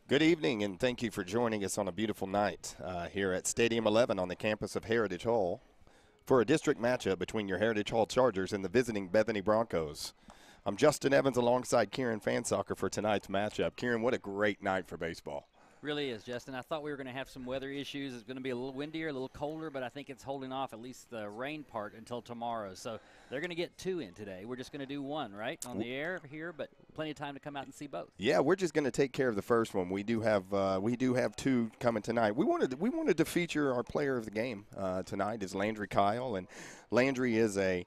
Good evening, and thank you for joining us on a beautiful night here at Stadium 11 on the campus of Heritage Hall for a district matchup between your Heritage Hall Chargers and the visiting Bethany Broncos. I'm Justin Evans alongside Kieran Fansoccer for tonight's matchup. Kieran, what a great night for baseball. Really is, Justin. I thought we were going to have some weather issues. It's going to be a little windier, a little colder, but I think it's holding off at least the rain part until tomorrow. So they're going to get two in today. We're just going to do one, right, on the air here, but plenty of time to come out and see both. Yeah, we're just going to take care of the first one. We do have two coming tonight. We wanted to feature our player of the game tonight is Landry Kyle, and Landry is a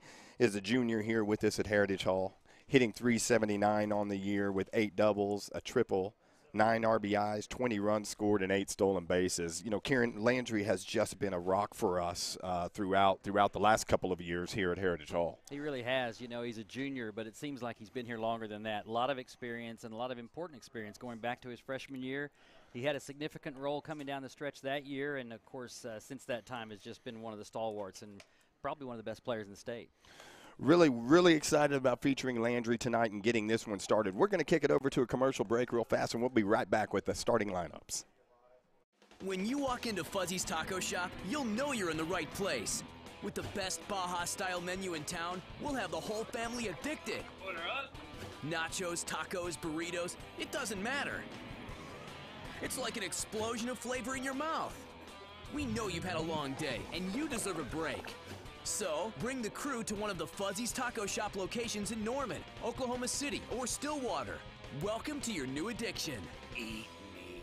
junior here with us at Heritage Hall, hitting .379 on the year with 8 doubles, a triple, 9 RBIs, 20 runs scored, and 8 stolen bases. You know, Kieran, Landry has just been a rock for us throughout the last couple of years here at Heritage Hall. He really has. You know, he's a junior, but it seems like he's been here longer than that. A lot of experience and a lot of important experience going back to his freshman year. He had a significant role coming down the stretch that year, and, of course, since that time has just been one of the stalwarts and probably one of the best players in the state. Really excited about featuring Landry tonight and getting this one started. We're going to kick it over to a commercial break real fast, and we'll be right back with the starting lineups. When you walk into Fuzzy's Taco Shop, you'll know you're in the right place. With the best Baja-style menu in town, we'll have the whole family addicted. Order up. Nachos, tacos, burritos, it doesn't matter. It's like an explosion of flavor in your mouth. We know you've had a long day, and you deserve a break. So, bring the crew to one of the Fuzzy's Taco Shop locations in Norman, Oklahoma City, or Stillwater. Welcome to your new addiction. Eat me.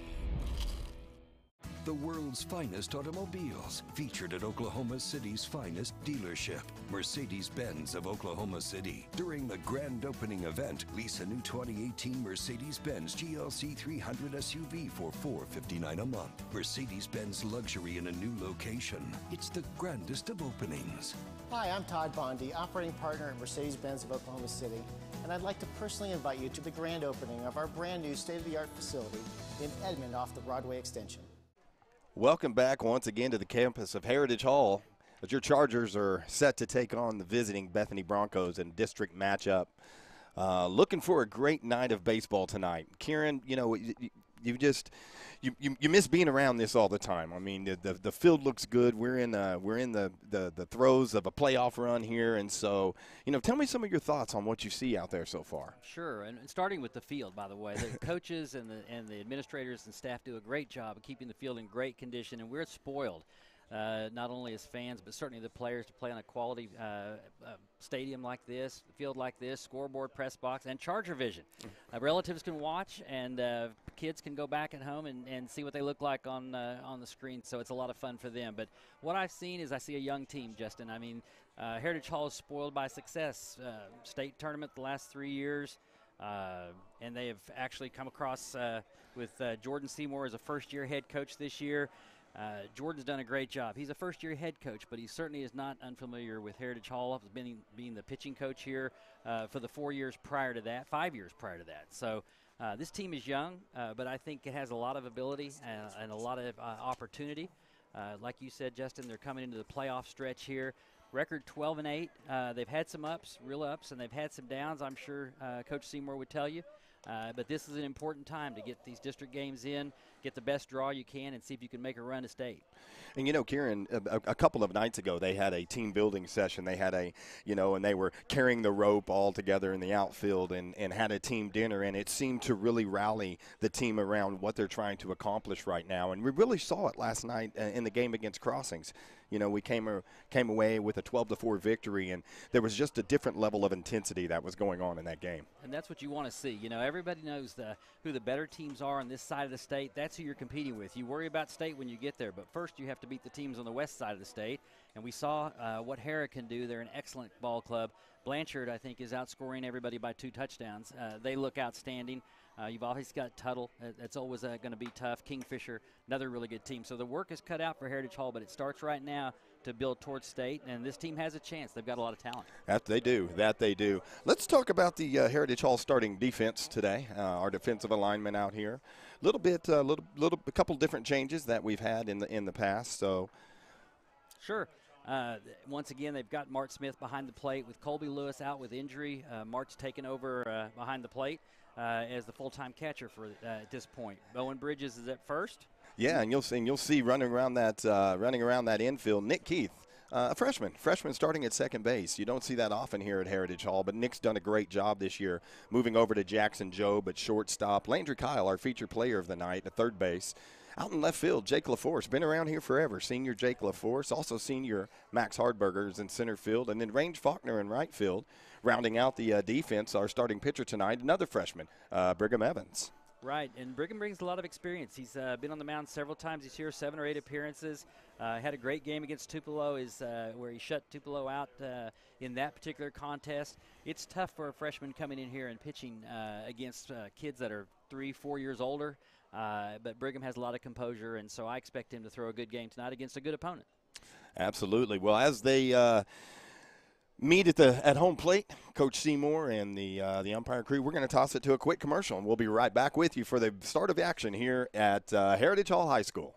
The world's finest automobiles, featured at Oklahoma City's finest dealership, Mercedes-Benz of Oklahoma City. During the grand opening event, lease a new 2018 Mercedes-Benz GLC 300 SUV for $459 a month. Mercedes-Benz luxury in a new location. It's the grandest of openings. Hi, I'm Todd Bondy, operating partner at Mercedes-Benz of Oklahoma City, and I'd like to personally invite you to the grand opening of our brand new state-of-the-art facility in Edmond off the Broadway Extension. Welcome back once again to the campus of Heritage Hall as your Chargers are set to take on the visiting Bethany Broncos in district matchup. Looking for a great night of baseball tonight. Kieran, you know, you miss being around this all the time. I mean, the field looks good. We're in the throes of a playoff run here, and so, you know, tell me some of your thoughts on what you see out there so far. Sure, and starting with the field, by the way, the coaches and the administrators and staff do a great job of keeping the field in great condition, and we're spoiled. Not only as fans, but certainly the players to play on a quality stadium like this, field like this, scoreboard, press box, and Charger Vision. Relatives can watch, and kids can go back at home and see what they look like on the screen, so it's a lot of fun for them. But what I've seen is I see a young team, Justin. I mean, Heritage Hall is spoiled by success. State tournament the last 3 years. And they have actually come across with Jordan Seymour as a first-year head coach this year. Jordan's done a great job. He's a first-year head coach, but he certainly is not unfamiliar with Heritage Hall, being the pitching coach here for the 4 years prior to that, 5 years prior to that. So this team is young, but I think it has a lot of ability and a lot of opportunity. Like you said, Justin, they're coming into the playoff stretch here. Record 12-8. They've had some ups, real ups, and they've had some downs, I'm sure Coach Seymour would tell you. But this is an important time to get these district games in, get the best draw you can, and see if you can make a run to state. And, you know, Kieran, a couple of nights ago, they had a team building session. They had and they were carrying the rope all together in the outfield and had a team dinner, and it seemed to really rally the team around what they're trying to accomplish right now. And we really saw it last night in the game against Crossings. You know, we came away with a 12-4 victory, and there was just a different level of intensity that was going on in that game. And that's what you want to see. You know, everybody knows who the better teams are on this side of the state. That's who you're competing with. You worry about state when you get there, but first you have to beat the teams on the west side of the state. And we saw what Hera can do. They're an excellent ball club. Blanchard, I think, is outscoring everybody by 2 touchdowns. They look outstanding. You've always got Tuttle. That's always going to be tough. Kingfisher, another really good team. So the work is cut out for Heritage Hall, but it starts right now to build towards state, and this team has a chance. They've got a lot of talent. That they do. Let's talk about the Heritage Hall starting defense today. Our defensive alignment out here. A couple different changes that we've had in the past. So, sure. Once again, they've got Mart Smith behind the plate with Colby Lewis out with injury. Mart's taken over behind the plate. as the full-time catcher for at this point. Bowen Bridges is at first. Yeah, and you'll see running around that infield, Nick Keith, a freshman starting at second base. You don't see that often here at Heritage Hall, but Nick's done a great job this year, moving over to Jackson Jobe at shortstop. Landry Kyle, our featured player of the night, at third base. Out in left field, Jake LaForce, been around here forever. Senior Jake LaForce, also senior Max Hardberger is in center field, and then Range Faulkner in right field. Rounding out the defense, our starting pitcher tonight, another freshman, Brigham Evans. Right, and Brigham brings a lot of experience. He's been on the mound several times this year, 7 or 8 appearances. Had a great game against Tupelo, where he shut Tupelo out in that particular contest. It's tough for a freshman coming in here and pitching against kids that are 3, 4 years older. But Brigham has a lot of composure, and so I expect him to throw a good game tonight against a good opponent. Absolutely. Well, as they meet at home plate, Coach Seymour and the umpire crew, we're going to toss it to a quick commercial, and we'll be right back with you for the start of action here at Heritage Hall High School.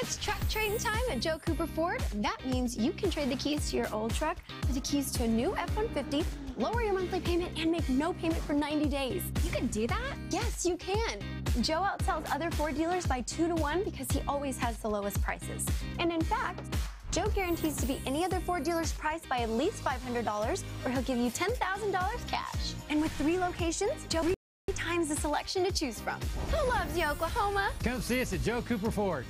It's truck trading time at Joe Cooper Ford. That means you can trade the keys to your old truck for the keys to a new F-150, lower your monthly payment, and make no payment for 90 days. You can do that? Yes, you can. Joe outsells other Ford dealers by 2 to 1 because he always has the lowest prices. And in fact, Joe guarantees to beat any other Ford dealer's price by at least $500, or he'll give you $10,000 cash. And with 3 locations, Joe has 3 times the selection to choose from. Who loves you, Oklahoma? Come see us at Joe Cooper Ford.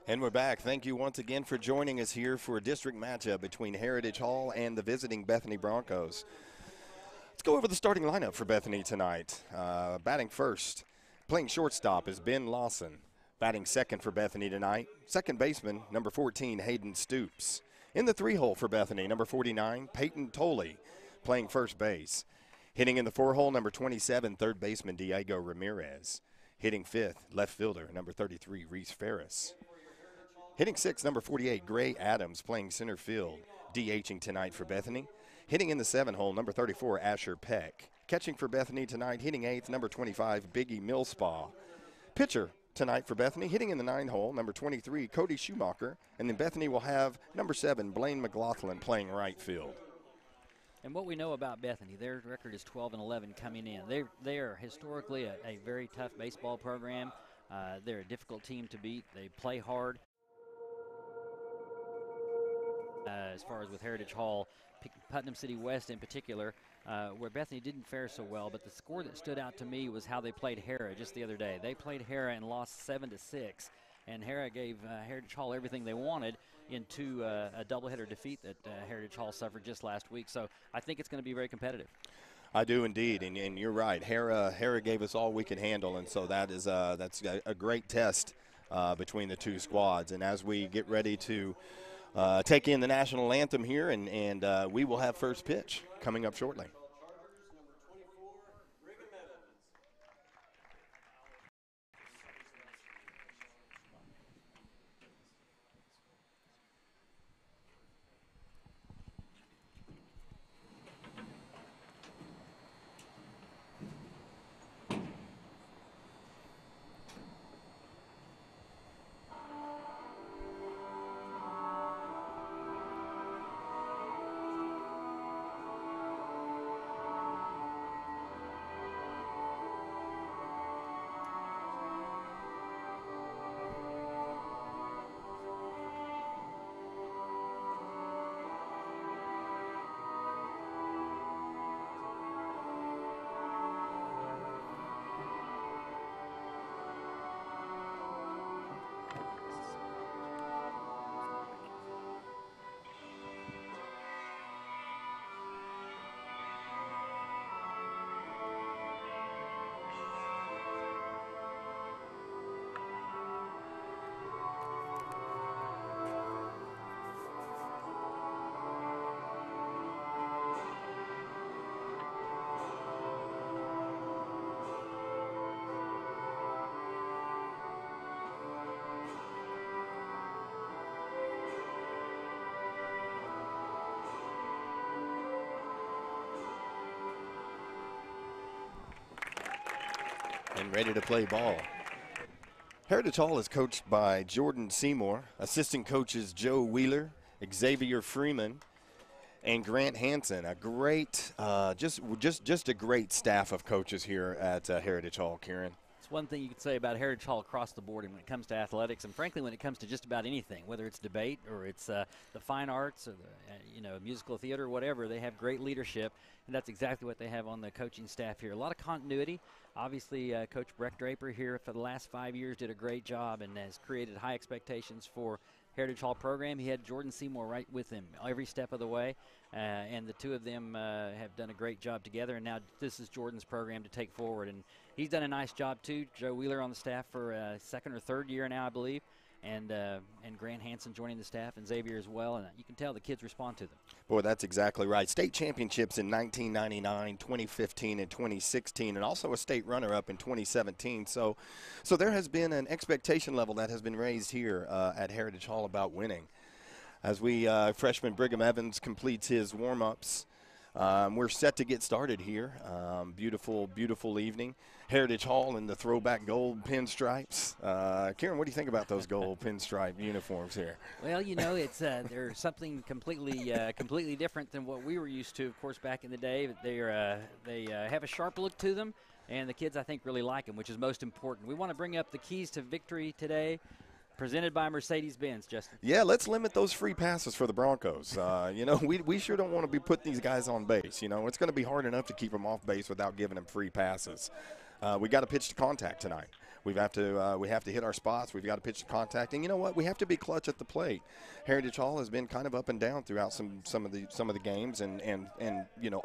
And we're back. Thank you once again for joining us here for a district matchup between Heritage Hall and the visiting Bethany Broncos. Let's go over the starting lineup for Bethany tonight. Batting first, playing shortstop is Ben Lawson. Batting second for Bethany tonight, second baseman, number 14, Hayden Stoops. In the 3-hole for Bethany, number 49, Peyton Tolley, playing first base. Hitting in the 4-hole, number 27, third baseman, Diego Ramirez. Hitting fifth, left fielder, number 33, Reese Ferris. Hitting sixth, number 48, Gray Adams, playing center field, DHing tonight for Bethany. Hitting in the 7-hole, number 34, Asher Peck. Catching for Bethany tonight, hitting eighth, number 25, Biggie Millspaw. Pitcher tonight for Bethany, hitting in the 9-hole, number 23, Cody Schumacher. And then Bethany will have number 7, Blaine McLaughlin, playing right field. And what we know about Bethany, their record is 12-11 coming in. They are historically a very tough baseball program. They're a difficult team to beat. They play hard. As far as with Heritage Hall, Putnam City West in particular, where Bethany didn't fare so well, but the score that stood out to me was how they played Hera just the other day. They played Hera and lost 7-6, and Hera gave Heritage Hall everything they wanted into a doubleheader defeat that Heritage Hall suffered just last week. So I think it's going to be very competitive. I do indeed, and you're right. Hera gave us all we could handle, and so that's a great test between the two squads. And as we get ready to take in the national anthem here, and we will have first pitch coming up shortly. and ready to play ball. Heritage Hall is coached by Jordan Seymour, assistant coaches Joe Wheeler, Xavier Freeman, and Grant Hansen. A great, just a great staff of coaches here at Heritage Hall, Kieran. It's one thing you could say about Heritage Hall across the board, and when it comes to athletics, and frankly, when it comes to just about anything, whether it's debate or it's the fine arts or the musical theater or whatever, they have great leadership, and that's exactly what they have on the coaching staff here. A lot of continuity. Obviously, Coach Breck Draper here for the last 5 years did a great job and has created high expectations for Heritage Hall program. He had Jordan Seymour right with him every step of the way, and the two of them have done a great job together, and now this is Jordan's program to take forward, and he's done a nice job too. Joe Wheeler on the staff for second or third year now, I believe, and Grant Hansen joining the staff, and Xavier as well, and you can tell the kids respond to them. Boy, that's exactly right. State championships in 1999, 2015, and 2016, and also a state runner-up in 2017. So there has been an expectation level that has been raised here at Heritage Hall about winning. As freshman Brigham Evans completes his warm-ups, we're set to get started here. Beautiful, beautiful evening. Heritage Hall in the throwback gold pinstripes. Kieran, what do you think about those gold pinstripe uniforms here? Well, it's they're something completely different than what we were used to, of course, back in the day. They have a sharp look to them, and the kids, I think, really like them, which is most important. We want to bring up the keys to victory today, presented by Mercedes-Benz, Justin. Yeah, let's limit those free passes for the Broncos. We sure don't want to be putting these guys on base. It's going to be hard enough to keep them off base without giving them free passes. We got to pitch to contact tonight. We have to hit our spots. We've got to pitch to contact, and you know what? We have to be clutch at the plate. Heritage Hall has been kind of up and down throughout some of the games, and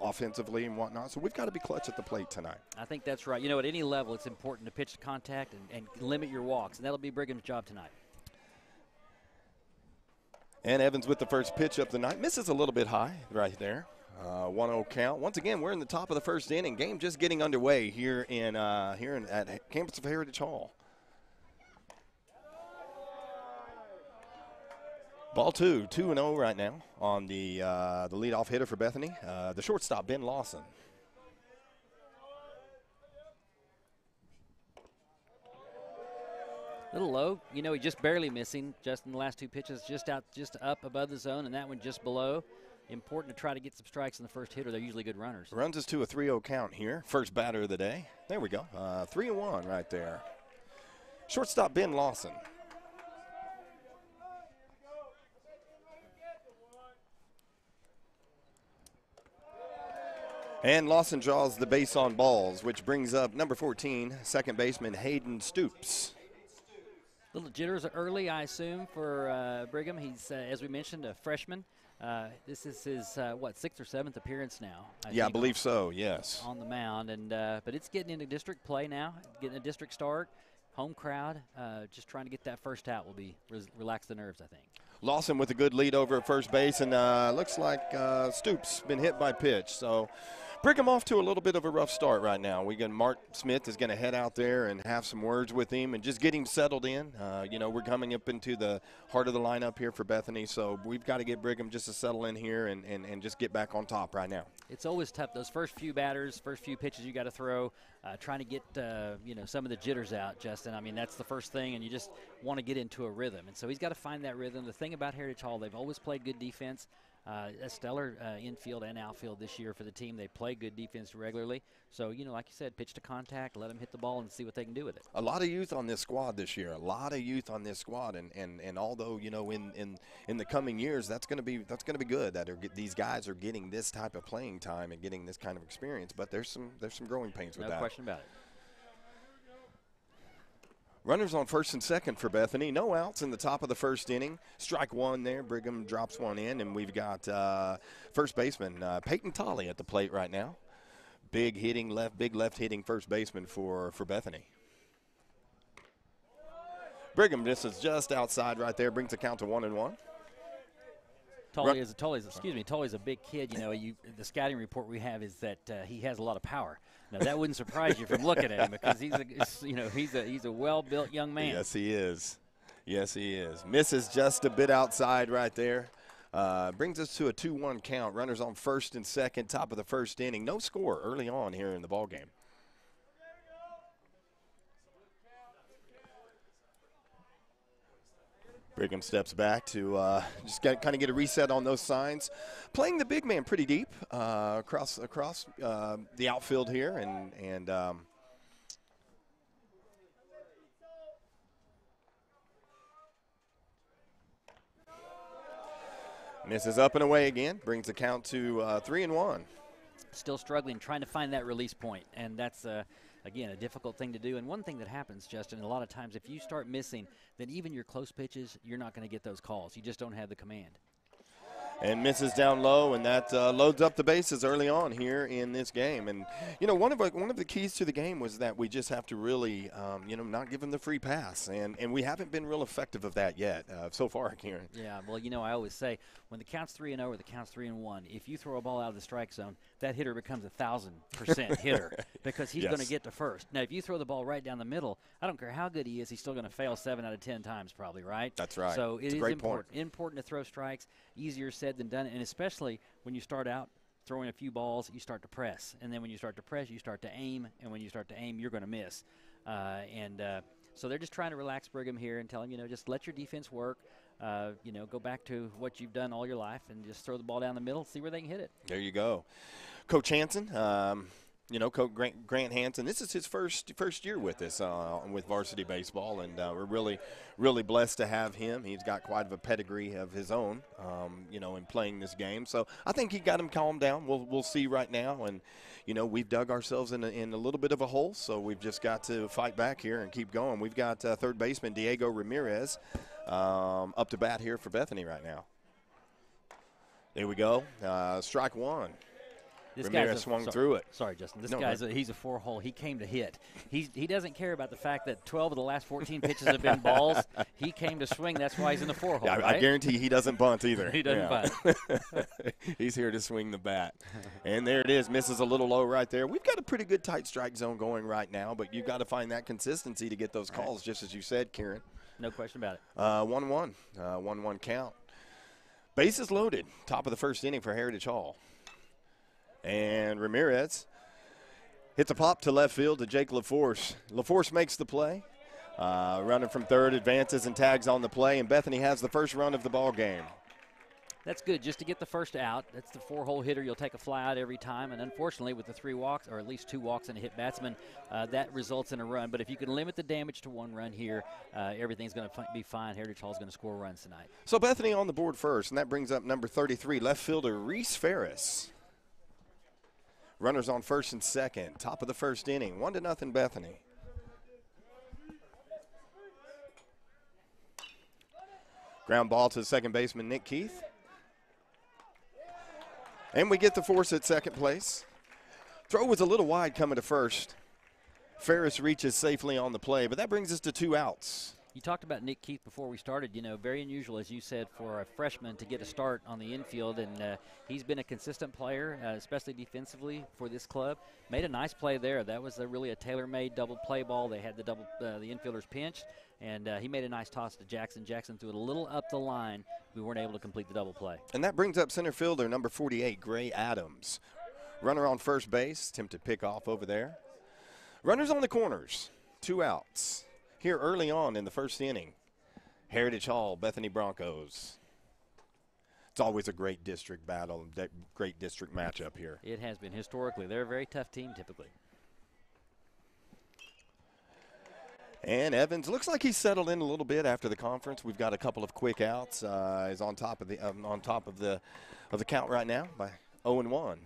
offensively and whatnot. So we've got to be clutch at the plate tonight. I think that's right. At any level, it's important to pitch to contact and limit your walks, and that'll be Brigham's job tonight. And Evans with the first pitch of the night. Misses a little bit high right there. 1-0 count. Once again, we're in the top of the first inning. Game just getting underway here at campus of Heritage Hall. Ball 2-0 right now on the leadoff hitter for Bethany, the shortstop, Ben Lawson. A little low. He just barely missing just in the last two pitches, just up above the zone, and that one just below. Important to try to get some strikes in the first hitter. They're usually good runners. Runs us to a 3-0 count here. First batter of the day. There we go. 3-1 right there. Shortstop Ben Lawson. And Lawson draws the base on balls, which brings up number 14, second baseman Hayden Stoops. Little jitters early, I assume, for Brigham. He's, as we mentioned, a freshman. This is his, 6th or 7th appearance now? I believe so, yes. On the mound, but it's getting into district play now, getting a district start, home crowd, just trying to get that first out will be relax the nerves, I think. Lawson with a good lead over at first base, and looks like Stoops been hit by pitch. So Brigham off to a little bit of a rough start right now. Mark Smith is going to head out there and have some words with him and just get him settled in. We're coming up into the heart of the lineup here for Bethany, so we've got to get Brigham just to settle in here and just get back on top right now. It's always tough. Those first few batters, first few pitches you got to throw, trying to get some of the jitters out, Justin. I mean, that's the first thing, and you just want to get into a rhythm. And so he's got to find that rhythm. The thing about Heritage Hall, they've always played good defense. A stellar infield and outfield this year for the team. They play good defense regularly. So, like you said, pitch to contact, let them hit the ball and see what they can do with it. A lot of youth on this squad this year. And although, in the coming years, that's going to be good that these guys are getting this type of playing time and getting this kind of experience. But there's some growing pains with that. No question about it. Runners on first and second for Bethany. No outs in the top of the first inning. Strike one there. Brigham drops one in, and we've got first baseman Peyton Tolley at the plate right now. Big left hitting first baseman for Bethany. Brigham, this is just outside right there. Brings the count to 1-1. Tolley's a big kid. The scouting report we have is that he has a lot of power. Now that wouldn't surprise you from looking at him because he's a well-built young man. Yes, he is. Misses just a bit outside right there. Brings us to a 2-1 count. Runners on first and second, top of the first inning. No score early on here in the ball game. Brigham steps back to just kind of get a reset on those signs. Playing the big man pretty deep across the outfield here, and misses up and away again. Brings the count to 3-1. Still struggling, trying to find that release point, and that's again a difficult thing to do. And one thing that happens, Justin, a lot of times if you start missing, then even your close pitches, you're not going to get those calls. You just don't have the command. And misses down low, and that loads up the bases early on here in this game. And you know, one of the keys to the game was that we just have to really, not give them the free pass, and we haven't been real effective of that yet so far, Kieran. Yeah, well, I always say when the count's 3-0 or the count's 3-1, if you throw a ball out of the strike zone, that hitter becomes 1,000% hitter because he's going to get to first. Now, if you throw the ball right down the middle, I don't care how good he is, he's still going to fail 7 out of 10 times, probably, right? That's right. So it is important to throw strikes. Easier said than done, and especially when you start out throwing a few balls, you start to press, and then when you start to press, you start to aim, and when you start to aim, you're going to miss. So they're just trying to relax Brigham here and tell him, just let your defense work. Go back to what you've done all your life and just throw the ball down the middle, see where they can hit it. There you go. Coach Hansen, Coach Grant Hansen, this is his first year with us with varsity baseball, and we're really blessed to have him. He's got quite a pedigree of his own, in playing this game. So I think he got him calmed down. We'll see right now, and we've dug ourselves in a little bit of a hole, so we've just got to fight back here and keep going. We've got third baseman Diego Ramirez up to bat here for Bethany right now. There we go. Strike one. This Ramirez swung through it. Sorry, Justin. He's a four-hole. He came to hit. He doesn't care about the fact that 12 of the last 14 pitches have been balls. He came to swing. That's why he's in the four-hole. Yeah, right? I guarantee he doesn't bunt either. He doesn't bunt. He's here to swing the bat. And there it is. Misses a little low right there. We've got a pretty good tight strike zone going right now, but you've got to find that consistency to get those calls, just as you said, Kieran. No question about it. 1-1. 1-1 count. Bases loaded. Top of the first inning for Heritage Hall. And Ramirez hits a pop to left field to Jake LaForce. LaForce makes the play. Running from third, advances and tags on the play, and Bethany has the first run of the ball game. That's good, just to get the first out. That's the four-hole hitter. You'll take a fly out every time, and unfortunately with the 3 walks, or at least 2 walks and a hit batsman, that results in a run. But if you can limit the damage to 1 run here, everything's going to be fine. Heritage Hall is going to score runs tonight. So Bethany on the board first, and that brings up number 33, left fielder Reese Ferris. Runners on first and second. Top of the first inning. 1-0 Bethany. Ground ball to second baseman Nick Keith. And we get the force at second place. Throw was a little wide coming to first. Ferris reaches safely on the play, but that brings us to 2 outs. You talked about Nick Keith before we started. Very unusual, as you said, for a freshman to get a start on the infield, and he's been a consistent player, especially defensively for this club. Made a nice play there. That was really a tailor-made double play ball. They had the infielders pinched, and he made a nice toss to Jackson. Jackson threw it a little up the line. We weren't able to complete the double play. And that brings up center fielder number 48, Gray Adams. Runner on first base, attempted pick off over there. Runners on the corners, 2 outs. Here early on in the first inning, Heritage Hall, Bethany Broncos. It's always a great district battle, great district matchup here. It has been historically. They're a very tough team typically. And Evans looks like he's settled in a little bit after the conference. We've got a couple of quick outs. He's on top of the count right now by 0-1.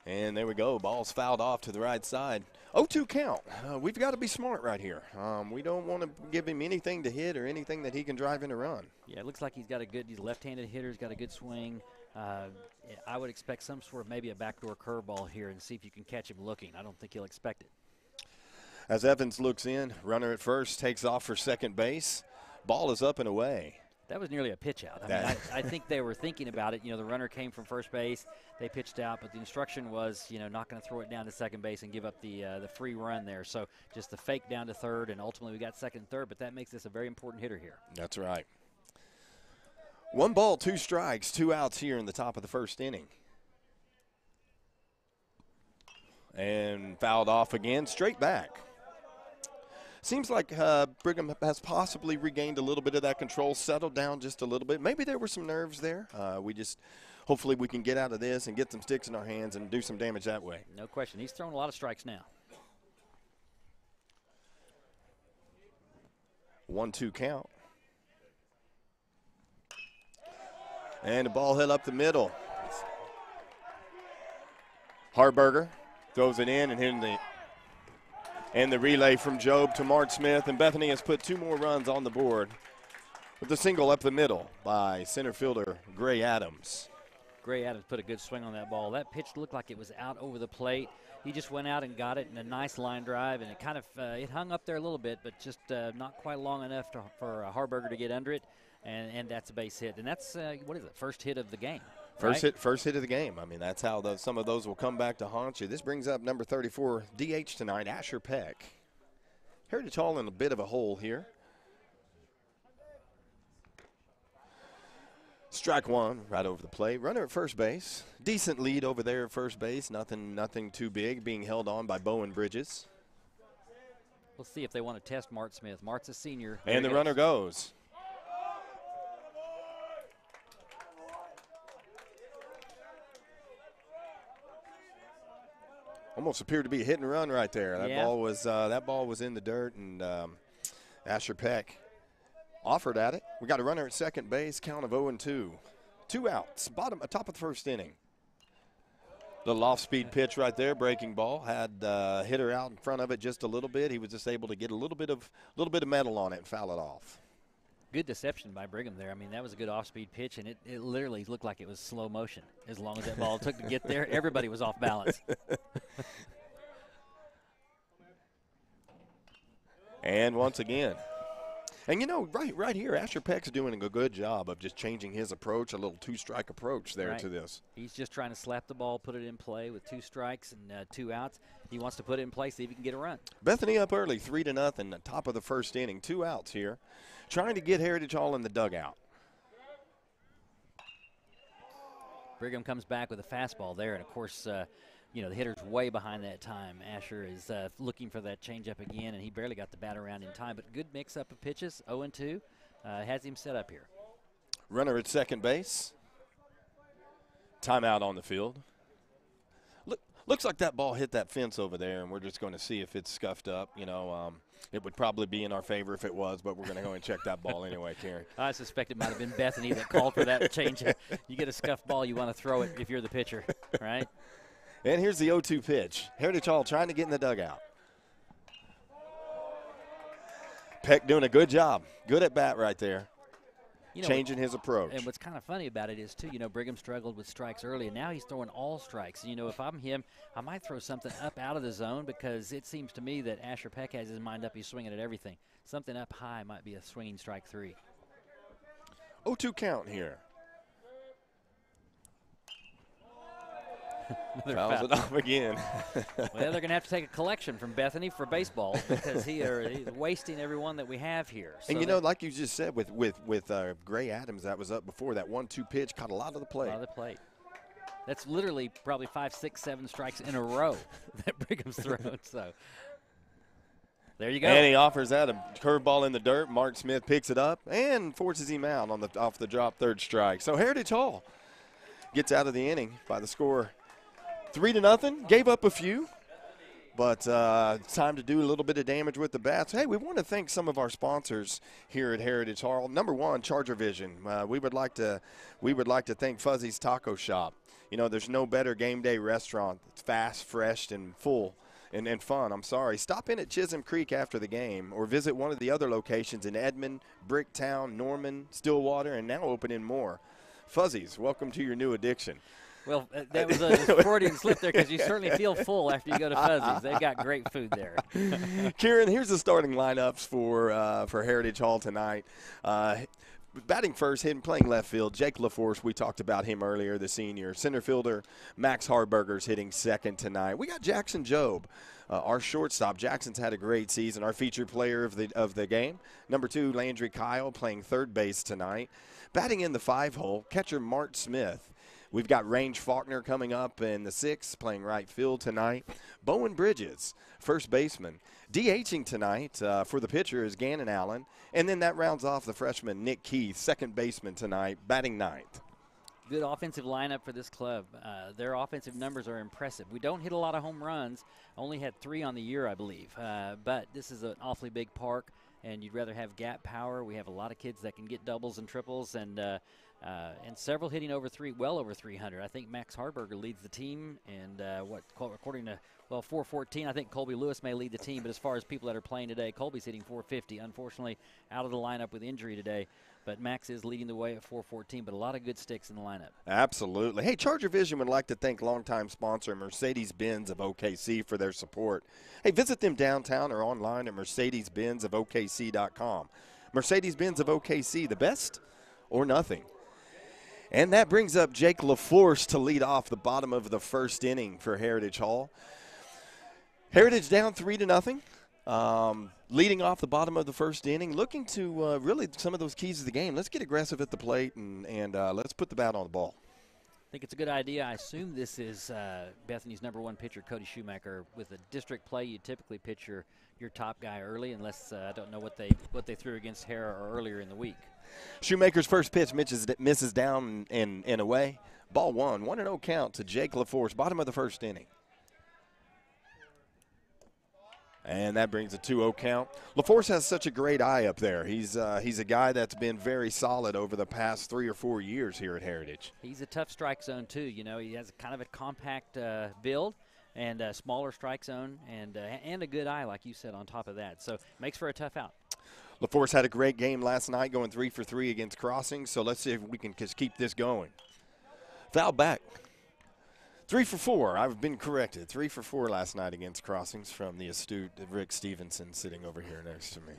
And there we go. Ball's fouled off to the right side. 0-2 count. We've got to be smart right here. We don't want to give him anything to hit or anything that he can drive in a run. Yeah, it looks like he's a left-handed hitter. He's got a good swing. I would expect some sort of maybe a backdoor curveball here and see if you can catch him looking. I don't think he'll expect it. As Evans looks in, runner at first takes off for second base. Ball is up and away. That was nearly a pitch out. I think they were thinking about it. The runner came from first base. They pitched out, but the instruction was, not going to throw it down to second base and give up the free run there. So just the fake down to third, and ultimately we got second and third, but that makes this a very important hitter here. That's right. 1 ball, 2 strikes, 2 outs here in the top of the first inning. And fouled off again, straight back. Seems like Brigham has possibly regained a little bit of that control, settled down just a little bit. Maybe there were some nerves there. Hopefully we can get out of this and get some sticks in our hands and do some damage that way. No question. He's throwing a lot of strikes now. 1-2 count. And the ball hit up the middle. Harburger throws it in and hitting the relay from Job to Mark Smith. And Bethany has put 2 more runs on the board with a single up the middle by center fielder Gray Adams. Gray Adams put a good swing on that ball. That pitch looked like it was out over the plate. He just went out and got it in a nice line drive, and it kind of it hung up there a little bit, but just not quite long enough for Harburger to get under it. And that's a base hit. And that's, what is it, first hit of the game? First hit of the game. I mean, that's how some of those will come back to haunt you. This brings up number 34, DH tonight, Asher Peck. Heritage Hall in a bit of a hole here. Strike 1 right over the plate. Runner at first base. Decent lead over there at first base. Nothing too big, being held on by Bowen Bridges. We'll see if they want to test Mart Smith. Mart's a senior. And the runner goes. Almost appeared to be a hit and run right there. That ball was in the dirt, and Asher Peck offered at it. We got a runner at second base, count of 0-2. 2 outs, top of the first inning. Little off-speed pitch right there, breaking ball. Had hitter out in front of it just a little bit. He was just able to get a little bit of metal on it and foul it off. Good deception by Brigham there. I mean, that was a good off-speed pitch, and it literally looked like it was slow motion. As long as that ball took to get there, everybody was off balance. And once again. And, you know, right here, Asher Peck's doing a good job of just changing his approach, a little 2-strike approach there to this. He's just trying to slap the ball, put it in play with 2 strikes and 2 outs. He wants to put it in play, see if he can get a run. Bethany up early, 3-0, top of the first inning, 2 outs here. Trying to get Heritage Hall in the dugout. Brigham comes back with a fastball there, and of course, you know, the hitter's way behind that time. Asher is looking for that changeup again, and he barely got the bat around in time. But good mix-up of pitches, 0-2, has him set up here. Runner at second base. Timeout on the field. Looks like that ball hit that fence over there, and we're just going to see if it's scuffed up. You know, it would probably be in our favor if it was, but we're going to go and check that ball anyway, Karen. I suspect it might have been Bethany that called for that change. You get a scuffed ball, you want to throw it if you're the pitcher, right? And here's the 0-2 pitch. Heritage Hall trying to get in the dugout. Peck doing a good job. Good at bat right there. You know, changing his approach. And what's kind of funny about it is, too, you know, Brigham struggled with strikes early, and now he's throwing all strikes. You know, if I'm him, I might throw something up out of the zone because it seems to me that Asher Peck has his mind up. He's swinging at everything. Something up high might be a swinging strike 3. 0-2 count here. Fouls it off again. Well, they're going to have to take a collection from Bethany for baseball because he's wasting every one that we have here. So and, you know, like you just said with Gray Adams, that was up before, that 1-2 pitch caught a lot of the plate. A lot of the plate. That's literally probably 5, 6, 7 strikes in a row that Brigham's thrown. So there you go. And he offers that a curveball in the dirt. Mark Smith picks it up and forces him out on off the drop, 3rd strike. So Heritage Hall gets out of the inning by the score 3-0, gave up a few, but it's time to do a little bit of damage with the bats. Hey, we want to thank some of our sponsors here at Heritage Hall. Number 1, Charger Vision. We would like to thank Fuzzy's Taco Shop. You know, there's no better game day restaurant. It's fast, fresh, and full and fun. Stop in at Chisholm Creek after the game, or visit one of the other locations in Edmond, Bricktown, Norman, Stillwater, and now open in Moore. Fuzzy's, welcome to your new addiction. Well, that was a Freudian slip there because you certainly feel full after you go to Fuzzy's. They've got great food there. Kieran, here's the starting lineups for Heritage Hall tonight. batting first, playing left field, Jake LaForce, we talked about him earlier, the senior. Center fielder, Max Hardberger's hitting second tonight. We got Jackson Jobe, our shortstop. Jackson's had a great season, our featured player of the game. Number 2, Landry Kyle, playing third base tonight. Batting in the 5-hole, catcher Mart Smith. We've got Range Faulkner coming up in the 6th, playing right field tonight. Bowen Bridges, first baseman. DHing tonight for the pitcher is Gannon Allen. And then that rounds off the freshman Nick Keith, second baseman tonight, batting ninth. Good offensive lineup for this club. Their offensive numbers are impressive. We don't hit a lot of home runs. Only had 3 on the year, I believe. But this is an awfully big park, and you'd rather have gap power. We have a lot of kids that can get doubles and triples, and several hitting well over 300. I think Max Hardberger leads the team, and according to 414, I think Colby Lewis may lead the team. But as far as people that are playing today, Colby's hitting 450. Unfortunately, out of the lineup with injury today. But Max is leading the way at 414, but a lot of good sticks in the lineup. Absolutely. Hey, Charger Vision would like to thank longtime sponsor Mercedes-Benz of OKC for their support. Hey, visit them downtown or online at mercedes-benzofokc.com. Mercedes-Benz of OKC, the best or nothing. And that brings up Jake LaForce to lead off the bottom of the first inning for Heritage Hall. Heritage down 3-0. Leading off the bottom of the first inning, looking to really some of those keys of the game. Let's get aggressive at the plate and let's put the bat on the ball. I think it's a good idea. I assume this is Bethany's number 1 pitcher, Cody Shoemaker. With a district play, you typically pitch your top guy early, unless I don't know what they threw against Hera or earlier in the week. Shoemaker's first pitch misses down and away. Ball 1, 1-0 count to Jake LaForce, bottom of the first inning. And that brings a 2-0 count. LaForce has such a great eye up there. He's a guy that's been very solid over the past 3 or 4 years here at Heritage. He's a tough strike zone too. You know, he has kind of a compact build and a smaller strike zone and a good eye, like you said, on top of that. So makes for a tough out. LaForce had a great game last night, going 3 for 3 against Crossing. So let's see if we can just keep this going. Foul back. 3 for 4. I've been corrected. 3 for 4 last night against Crossings from the astute Rick Stevenson sitting over here next to me.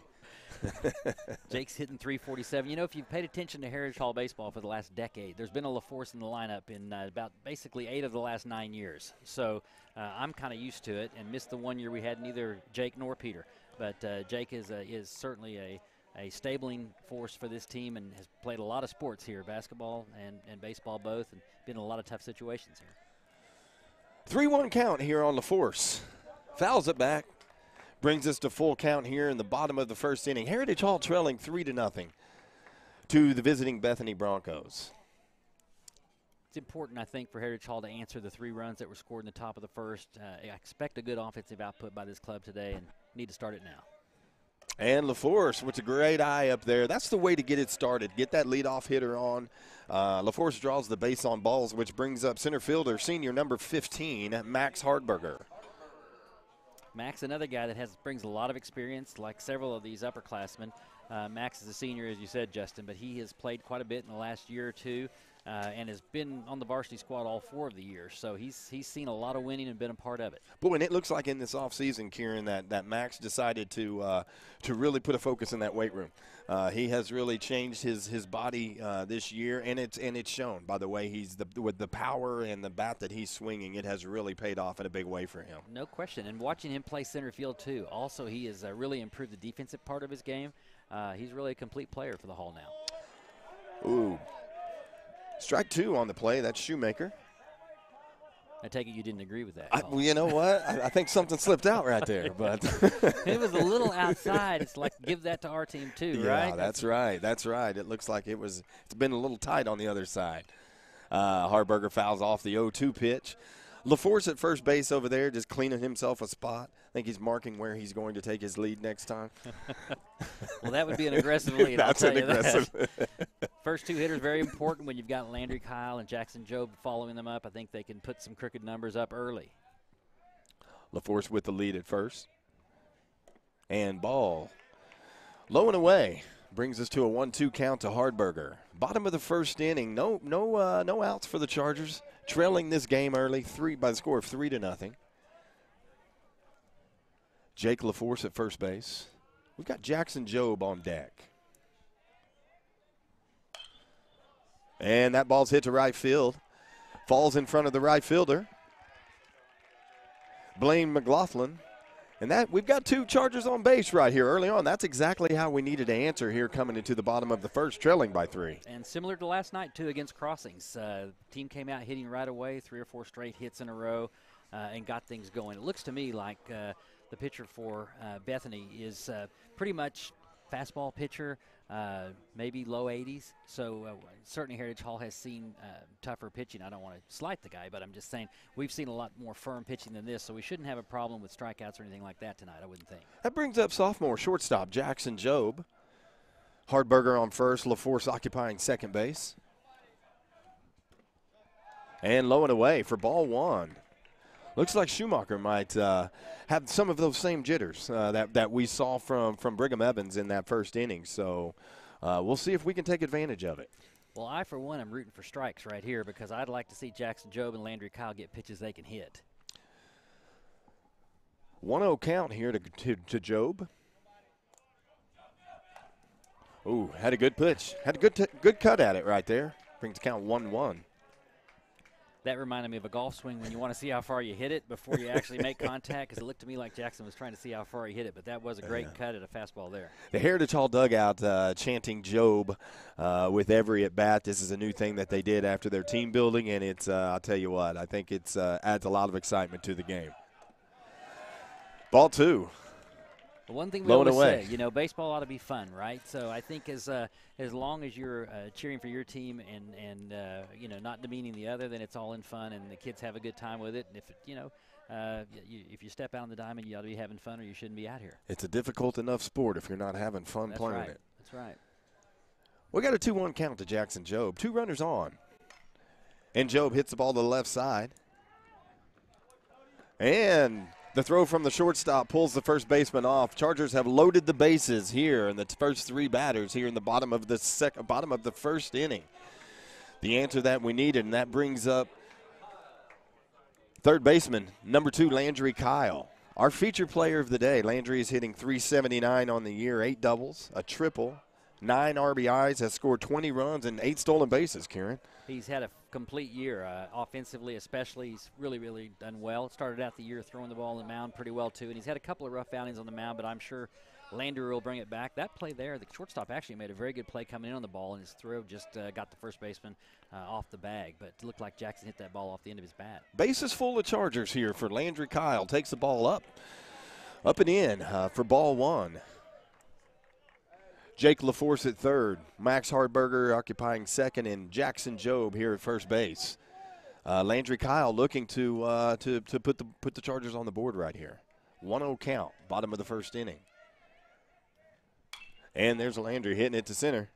Jake's hitting 347. You know, if you've paid attention to Heritage Hall baseball for the last decade, there's been a LaForce in the lineup in about basically 8 of the last 9 years. So I'm kind of used to it and missed the 1 year we had neither Jake nor Peter. But Jake is certainly a stabling force for this team and has played a lot of sports here, basketball and baseball both, and been in a lot of tough situations here. 3-1 count here on LaForce. Fouls it back. Brings us to full count here in the bottom of the first inning. Heritage Hall trailing 3-0 to the visiting Bethany Broncos. It's important, I think, for Heritage Hall to answer the 3 runs that were scored in the top of the first. I expect a good offensive output by this club today and need to start it now. And LaForce with a great eye up there. That's the way to get it started. Get that leadoff hitter on. LaForce draws the base on balls, which brings up center fielder, senior number 15, Max Hardberger. Max, another guy that brings a lot of experience, like several of these upperclassmen. Max is a senior, as you said, Justin, but he has played quite a bit in the last year or two and has been on the varsity squad all 4 of the years. So he's seen a lot of winning and been a part of it. Boy, and it looks like in this offseason, Kieran, that Max decided to really put a focus in that weight room. He has really changed his body this year, and it's shown by the way with the power and the bat that he's swinging. It has really paid off in a big way for him. No question. And watching him play center field too. Also, he has really improved the defensive part of his game. He's really a complete player for the Hall now. Ooh. Strike 2 on the play. That's Shoemaker. I take it you didn't agree with that. Well, you know what? I think something slipped out right there. But it was a little outside. It's like give that to our team too, right? Yeah, that's right. That's right. It looks like it's been a little tight on the other side. Hardberger fouls off the 0-2 pitch. LaForce at first base over there just cleaning himself a spot. I think he's marking where he's going to take his lead next time. Well, that would be an aggressive lead. That's I'll tell an aggressive. First 2 hitters very important when you've got Landry Kyle and Jackson Jobe following them up. I think they can put some crooked numbers up early. LaForce with the lead at first. And ball low and away. Brings us to a 1-2 count to Hardberger. Bottom of the first inning. No outs for the Chargers. Trailing this game early, by the score of 3-0. Jake LaForce at first base. We've got Jackson Jobe on deck. And that ball's hit to right field. Falls in front of the right fielder, Blaine McLaughlin. And that we've got 2 Chargers on base right here early on. That's exactly how we needed to answer here coming into the bottom of the first, trailing by 3. And similar to last night, too, against Crossings. The team came out hitting right away, 3 or 4 straight hits in a row, and got things going. It looks to me like the pitcher for Bethany is pretty much fastball pitcher, maybe low 80s. So certainly Heritage Hall has seen tougher pitching. I don't want to slight the guy, but I'm just saying we've seen a lot more firm pitching than this, so we shouldn't have a problem with strikeouts or anything like that tonight, I wouldn't think. That brings up sophomore shortstop Jackson Job. Hardberger on first, LaForce occupying second base. And low and away for ball 1. Looks like Schumacher might have some of those same jitters that we saw from Brigham Evans in that first inning. So we'll see if we can take advantage of it. Well, I, for one, am rooting for strikes right here because I'd like to see Jackson Job and Landry Kyle get pitches they can hit. 1-0 count here to Job. Ooh, had a good pitch. Had a good cut at it right there. Brings the count 1-1. That reminded me of a golf swing when you want to see how far you hit it before you actually make contact, because it looked to me like Jackson was trying to see how far he hit it, but that was a great cut at a fastball there. The Heritage Hall dugout chanting Job with every at-bat. This is a new thing that they did after their team building, and it's, I'll tell you what, I think it's adds a lot of excitement to the game. Ball 2. The one thing we always say, you know, baseball ought to be fun, right? So I think as long as you're cheering for your team and you know, not demeaning the other, then it's all in fun and the kids have a good time with it. And if it, you know, if you step out on the diamond, you ought to be having fun, or you shouldn't be out here. It's a difficult enough sport if you're not having fun playing it. That's right. We got a 2-1 count to Jackson Job. 2 runners on, and Job hits the ball to the left side, and the throw from the shortstop pulls the first baseman off. Chargers have loaded the bases here in the first 3 batters here in the bottom of the first inning. The answer that we needed, and that brings up third baseman, number 2, Landry Kyle. Our feature player of the day. Landry is hitting .379 on the year, 8 doubles, a triple, 9 RBIs, has scored 20 runs and 8 stolen bases, Kieran. He's had a complete year, offensively especially. He's really, really done well. Started out the year throwing the ball on the mound pretty well, too, and he's had a couple of rough outings on the mound, but I'm sure Landry will bring it back. That play there, the shortstop actually made a very good play coming in on the ball, and his throw just got the first baseman off the bag, but it looked like Jackson hit that ball off the end of his bat. Bases full of Chargers here for Landry Kyle. Takes the ball up and in for ball 1. Jake LaForce at third, Max Hardberger occupying second, and Jackson Job here at first base. Landry Kyle looking to put the Chargers on the board right here. 1-0 count, bottom of the first inning. And there's Landry hitting it to center.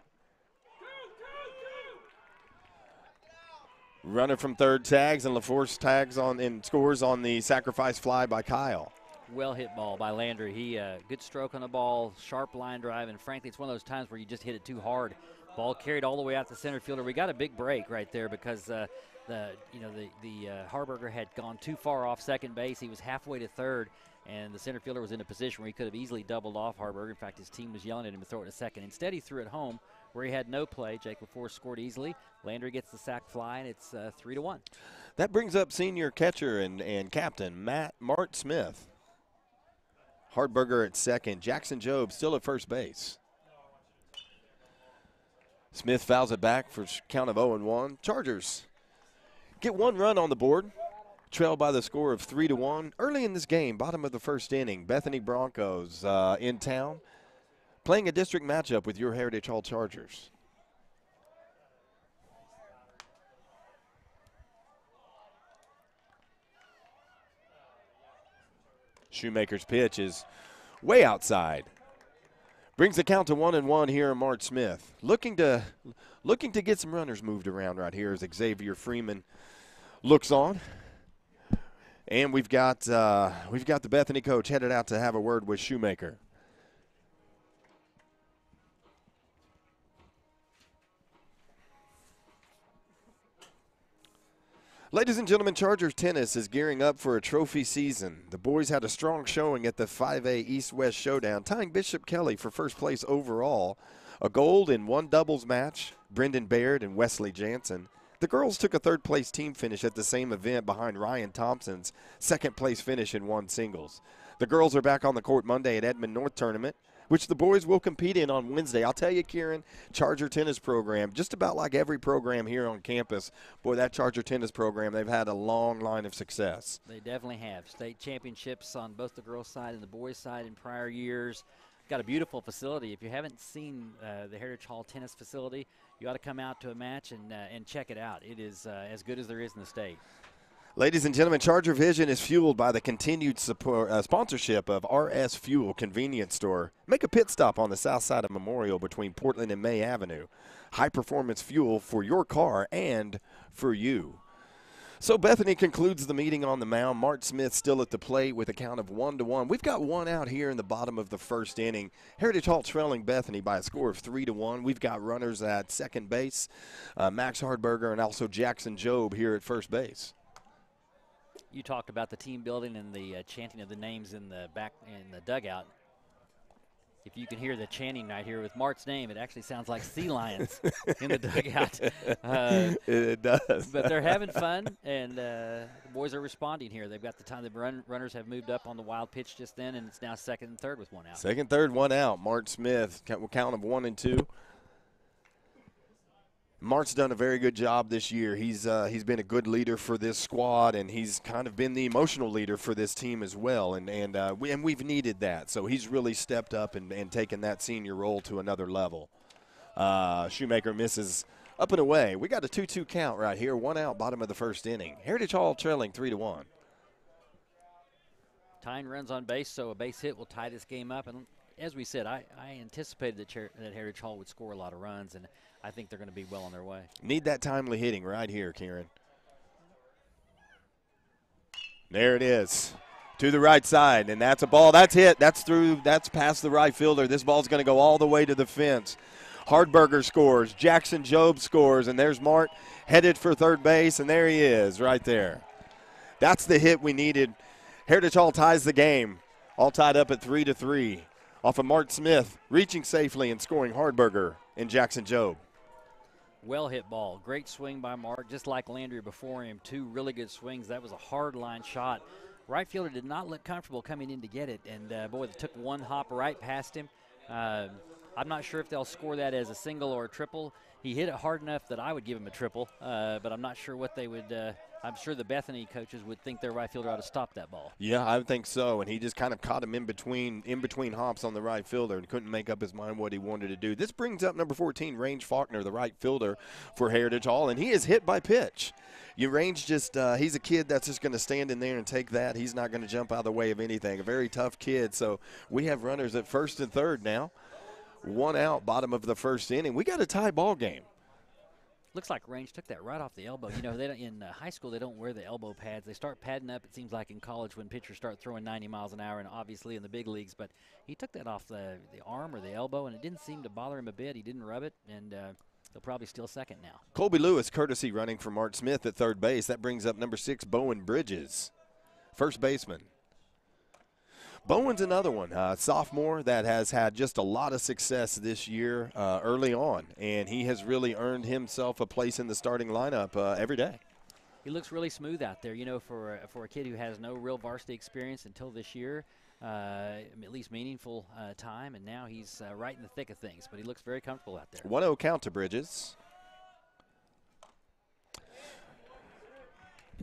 Runner from third tags, and LaForce tags on and scores on the sacrifice fly by Kyle. Well hit ball by Landry. He good stroke on the ball, sharp line drive, and frankly, it's one of those times where you just hit it too hard. Ball carried all the way out to center fielder. We got a big break right there because the Harburger had gone too far off second base. He was halfway to third, and the center fielder was in a position where he could have easily doubled off Harburger. In fact, his team was yelling at him to throw it to second. Instead, he threw it home where he had no play. Jake LaForce scored easily. Landry gets the sac fly, and it's 3-1. That brings up senior catcher and captain Mart Smith. Hardberger at second. Jackson Job still at first base. Smith fouls it back for a count of 0-1. Chargers get 1 run on the board, trailed by the score of 3-1. Early in this game, bottom of the first inning, Bethany Broncos in town, playing a district matchup with your Heritage Hall Chargers. Shoemaker's pitch is way outside. Brings the count to 1-1 here in Mart Smith. Looking to get some runners moved around right here as Xavier Freeman looks on. And we've got the Bethany coach headed out to have a word with Shoemaker. Ladies and gentlemen, Chargers tennis is gearing up for a trophy season. The boys had a strong showing at the 5A East-West Showdown, tying Bishop Kelly for first place overall. A gold in one doubles match, Brendan Baird and Wesley Jansen. The girls took a third-place team finish at the same event behind Ryan Thompson's second-place finish in one singles. The girls are back on the court Monday at Edmond North Tournament, which the boys will compete in on Wednesday. I'll tell you, Kieran, Charger tennis program, just about like every program here on campus, boy, that Charger tennis program, they've had a long line of success. They definitely have. State championships on both the girls' side and the boys' side in prior years. Got a beautiful facility. If you haven't seen the Heritage Hall tennis facility, you ought to come out to a match and check it out. It is as good as there is in the state. Ladies and gentlemen, Charger Vision is fueled by the continued sponsorship of RS Fuel Convenience Store. Make a pit stop on the south side of Memorial between Portland and May Avenue. High-performance fuel for your car and for you. So Bethany concludes the meeting on the mound. Mart Smith still at the plate with a count of 1-1. We've got one out here in the bottom of the first inning. Heritage Hall trailing Bethany by a score of 3-1. We've got runners at second base, Max Hardberger and also Jackson Job here at first base. You talked about the team building and the chanting of the names in the back in the dugout. If you can hear the chanting right here with Mart's name, it actually sounds like sea lions in the dugout. It does. But they're having fun, and the boys are responding here. They've got the time. The runners have moved up on the wild pitch just then, and it's now second and third with one out. Second, third, one out. Mart Smith, count of 1 and 2. Mart's done a very good job this year. He's been a good leader for this squad, and he's kind of been the emotional leader for this team as well. And we've needed that. So he's really stepped up and taken that senior role to another level. Shoemaker misses up and away. We got a 2-2 count right here. One out, bottom of the first inning. Heritage Hall trailing 3-1. Tying runs on base, so a base hit will tie this game up. And as we said, I anticipated that Heritage Hall would score a lot of runs, and I think they're going to be well on their way. Need that timely hitting right here, Kieran. There it is. To the right side, and that's a ball. That's hit. That's through. That's past the right fielder. This ball's going to go all the way to the fence. Hardberger scores. Jackson Job scores, and there's Mart headed for third base, and there he is right there. That's the hit we needed. Heritage Hall ties the game, all tied up at 3-3. Off of Mart Smith, reaching safely and scoring Hardberger and Jackson Job. Well hit ball. Great swing by Mark, just like Landry before him. Two really good swings. That was a hard line shot. Right fielder did not look comfortable coming in to get it, and boy, they took one hop right past him. I'm not sure if they'll score that as a single or a triple. He hit it hard enough that I would give him a triple, but I'm not sure what they would I'm sure the Bethany coaches would think their right fielder ought to stop that ball. Yeah, I think so, and he just kind of caught him in between hops on the right fielder and couldn't make up his mind what he wanted to do. This brings up number 14, Range Faulkner, the right fielder for Heritage Hall, and he is hit by pitch. Range just he's a kid that's just going to stand in there and take that. He's not going to jump out of the way of anything. A very tough kid. So we have runners at first and third now. One out, bottom of the first inning. We got a tie ball game. Looks like Range took that right off the elbow. You know, they don't, in high school they don't wear the elbow pads. They start padding up, it seems like, in college when pitchers start throwing 90 miles an hour, and obviously in the big leagues. But he took that off the arm or the elbow, and it didn't seem to bother him a bit. He didn't rub it, and they'll probably steal second now. Colby Lewis, courtesy running for Mart Smith at third base. That brings up number 6, Bowen Bridges, first baseman. Bowen's another one, sophomore that has had just a lot of success this year early on, and he has really earned himself a place in the starting lineup every day. He looks really smooth out there, you know, for a kid who has no real varsity experience until this year, at least meaningful time, and now he's right in the thick of things, but he looks very comfortable out there. 1-0 count to Bridges.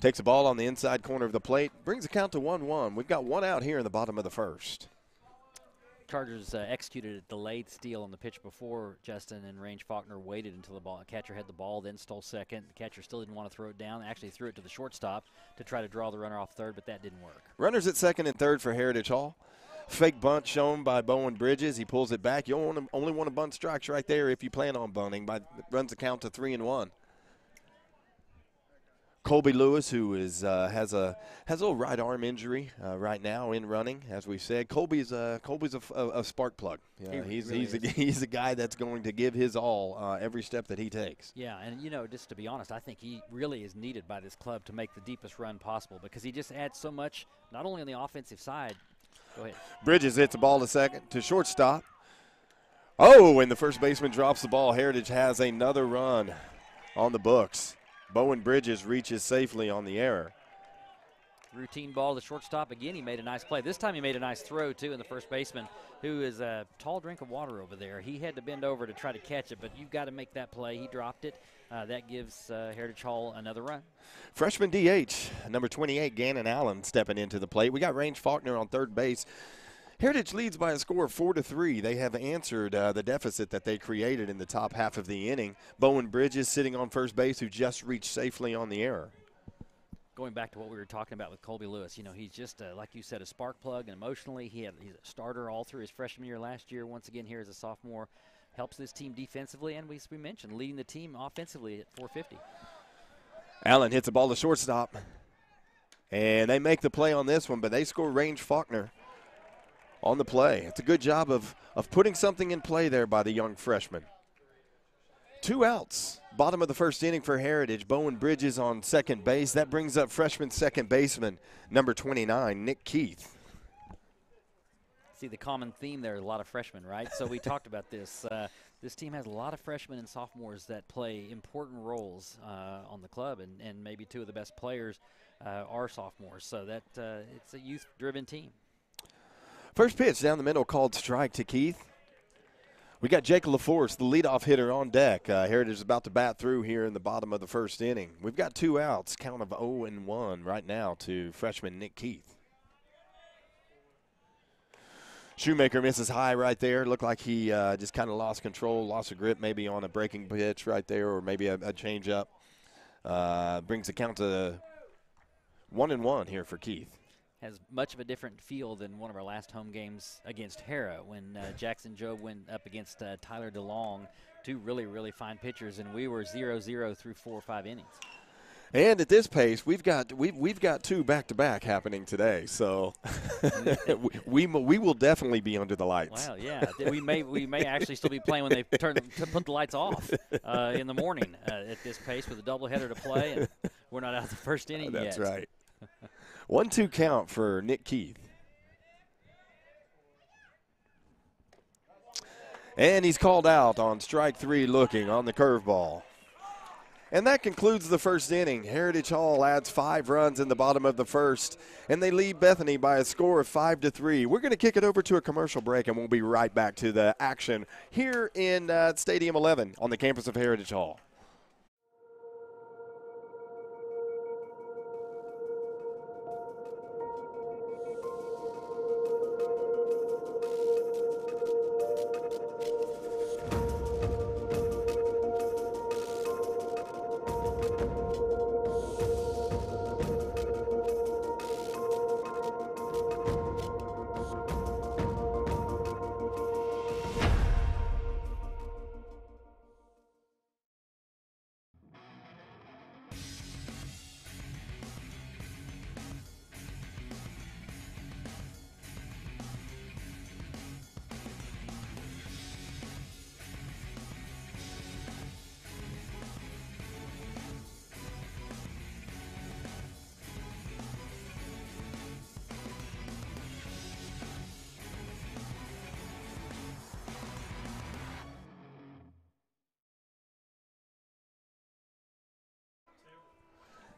Takes a ball on the inside corner of the plate, brings the count to 1-1. We've got one out here in the bottom of the first. Chargers executed a delayed steal on the pitch before, Justin, and Range Faulkner waited until the catcher had the ball, then stole second. The catcher still didn't want to throw it down, actually threw it to the shortstop to try to draw the runner off third, but that didn't work. Runners at second and third for Heritage Hall. Fake bunt shown by Bowen Bridges. He pulls it back. You only want to bunt strikes right there if you plan on bunting. Runs the count to 3-1. Colby Lewis, who is has a little right arm injury right now in running, as we said. Colby's a spark plug. He's a guy that's going to give his all every step that he takes. Yeah, and just to be honest, I think he really is needed by this club to make the deepest run possible because he just adds so much, not only on the offensive side. Go ahead. Bridges hits the ball to second to shortstop. Oh, and the first baseman drops the ball. Heritage has another run on the books. Bowen Bridges reaches safely on the error. Routine ball to shortstop. Again, he made a nice play. This time he made a nice throw, too, and the first baseman, who is a tall drink of water over there. He had to bend over to try to catch it, but you've got to make that play. He dropped it. That gives Heritage Hall another run. Freshman DH, number 28, Gannon Allen, stepping into the plate. We got Range Faulkner on third base. Heritage leads by a score of 4-3. They have answered the deficit that they created in the top half of the inning. Bowen Bridges sitting on first base, who just reached safely on the error. Going back to what we were talking about with Colby Lewis, he's just, like you said, a spark plug, and emotionally he's a starter all through his freshman year last year. Once again here as a sophomore, helps this team defensively, and as we mentioned, leading the team offensively at 450. Allen hits the ball to shortstop, and they make the play on this one, but they score Range Faulkner on the play. It's a good job of putting something in play there by the young freshman. 2 outs, bottom of the first inning for Heritage. Bowen Bridges on second base. That brings up freshman second baseman, number 29, Nick Keith. See the common theme there, a lot of freshmen, right? So we talked about this. This team has a lot of freshmen and sophomores that play important roles on the club, and maybe 2 of the best players are sophomores. So that it's a youth-driven team. First pitch down the middle, called strike to Keith. We got Jake LaForce, the leadoff hitter, on deck. Heritage is about to bat through here in the bottom of the first inning. We've got 2 outs, count of 0-1 right now to freshman Nick Keith. Shoemaker misses high right there. Looked like he just kind of lost control, lost a grip maybe on a breaking pitch right there, or maybe a changeup. Brings the count to 1-1 here for Keith. Has much of a different feel than one of our last home games against Hera when Jackson Jobe went up against Tyler DeLong, 2 really, really fine pitchers, and we were 0-0 through 4 or 5 innings. And at this pace, we've got 2 back-to-back happening today, so we will definitely be under the lights. Wow, yeah, we may actually still be playing when they put the lights off in the morning at this pace with a doubleheader to play, and we're not out of the first inning yet. That's right. 1-2 count for Nick Keith. And he's called out on strike 3 looking on the curveball. And that concludes the first inning. Heritage Hall adds 5 runs in the bottom of the first, and they lead Bethany by a score of 5-3. We're going to kick it over to a commercial break, and we'll be right back to the action here in Stadium 11 on the campus of Heritage Hall.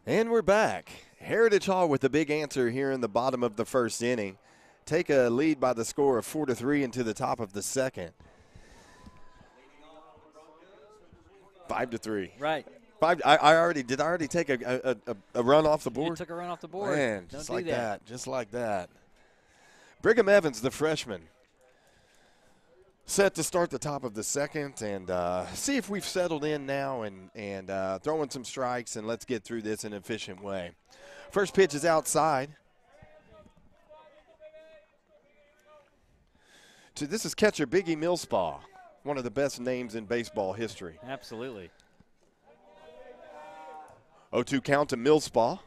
And we're back. Heritage Hall with the big answer here in the bottom of the first inning. Take a lead by the score of 4-3 into the top of the second. 5-3. Right. I already take a run off the board? You took a run off the board. Man, just like that. Just like that. Brigham Evans, the freshman, set to start the top of the second, and see if we've settled in now and throwing some strikes, and let's get through this in an efficient way. First pitch is outside. This is catcher Biggie Millspaw, one of the best names in baseball history. Absolutely. 0-2 count to Millspaw.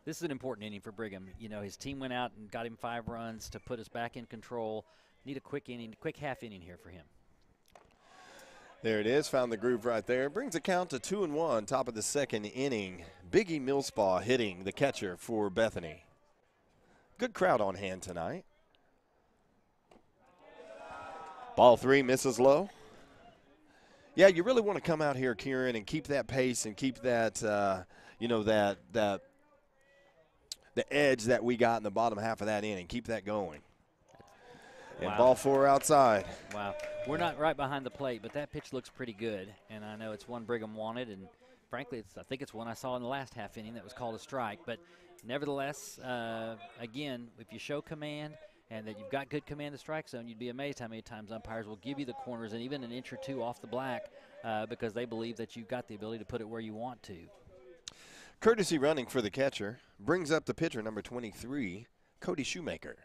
This is an important inning for Brigham. You know, his team went out and got him 5 runs to put us back in control. Need a quick inning, quick half inning here for him. There it is. Found the groove right there. Brings a count to 2-1, top of the second inning. Biggie Millspaw hitting the catcher for Bethany. Good crowd on hand tonight. Ball 3 misses low. Yeah, you really want to come out here, Kieran, and keep that pace and keep that, the edge that we got in the bottom half of that inning. Keep that going. And wow. ball 4 outside. Wow. We're not right behind the plate, but that pitch looks pretty good. And I know it's one Brigham wanted, and frankly, I think it's one I saw in the last half inning that was called a strike. But nevertheless, again, if you show command and that you've got good command of the strike zone, you'd be amazed how many times umpires will give you the corners and even an inch or two off the black because they believe that you've got the ability to put it where you want to. Courtesy running for the catcher brings up the pitcher, number 23, Cody Shoemaker.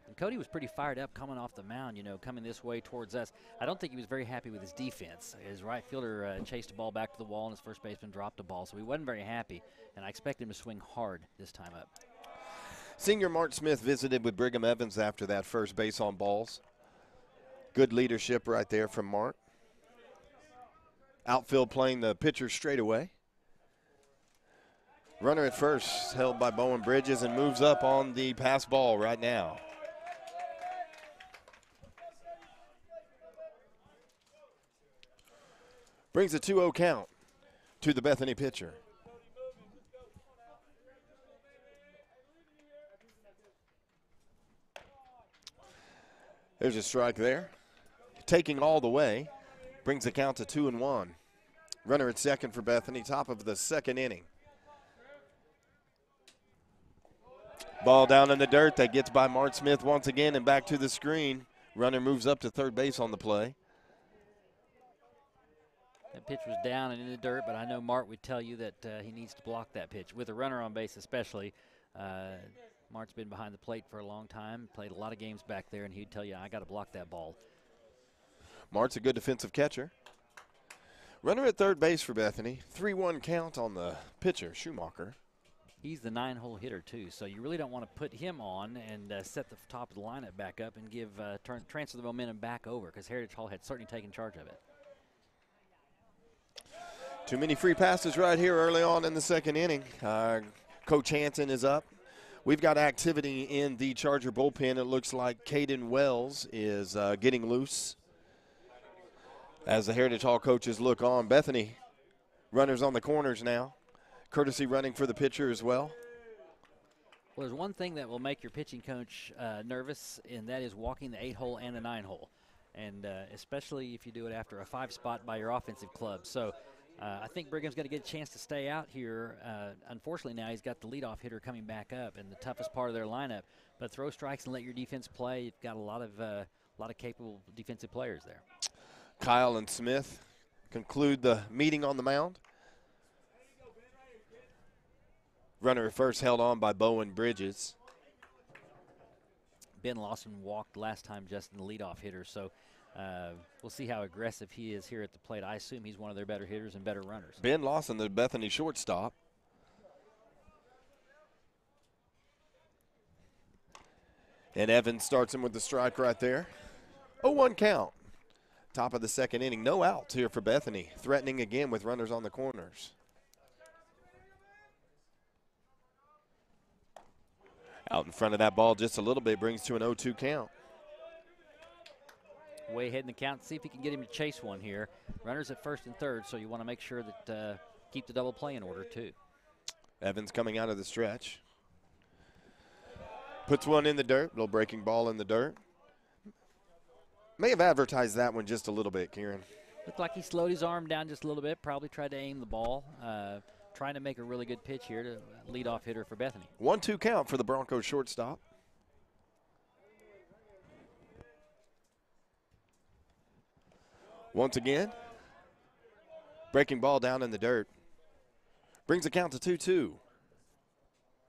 And Cody was pretty fired up coming off the mound, you know, coming this way towards us. I don't think he was very happy with his defense. His right fielder chased the ball back to the wall, and his first baseman dropped the ball, so he wasn't very happy, and I expect him to swing hard this time up. Senior Mart Smith visited with Brigham Evans after that first base on balls. Good leadership right there from Mart. Outfield playing the pitcher straight away. Runner at first held by Bowen Bridges and moves up on the pass ball right now. Brings a 2-0 count to the Bethany pitcher. There's a strike there. Taking all the way. Brings the count to 2-1. Runner at second for Bethany, top of the second inning. Ball down in the dirt. That gets by Mart Smith once again and back to the screen. Runner moves up to third base on the play. That pitch was down and in the dirt, but I know Mart would tell you that he needs to block that pitch. With a runner on base especially, Mart's been behind the plate for a long time, played a lot of games back there, and he'd tell you, I got to block that ball. Mart's a good defensive catcher. Runner at third base for Bethany. 3-1 count on the pitcher, Schumacher. He's the 9-hole hitter, too, so you really don't want to put him on and set the top of the lineup back up and give transfer the momentum back over, because Heritage Hall had certainly taken charge of it. Too many free passes right here early on in the second inning. Coach Hanson is up. We've got activity in the Charger bullpen. It looks like Caden Wells is getting loose. As the Heritage Hall coaches look on, Bethany runners on the corners now. Courtesy running for the pitcher as well. Well, there's one thing that will make your pitching coach nervous, and that is walking the 8-hole and the 9-hole, and especially if you do it after a 5-spot by your offensive club. So I think Brigham's going to get a chance to stay out here. Unfortunately, now he's got the leadoff hitter coming back up in the toughest part of their lineup. But throw strikes and let your defense play. You've got a lot of capable defensive players there. Kyle and Smith conclude the meeting on the mound. Runner at first held on by Bowen Bridges. Ben Lawson walked last time, Justin, the leadoff hitter. So we'll see how aggressive he is here at the plate. I assume he's one of their better hitters and better runners. Ben Lawson, the Bethany shortstop. And Evans starts him with the strike right there. 0-1 count. Top of the second inning. No outs here for Bethany. Threatening again with runners on the corners. Out in front of that ball just a little bit brings to an 0-2 count. Way ahead in the count. See if he can get him to chase one here. Runners at first and third, so you want to make sure that keep the double play in order too. Evans coming out of the stretch. Puts one in the dirt. Little breaking ball in the dirt. May have advertised that one just a little bit, Kieran. Looked like he slowed his arm down just a little bit. Probably tried to aim the ball. Trying to make a really good pitch here to leadoff hitter for Bethany. 1-2 count for the Broncos shortstop. Once again, breaking ball down in the dirt. Brings the count to 2-2.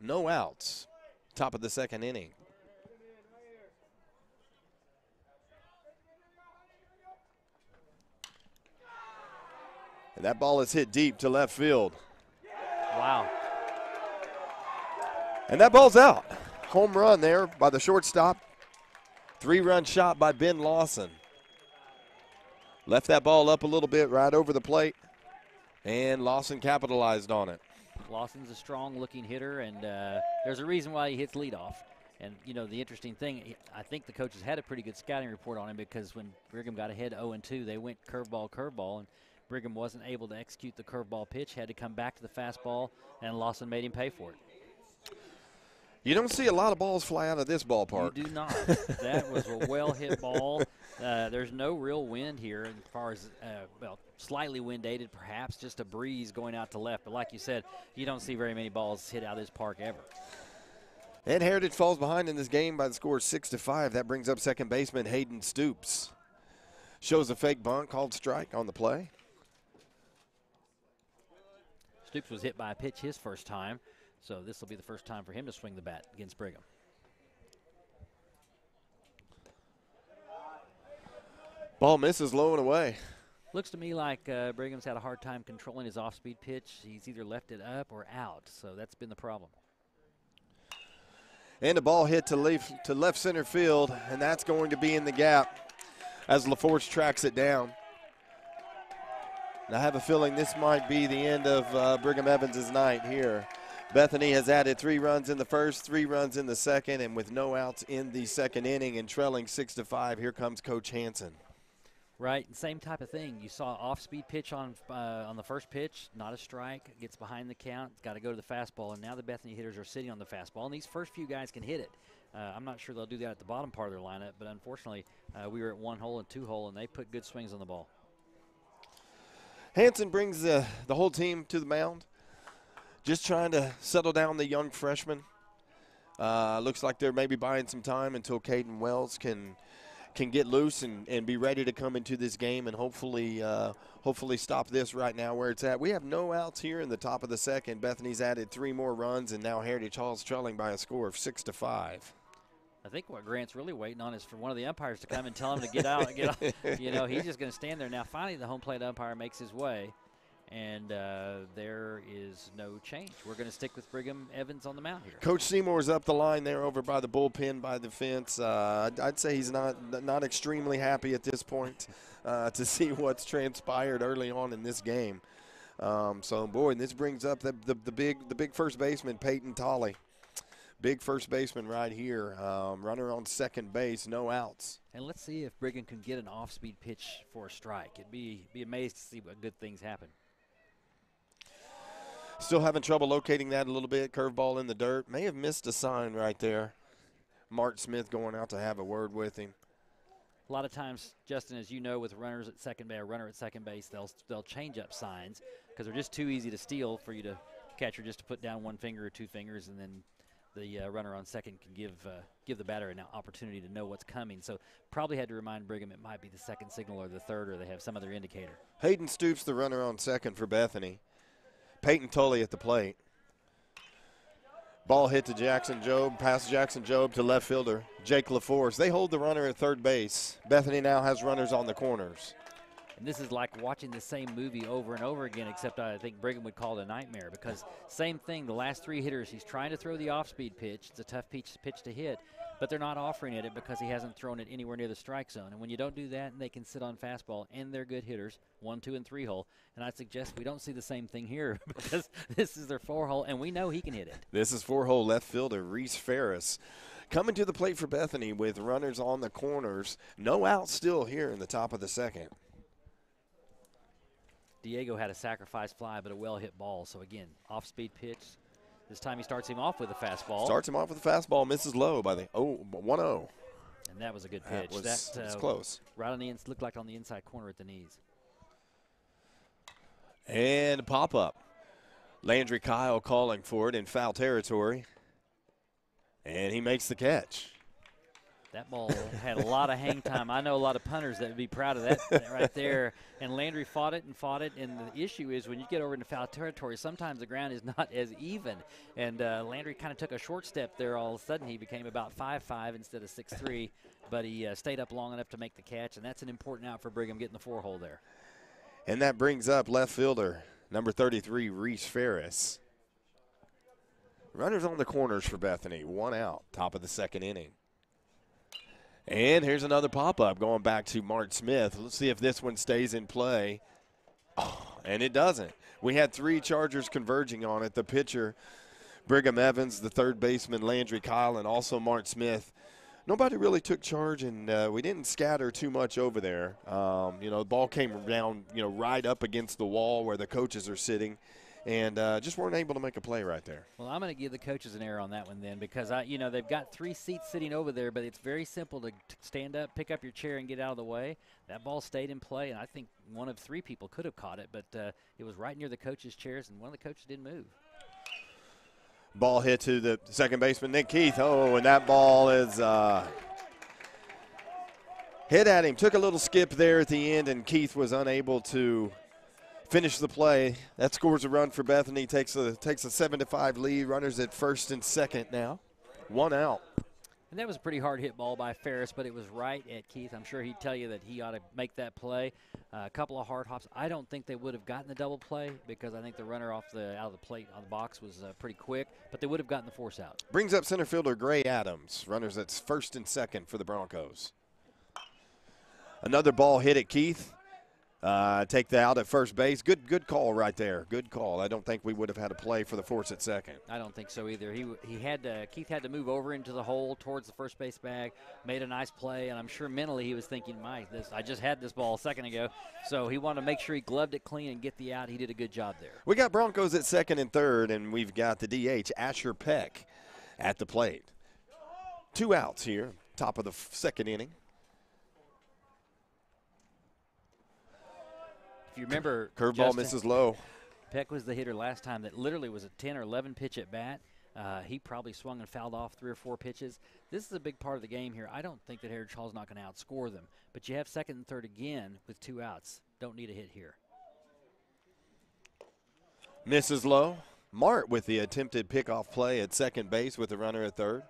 No outs. Top of the second inning. And that ball is hit deep to left field. Wow. And that ball's out. Home run there by the shortstop. 3-run shot by Ben Lawson. Left that ball up a little bit right over the plate, and Lawson capitalized on it. Lawson's a strong-looking hitter, and there's a reason why he hits leadoff. And, you know, the interesting thing, I think the coaches had a pretty good scouting report on him, because when Brigham got ahead 0-2, they went curveball, and Brigham wasn't able to execute the curveball pitch, had to come back to the fastball, and Lawson made him pay for it. You don't see a lot of balls fly out of this ballpark. You do not. That was a well-hit ball. There's no real wind here as far as, well, slightly wind-aided perhaps, just a breeze going out to left. But like you said, you don't see very many balls hit out of this park ever. And Heritage falls behind in this game by the score of 6-5. That brings up second baseman Hayden Stoops. Shows a fake bunt, called strike on the play. Stoops was hit by a pitch his first time, so this will be the first time for him to swing the bat against Brigham. Ball misses low and away. Looks to me like Brigham's had a hard time controlling his off-speed pitch. He's either left it up or out, so that's been the problem. And a ball hit to left center field, and that's going to be in the gap as LaForce tracks it down. And I have a feeling this might be the end of Brigham Evans' night here. Bethany has added 3 runs in the first, 3 runs in the second, and with no outs in the second inning and trailing 6-5, here comes Coach Hansen. Right, same type of thing. You saw off-speed pitch on the first pitch, not a strike, gets behind the count, it's got to go to the fastball, and now the Bethany hitters are sitting on the fastball, and these first few guys can hit it. I'm not sure they'll do that at the bottom part of their lineup, but unfortunately, we were at 1-hole and 2-hole, and they put good swings on the ball. Hansen brings the whole team to the mound, just trying to settle down the young freshman. Looks like they're maybe buying some time until Caden Wells can get loose and be ready to come into this game and hopefully stop this right now where it's at. We have no outs here in the top of the second. Bethany's added 3 more runs, and now Heritage Hall's trailing by a score of 6-5. I think what Grant's really waiting on is for one of the umpires to come and tell him to get out. You know, he's just going to stand there. Now, finally, the home plate umpire makes his way, and there is no change. We're going to stick with Brigham Evans on the mound here. Coach Seymour's up the line there over by the bullpen by the fence. I'd say he's not extremely happy at this point to see what's transpired early on in this game. So, boy, and this brings up the big first baseman, Peyton Tolley. Big first baseman right here. Runner on second base, no outs. And let's see if Brigham can get an off-speed pitch for a strike. It'd be amazed to see what good things happen. Still having trouble locating that a little bit. Curveball in the dirt. May have missed a sign right there. Mark Smith going out to have a word with him. A lot of times, Justin, as you know, with runners at second base, a runner at second base, they'll change up signs because they're just too easy to steal for you to catcher just to put down 1 finger or 2 fingers, and then the runner on second can give the batter an opportunity to know what's coming. So probably had to remind Brigham it might be the second signal or the third, or they have some other indicator. Hayden Stoops, the runner on second for Bethany. Peyton Tolley at the plate. Ball hit to Jackson Job, past Jackson Job to left fielder Jake LaForce. They hold the runner at third base. Bethany now has runners on the corners. And this is like watching the same movie over and over again, except I think Brigham would call it a nightmare, because same thing, the last 3 hitters, he's trying to throw the off-speed pitch. It's a tough pitch to hit, but they're not offering it because he hasn't thrown it anywhere near the strike zone. And when you don't do that, they can sit on fastball, and they're good hitters, 1, 2, and 3 hole. And I suggest we don't see the same thing here because this is their 4 hole, and we know he can hit it. This is 4 hole left fielder Reese Ferris coming to the plate for Bethany with runners on the corners. No outs still here in the top of the second. Diego had a sacrifice fly, but a well-hit ball. So, again, off-speed pitch. This time he starts him off with a fastball. Starts him off with a fastball, misses low by the 1-0. And that was a good pitch. That was close. Right on the looked like on the inside corner at the knees. And pop-up. Landry Kyle calling for it in foul territory. And he makes the catch. That ball had a lot of hang time. I know a lot of punters that would be proud of that right there. And Landry fought it. And the issue is when you get over into foul territory, sometimes the ground is not as even. And Landry kind of took a short step there. All of a sudden, he became about 5'5" instead of 6'3". But he stayed up long enough to make the catch. And that's an important out for Brigham getting the 4 hole there. And that brings up left fielder, number 33, Reese Ferris. Runners on the corners for Bethany. 1 out, top of the second inning. And here's another pop-up going back to Mark Smith. Let's see if this one stays in play. Oh, and it doesn't. We had 3 Chargers converging on it. The pitcher, Brigham Evans, the third baseman, Landry Kyle, and also Mark Smith. Nobody really took charge, and we didn't scatter too much over there. The ball came down, right up against the wall where the coaches are sitting, and just weren't able to make a play right there. Well, I'm going to give the coaches an error on that one then, because they've got 3 seats sitting over there, but it's very simple to stand up, pick up your chair, and get out of the way. That ball stayed in play, and I think one of 3 people could have caught it, but it was right near the coaches' chairs, and one of the coaches didn't move. Ball hit to the second baseman, Nick Keith. Oh, and that ball is hit at him. Took a little skip there at the end, and Keith was unable to finish the play. That scores a run for Bethany, takes a 7-5 lead. Runners at first and second now. 1 out. And that was a pretty hard hit ball by Ferris, but it was right at Keith. I'm sure he'd tell you that he ought to make that play. A couple of hard hops. I don't think they would have gotten the double play because I think the runner out of the plate on the box was pretty quick, but they would have gotten the force out. Brings up center fielder Gray Adams. Runners at first and second for the Broncos. Another ball hit at Keith. Take the out at first base. Good call right there. Good call. I don't think we would have had a play for the force at second. I don't think so either. Keith had to move over into the hole towards the first base bag, made a nice play, and I'm sure mentally he was thinking, I just had this ball a second ago. So he wanted to make sure he gloved it clean and get the out. He did a good job there. We got Broncos at second and third, and we've got the DH, Asher Peck, at the plate. 2 outs here, top of the second inning. If you remember, curveball misses low. Peck was the hitter last time that literally was a 10 or 11 pitch at bat. He probably swung and fouled off 3 or 4 pitches. This is a big part of the game here. I don't think that Heritage Hall's not going to outscore them, but you have second and third again with 2 outs. Don't need a hit here. Misses low. Mart with the attempted pickoff play at second base with the runner at third.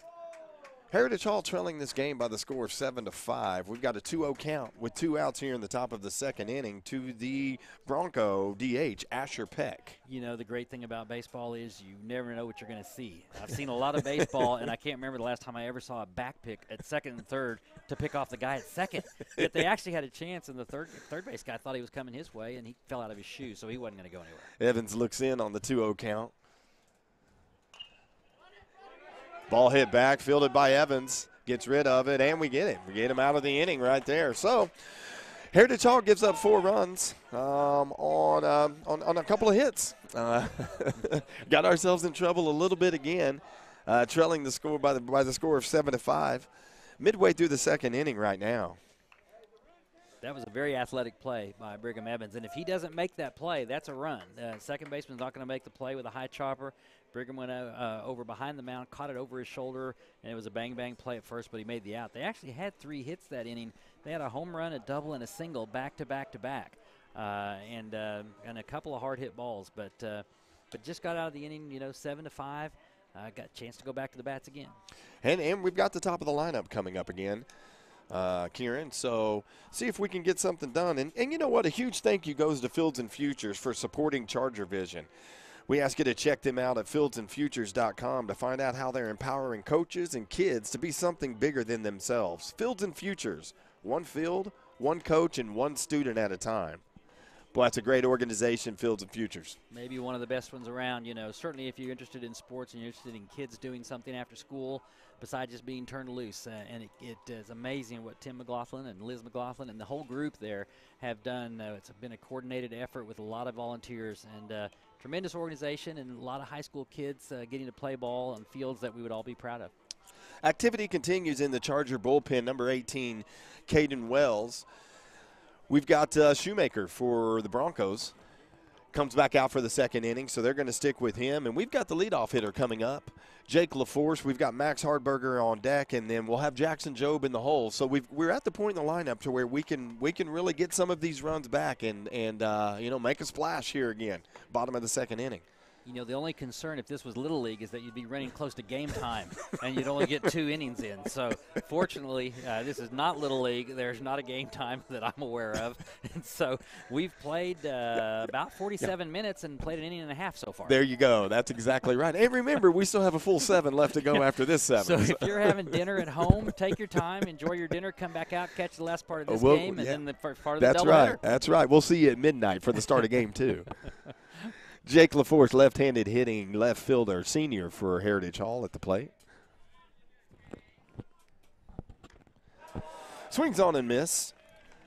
Heritage Hall trailing this game by the score of 7-5. We've got a 2-0 count with 2 outs here in the top of the second inning to the Bronco DH, Asher Peck. The great thing about baseball is you never know what you're going to see. I've seen a lot of baseball, and I can't remember the last time I ever saw a back pick at second and third to pick off the guy at second. Yet they actually had a chance, and the third base guy thought he was coming his way, and he fell out of his shoes, so he wasn't going to go anywhere. Evans looks in on the 2-0 count. Ball hit back, fielded by Evans, gets rid of it, and we get him. We get him out of the inning right there. So Heritage Hall gives up 4 runs on a couple of hits. Got ourselves in trouble a little bit again, trailing the score by the score of 7-5. Midway through the second inning right now. That was a very athletic play by Brigham Evans, and if he doesn't make that play, that's a run. Second baseman's not going to make the play with a high chopper. Brigham went over behind the mound, caught it over his shoulder, and it was a bang-bang play at first, but he made the out. They actually had 3 hits that inning. They had a home run, a double, and a single back-to-back-to-back, and a couple of hard-hit balls, but just got out of the inning, 7-5. Got a chance to go back to the bats again. And we've got the top of the lineup coming up again. Kieran, so see if we can get something done. And you know what? A huge thank you goes to Fields and Futures for supporting Charger Vision. We ask you to check them out at fieldsandfutures.com to find out how they're empowering coaches and kids to be something bigger than themselves. Fields and Futures, one field, one coach, and one student at a time. Boy, that's a great organization, Fields and Futures. Maybe one of the best ones around. Certainly if you're interested in sports and you're interested in kids doing something after school besides just being turned loose. And it is amazing what Tim McLaughlin and Liz McLaughlin and the whole group there have done. It's been a coordinated effort with a lot of volunteers and tremendous organization and a lot of high school kids getting to play ball on fields that we would all be proud of. Activity continues in the Charger bullpen, number 18, Caden Wells. We've got Shoemaker for the Broncos. Comes back out for the second inning, so they're going to stick with him. And we've got the leadoff hitter coming up, Jake LaForce. We've got Max Hardberger on deck, and then we'll have Jackson Jobe in the hole. So we're at the point in the lineup to where we can really get some of these runs back and make a splash here again, bottom of the second inning. You know, the only concern if this was Little League is that you'd be running close to game time and you'd only get 2 innings in. So, fortunately, this is not Little League. There's not a game time that I'm aware of. And so we've played about 47 minutes and played an inning and a half so far. There you go. That's exactly right. And remember, we still have a full 7 left to go after this 7. So if you're having dinner at home, take your time, enjoy your dinner, come back out, catch the last part of this game, and then the first part of the doubleheader. That's right. That's right. We'll see you at midnight for the start of game 2. Jake LaForce, left-handed hitting left fielder, senior for Heritage Hall at the plate. Swings on and miss.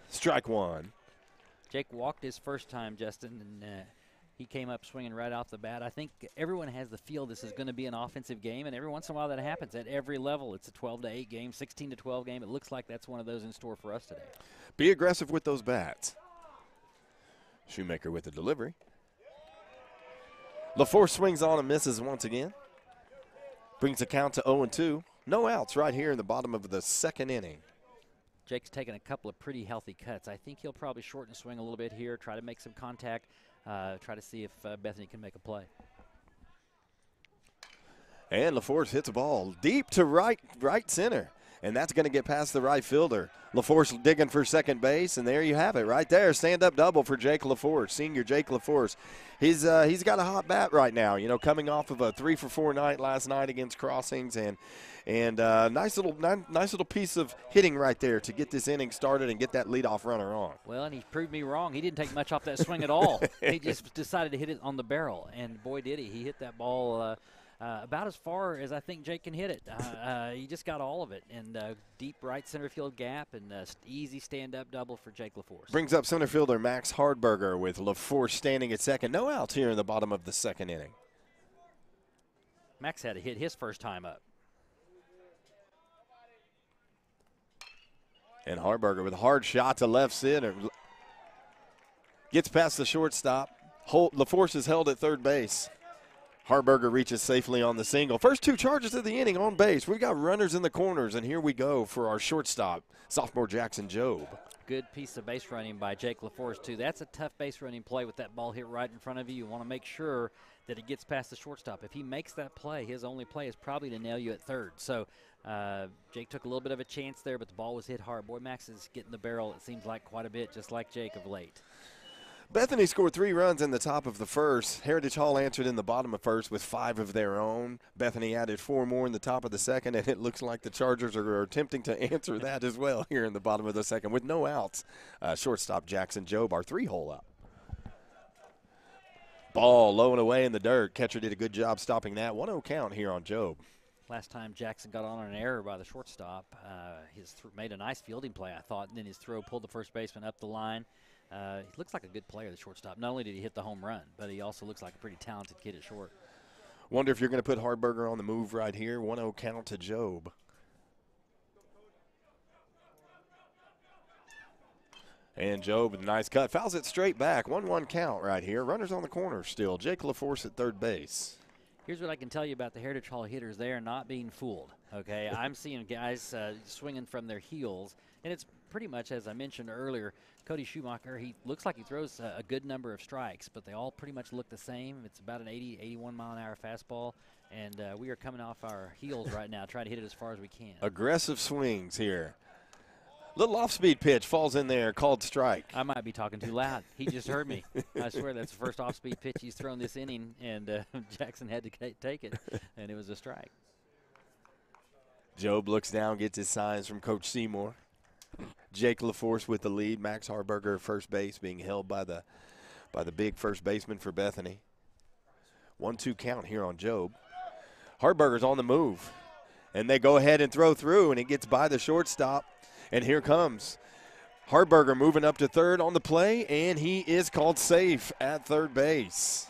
Strike 1. Jake walked his first time, Justin, and he came up swinging right off the bat. I think everyone has the feel this is going to be an offensive game, and every once in a while that happens at every level. It's a 12-8 game, 16-12 game. It looks like that's one of those in store for us today. Be aggressive with those bats. Shoemaker with the delivery. LaForce swings on and misses once again. Brings the count to 0-2. No outs right here in the bottom of the 2nd inning. Jake's taken a couple of pretty healthy cuts. I think he'll probably shorten the swing a little bit here, try to make some contact, try to see if Bethany can make a play. And LaForce hits a ball deep to right center. And that's going to get past the right fielder. LaForce digging for second base, and there you have it right there. Stand-up double for Jake LaForce, senior Jake LaForce. He's got a hot bat right now, you know, coming off of a 3-for-4 night last night against Crossings, and nice little piece of hitting right there to get this inning started and get that leadoff runner on. Well, and he proved me wrong. He didn't take much off that swing at all. He just decided to hit it on the barrel, and boy did he. He hit that ball about as far as I think Jake can hit it. He just got all of it, and deep right center field gap, and easy stand-up double for Jake LaForce. Brings up center fielder Max Hardberger with LaForce standing at second. No outs here in the bottom of the 2nd inning. Max had to hit his first time up. And Hardberger with a hard shot to left center. Gets past the shortstop. LaForce is held at third base. Hardberger reaches safely on the single. First 2 charges of the inning on base. We've got runners in the corners, and here we go for our shortstop, sophomore Jackson Job. Good piece of base running by Jake LaForce, too. That's a tough base running play with that ball hit right in front of you. You want to make sure that it gets past the shortstop. If he makes that play, his only play is probably to nail you at third. So Jake took a little bit of a chance there, but the ball was hit hard. Boy, Max is getting the barrel, it seems like, quite a bit, just like Jake of late. Bethany scored 3 runs in the top of the 1st. Heritage Hall answered in the bottom of 1st with 5 of their own. Bethany added 4 more in the top of the 2nd, and it looks like the Chargers are attempting to answer that as well here in the bottom of the 2nd with no outs. Shortstop Jackson Job, our 3-hole up. Ball low and away in the dirt. Catcher did a good job stopping that. 1-0 count here on Job. Last time Jackson got on an error by the shortstop, made a nice fielding play, I thought, and then his throw pulled the first baseman up the line. He looks like a good player, the shortstop. Not only did he hit the home run, but he also looks like a pretty talented kid at short. Wonder if you're going to put Hardberger on the move right here. 1-0 count to Job. And Job with a nice cut. Fouls it straight back. 1-1 count right here. Runners on the corner still. Jake LaForce at third base. Here's what I can tell you about the Heritage Hall hitters. They are not being fooled, okay? I'm seeing guys swinging from their heels, and it's pretty much, as I mentioned earlier, Cody Schumacher, he looks like he throws a good number of strikes, but they all pretty much look the same. It's about an 80, 81-mile-an-hour fastball, and we are coming off our heels right now, trying to hit it as far as we can. Aggressive swings here. Little off-speed pitch falls in there, called strike. I might be talking too loud. He just heard me. I swear that's the first off-speed pitch he's thrown this inning, and Jackson had to take it, and it was a strike. Job looks down, gets his signs from Coach Seymour. Jake LaForce with the lead. Max Hardberger at first base, being held by the big first baseman for Bethany. 1-2 count here on Job. Hardberger's on the move, and they go ahead and throw through, and it gets by the shortstop. And here comes Hardberger moving up to third on the play, and he is called safe at third base.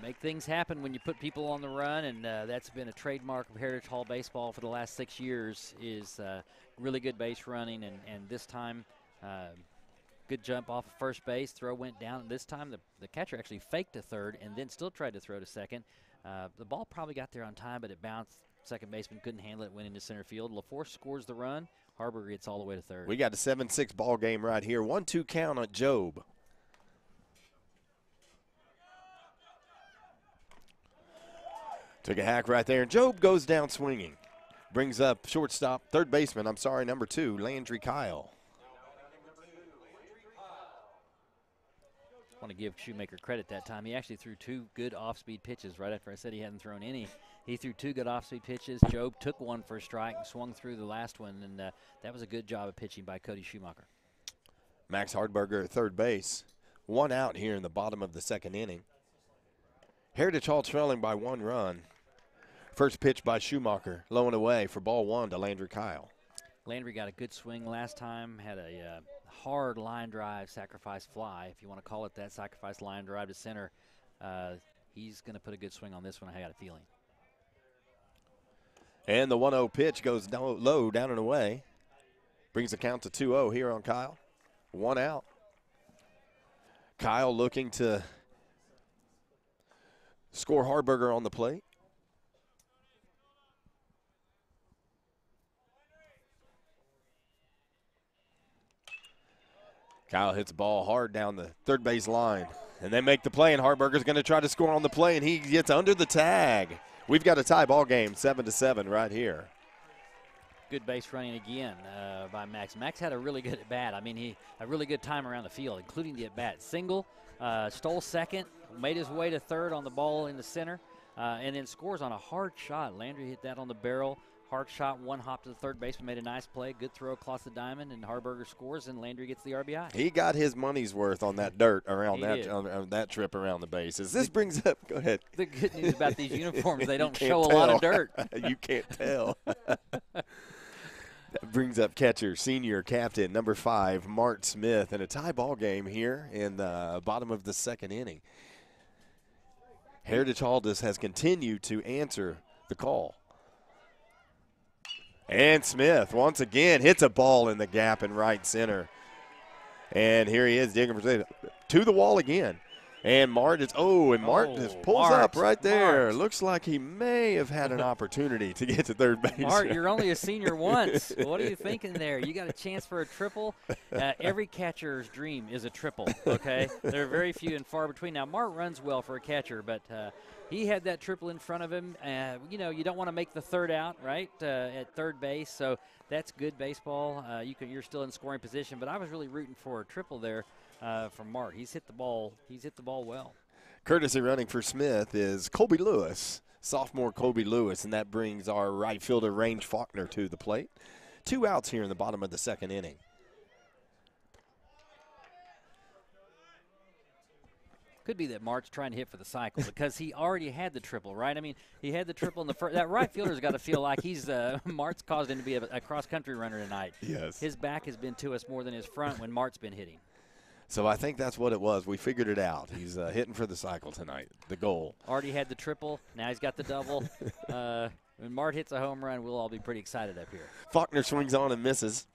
Make things happen when you put people on the run, and that's been a trademark of Heritage Hall baseball for the last 6 years, is really good base running, and this time good jump off of first base, throw went down, and this time the catcher actually faked to third and then still tried to throw to second. The ball probably got there on time, but it bounced. Second baseman couldn't handle it, went into center field. LaForce scores the run. Hardberger gets all the way to third. We got a 7-6 ball game right here. 1-2 count on Job. Took a hack right there. Job goes down swinging. Brings up third baseman, number 2, Landry Kyle. I want to give Shoemaker credit that time. He actually threw 2 good off-speed pitches right after I said he hadn't thrown any. He threw 2 good off-speed pitches. Job took one for a strike and swung through the last one, and that was a good job of pitching by Cody Schumacher. Max Hardberger at third base. 1 out here in the bottom of the 2nd inning. Heritage Hall trailing by 1 run. First pitch by Schumacher, low and away for ball 1 to Landry Kyle. Landry got a good swing last time, had a hard line drive, sacrifice fly, if you want to call it that, sacrifice line drive to center. He's going to put a good swing on this one, I got a feeling. And the 1-0 pitch goes low, down and away. Brings the count to 2-0 here on Kyle. 1 out. Kyle looking to score Hardberger on the plate. Kyle hits the ball hard down the third base line. And they make the play, and Hardberger's going to try to score on the play, and he gets under the tag. We've got a tie ball game, 7-7 right here. Good base running again by Max. Max had a really good at-bat. I mean, a really good time around the field, including the at-bat. Single, stole second, made his way to third on the ball in the center, and then scores on a hard shot. Landry hit that on the barrel. Hard shot, 1 hop to the third baseman, made a nice play. Good throw across the diamond, and Hardberger scores, and Landry gets the RBI. He got his money's worth on that dirt around on that trip around the bases. This brings up, go ahead. The good news about these uniforms, they don't show a lot of dirt. You can't tell. That brings up catcher, senior captain, number 5, Mart Smith, in a tie ball game here in the bottom of the 2nd inning. Heritage Hall has continued to answer the call. And Smith, once again, hits a ball in the gap in right center. And here he is digging for to the wall again. And Mart just pulls up right there. Mart. Looks like he may have had an opportunity to get to third base. Mart, you're only a senior once. What are you thinking there? You got a chance for a triple? Every catcher's dream is a triple, okay? There are very few and far between. Now, Mart runs well for a catcher, but he had that triple in front of him. You don't want to make the third out, right, at third base. So that's good baseball. You're still in scoring position, but I was really rooting for a triple there from Mart. He's hit the ball well. Courtesy running for Smith is Colby Lewis, sophomore Colby Lewis, and that brings our right fielder Range Faulkner to the plate. 2 outs here in the bottom of the 2nd inning. Could be that Mart's trying to hit for the cycle because he already had the triple, right? I mean, he had the triple in the first. That right fielder's got to feel like Mart's caused him to be a cross-country runner tonight. Yes. His back has been to us more than his front when Mart's been hitting. So I think that's what it was. We figured it out. He's hitting for the cycle tonight, the goal. Already had the triple. Now he's got the double. When Mart hits a home run, we'll all be pretty excited up here. Faulkner swings on and misses.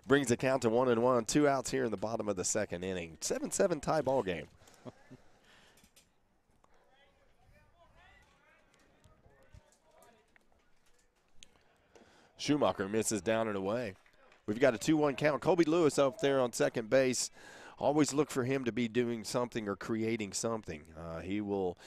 Brings the count to 1-1. 2 outs here in the bottom of the 2nd inning. 7-7 tie ball game. Schumacher misses down and away. We've got a 2-1 count. Colby Lewis up there on second base. Always look for him to be doing something or creating something. He will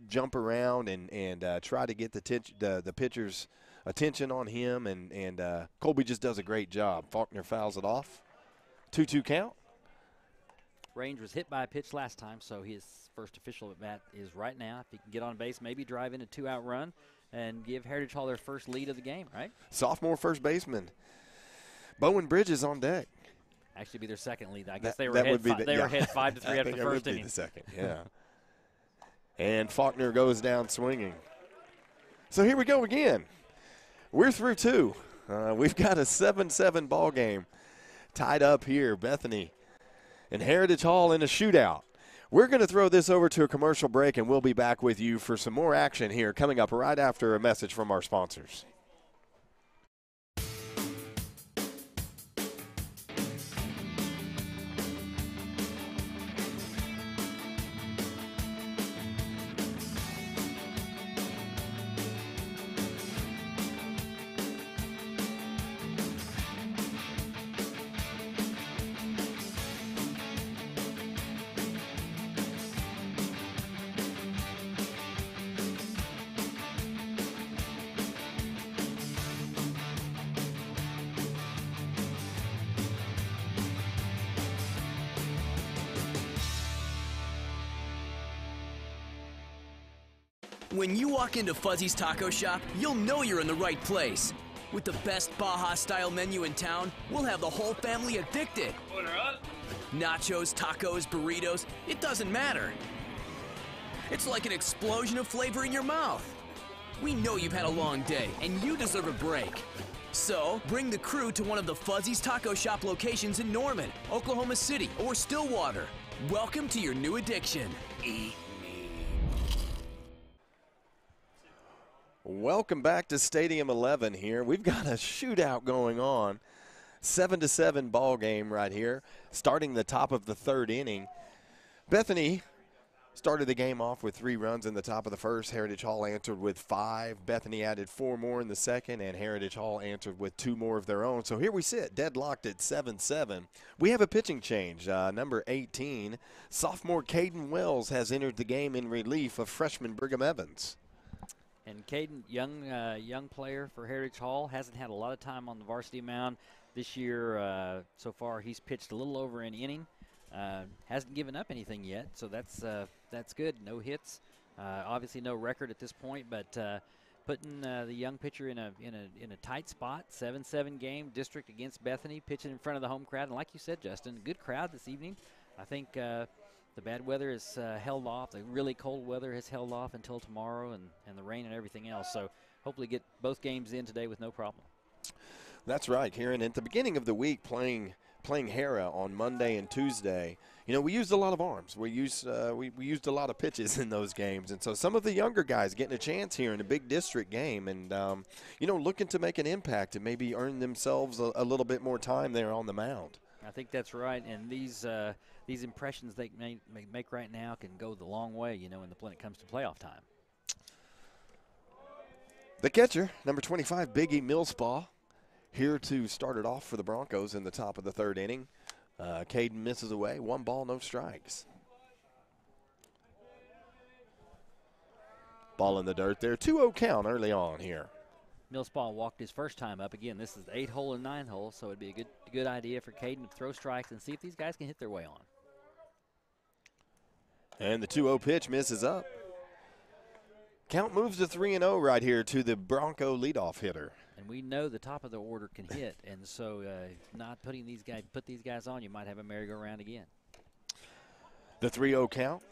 jump around and try to get the pitcher's attention on him, and Colby just does a great job. Faulkner fouls it off. 2-2 count. Range was hit by a pitch last time, so his first official at bat is right now. If he can get on base, maybe drive in a 2-out run and give Heritage Hall their first lead of the game, right? Sophomore first baseman Bowen Bridges on deck. Actually be their second lead. I guess they were ahead 5-3 after the first inning. The second, yeah. And Faulkner goes down swinging. So here we go again. We're through 2. We've got a 7-7 ball game tied up here. Bethany and Heritage Hall in a shootout. We're going to throw this over to a commercial break, and we'll be back with you for some more action here coming up right after a message from our sponsors. When you walk into Fuzzy's Taco Shop, you'll know you're in the right place. With the best Baja-style menu in town, we'll have the whole family addicted. Order up. Nachos, tacos, burritos, it doesn't matter. It's like an explosion of flavor in your mouth. We know you've had a long day, and you deserve a break. So, bring the crew to one of the Fuzzy's Taco Shop locations in Norman, Oklahoma City, or Stillwater. Welcome to your new addiction. Eat me. Welcome back to Stadium 11 here. We've got a shootout going on. 7-7 ball game right here, starting the top of the third inning. Bethany started the game off with 3 runs in the top of the first. Heritage Hall answered with 5. Bethany added 4 more in the second, and Heritage Hall answered with 2 more of their own. So here we sit, deadlocked at 7-7. We have a pitching change. Number 18, sophomore Caden Wells has entered the game in relief of freshman Brigham Evans. And Caden, young player for Heritage Hall, hasn't had a lot of time on the varsity mound this year. So far, he's pitched a little over an inning. Hasn't given up anything yet, so that's good. No hits, obviously no record at this point, but putting the young pitcher in a tight spot. 7-7 game, district against Bethany, pitching in front of the home crowd, and like you said, Justin, good crowd this evening. I think the bad weather has held off. The really cold weather has held off until tomorrow, and the rain and everything else. So hopefully get both games in today with no problem. That's right, Kieran. At the beginning of the week, playing Hera on Monday and Tuesday, you know, we used a lot of arms. We used a lot of pitches in those games, and so some of the younger guys getting a chance here in a big district game, and you know, looking to make an impact and maybe earn themselves a little bit more time there on the mound. I think that's right, and these impressions they make right now can go the long way, you know, when it comes to playoff time. The catcher, number 25, Biggie Millspaw, here to start it off for the Broncos in the top of the third inning. Caden misses away. 1 ball, no strikes. Ball in the dirt there. 2-0 count early on here. Millspaw walked his first time up. Again, this is the 8-hole and 9-hole, so it'd be a good idea for Caden to throw strikes and see if these guys can hit their way on. And the 2-0 pitch misses up. Count moves to 3-0 right here to the Bronco leadoff hitter. And we know the top of the order can hit, and so not put these guys on, you might have a merry-go-round again. The 3-0 count,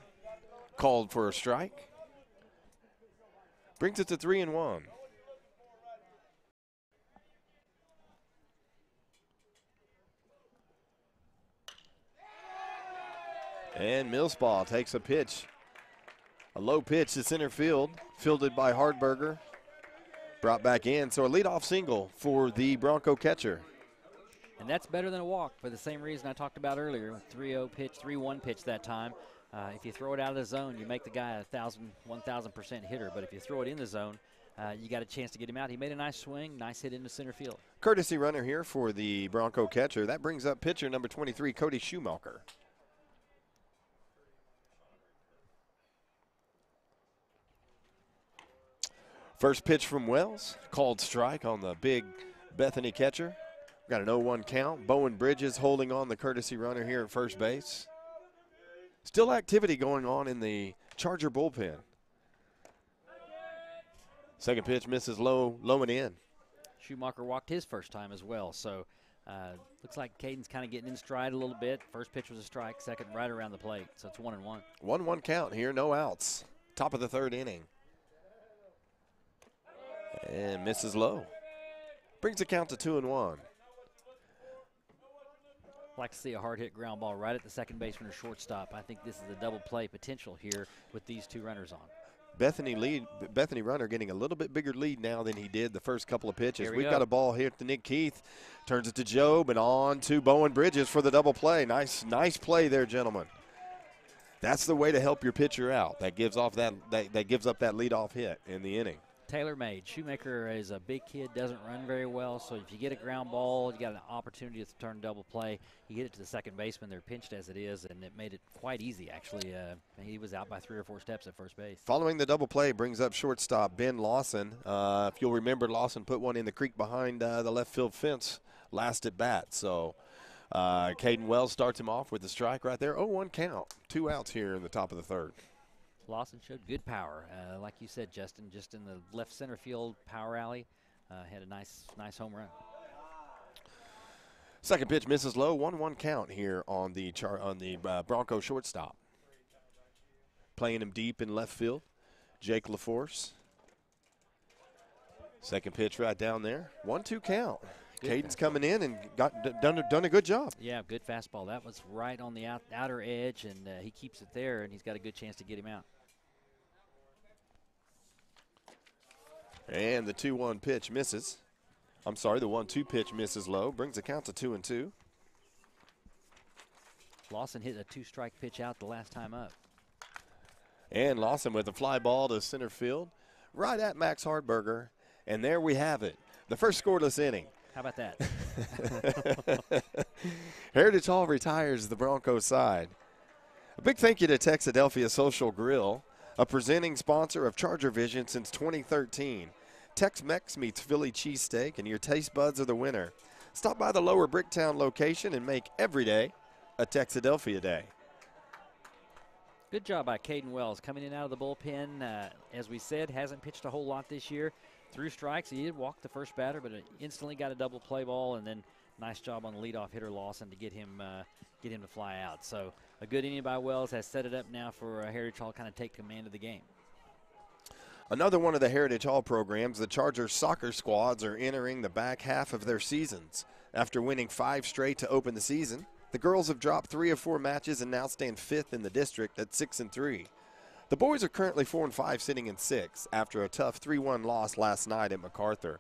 called for a strike, brings it to 3-1. And Millspaw takes a pitch, a low pitch to center field, fielded by Hardberger. Brought back in, so a leadoff single for the Bronco catcher. And that's better than a walk for the same reason I talked about earlier. 3-0 pitch, 3-1 pitch that time. If you throw it out of the zone, you make the guy 1,000% hitter. But if you throw it in the zone, you got a chance to get him out. He made a nice swing, nice hit into center field. Courtesy runner here for the Bronco catcher. That brings up pitcher number 23, Cody Schumacher. First pitch from Wells, called strike on the big Bethany catcher. Got an 0-1 count. Bowen Bridges holding on the courtesy runner here at first base. Still activity going on in the Charger bullpen. Second pitch misses low and in. Schumacher walked his first time as well, so looks like Caden's kind of getting in stride a little bit. First pitch was a strike, second right around the plate, so it's 1-1. 1-1 count here, no outs. Top of the third inning. And misses low. Brings the count to 2-1. Like to see a hard hit ground ball right at the second baseman or shortstop. I think this is a double play potential here with these 2 runners on. Bethany runner getting a little bit bigger lead now than he did the first couple of pitches. We've got a ball here to Nick Keith. Turns it to Job and on to Bowen Bridges for the double play. Nice play there, gentlemen. That's the way to help your pitcher out. That gives off that gives up that leadoff hit in the inning. Tailor-made. Shoemaker is a big kid, doesn't run very well, so if you get a ground ball, you got an opportunity to turn double play. You get it to the second baseman. They're pinched as it is, and it made it quite easy, actually. He was out by 3 or 4 steps at first base. Following the double play brings up shortstop Ben Lawson. If you'll remember, Lawson put one in the creek behind the left field fence last at bat. So Caden Wells starts him off with the strike right there. 0-1 count. 2 outs here in the top of the third. Lawson showed good power, like you said, Justin, just in the left center field power alley. Had a nice home run. Second pitch misses low. 1-1 count here on the Bronco shortstop. Playing him deep in left field, Jake LaForce. Second pitch right down there. 1-2 count. Caden's coming in and done a good job. Yeah, good fastball. That was right on the outer edge, and he keeps it there, and he's got a good chance to get him out. And the 2-1 pitch misses. I'm sorry, the 1-2 pitch misses low. Brings the count to 2-2. Lawson hit a 2-strike pitch out the last time up. And Lawson with a fly ball to center field, right at Max Hardberger. And there we have it, the first scoreless inning. How about that? Heritage Hall retires the Broncos side. A big thank you to Texadelphia Social Grill, a presenting sponsor of Charger Vision since 2013. Tex-Mex meets Philly cheesesteak, and your taste buds are the winner. Stop by the Lower Bricktown location and make every day a Texadelphia day. Good job by Caden Wells coming in out of the bullpen. As we said, hasn't pitched a whole lot this year. Through strikes, he did walk the first batter, but instantly got a double play ball, and then nice job on the leadoff hitter Lawson to get him to fly out. So a good inning by Wells has set it up now for Heritage Hall kind of take command of the game. Another one of the Heritage Hall programs, the Chargers soccer squads are entering the back half of their seasons. After winning 5 straight to open the season, the girls have dropped 3 of 4 matches and now stand 5th in the district at 6-3. The boys are currently 4-5, sitting in 6th after a tough 3-1 loss last night at MacArthur.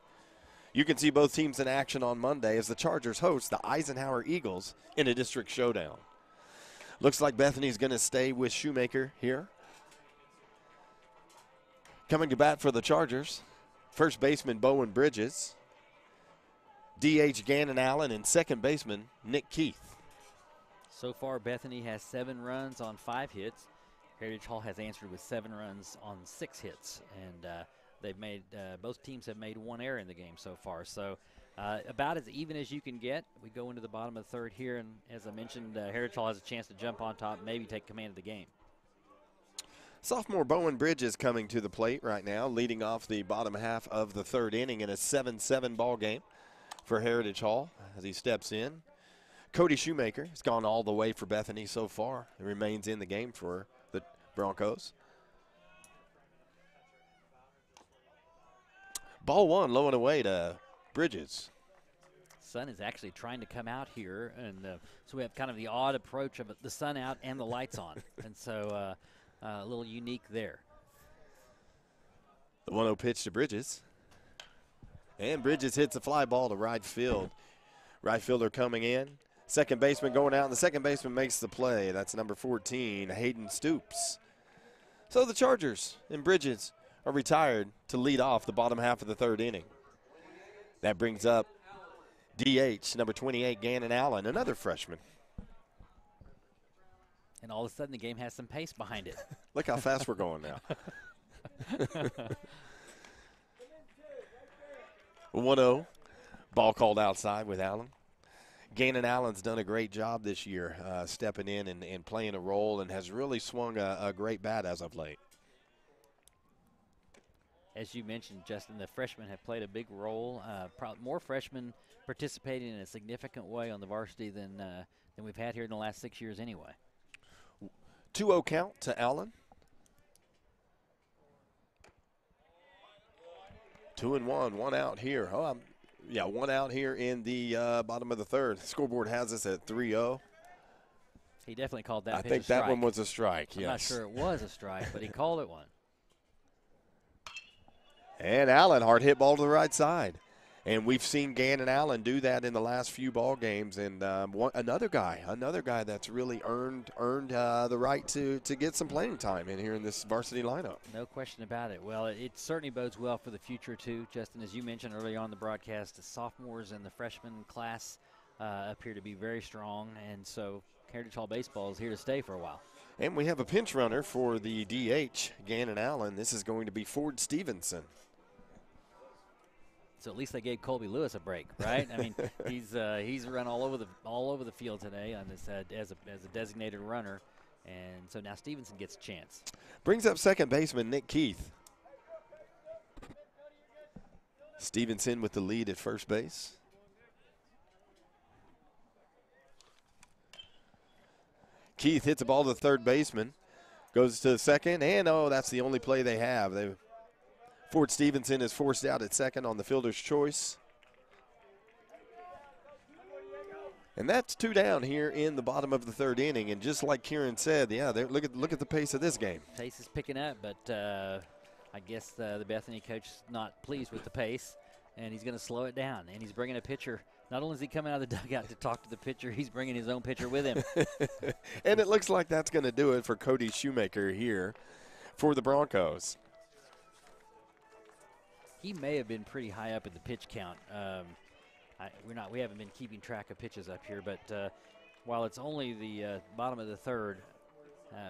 You can see both teams in action on Monday as the Chargers host the Eisenhower Eagles in a district showdown. Looks like Bethany's going to stay with Shoemaker here. Coming to bat for the Chargers, first baseman Bowen Bridges, DH Gannon Allen, and second baseman Nick Keith. So far, Bethany has 7 runs on 5 hits. Heritage Hall has answered with 7 runs on 6 hits, and they've made both teams have made 1 error in the game so far. So about as even as you can get. We go into the bottom of the 3rd here, and as I mentioned, Heritage Hall has a chance to jump on top, maybe take command of the game. Sophomore Bowen Bridges coming to the plate right now, leading off the bottom half of the 3rd inning in a 7-7 ball game for Heritage Hall as he steps in. Cody Shoemaker has gone all the way for Bethany so far and remains in the game for the Broncos. Ball 1 low and away to Bridges. Sun is actually trying to come out here, and so we have kind of the odd approach of the sun out and the lights on, and so a little unique there. The 1-0 pitch to Bridges. And Bridges hits a fly ball to right field. Right fielder coming in. Second baseman going out, and the second baseman makes the play. That's number 14, Hayden Stoops. So the Chargers and Bridges are retired to lead off the bottom half of the 3rd inning. That brings up DH, number 28, Gannon Allen, another freshman. And all of a sudden, the game has some pace behind it. Look how fast we're going now. 1-0, ball called outside with Allen. Gannon Allen's done a great job this year stepping in and playing a role and has really swung a great bat as of late. As you mentioned, Justin, the freshmen have played a big role. More freshmen participating in a significant way on the varsity than we've had here in the last 6 years anyway. 2-0 count to Allen. 2-1, 1 out here. One out here in the bottom of the 3rd. Scoreboard has us at 3-0. He definitely called that. I think that one was a strike. I'm yes. not sure it was a strike, but he called it one. And Allen, hard hit ball to the right side. And we've seen Gannon Allen do that in the last few ball games. And another guy that's really earned the right to get some playing time in here in this varsity lineup. No question about it. Well, it certainly bodes well for the future, too. Justin, as you mentioned earlier on the broadcast, the sophomores and the freshman class appear to be very strong. And so Heritage Hall baseball is here to stay for a while. And we have a pinch runner for the DH, Gannon Allen. This is going to be Ford Stevenson. So at least they gave Colby Lewis a break, right? I mean, he's run all over the field today on this as a designated runner, And so now Stevenson gets a chance. Brings up second baseman Nick Keith. Stevenson with the lead at first base. Keith hits the ball to the third baseman. Goes to second, and that's the only play they have. Ford Stevenson is forced out at second on the fielder's choice. And that's 2 down here in the bottom of the third inning. And just like Kieran said, yeah, look at the pace of this game. Pace is picking up, but I guess the Bethany coach is not pleased with the pace, and he's going to slow it down. And he's bringing a pitcher. Not only is he coming out of the dugout to talk to the pitcher, he's bringing his own pitcher with him. And it looks like that's going to do it for Cody Shoemaker here for the Broncos. He may have been pretty high up in the pitch count. We haven't been keeping track of pitches up here, but while it's only the bottom of the third,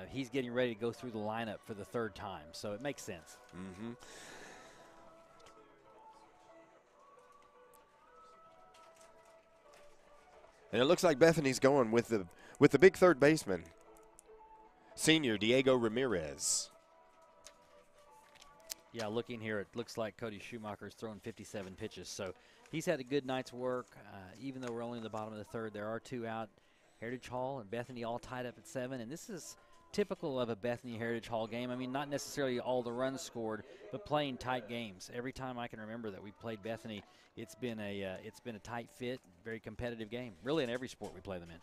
he's getting ready to go through the lineup for the third time, so it makes sense. Mm-hmm. And it looks like Bethany's going with the big third baseman, senior Diego Ramirez. Yeah, looking here, it looks like Cody Schumacher's thrown 57 pitches, so he's had a good night's work. Even though we're only in the bottom of the third, there are 2 out. Heritage Hall and Bethany all tied up at 7, and this is typical of a Bethany Heritage Hall game. I mean, not necessarily all the runs scored, but playing tight games. Every time I can remember that we played Bethany, it's been a tight fit, very competitive game. Really, in every sport we play them in.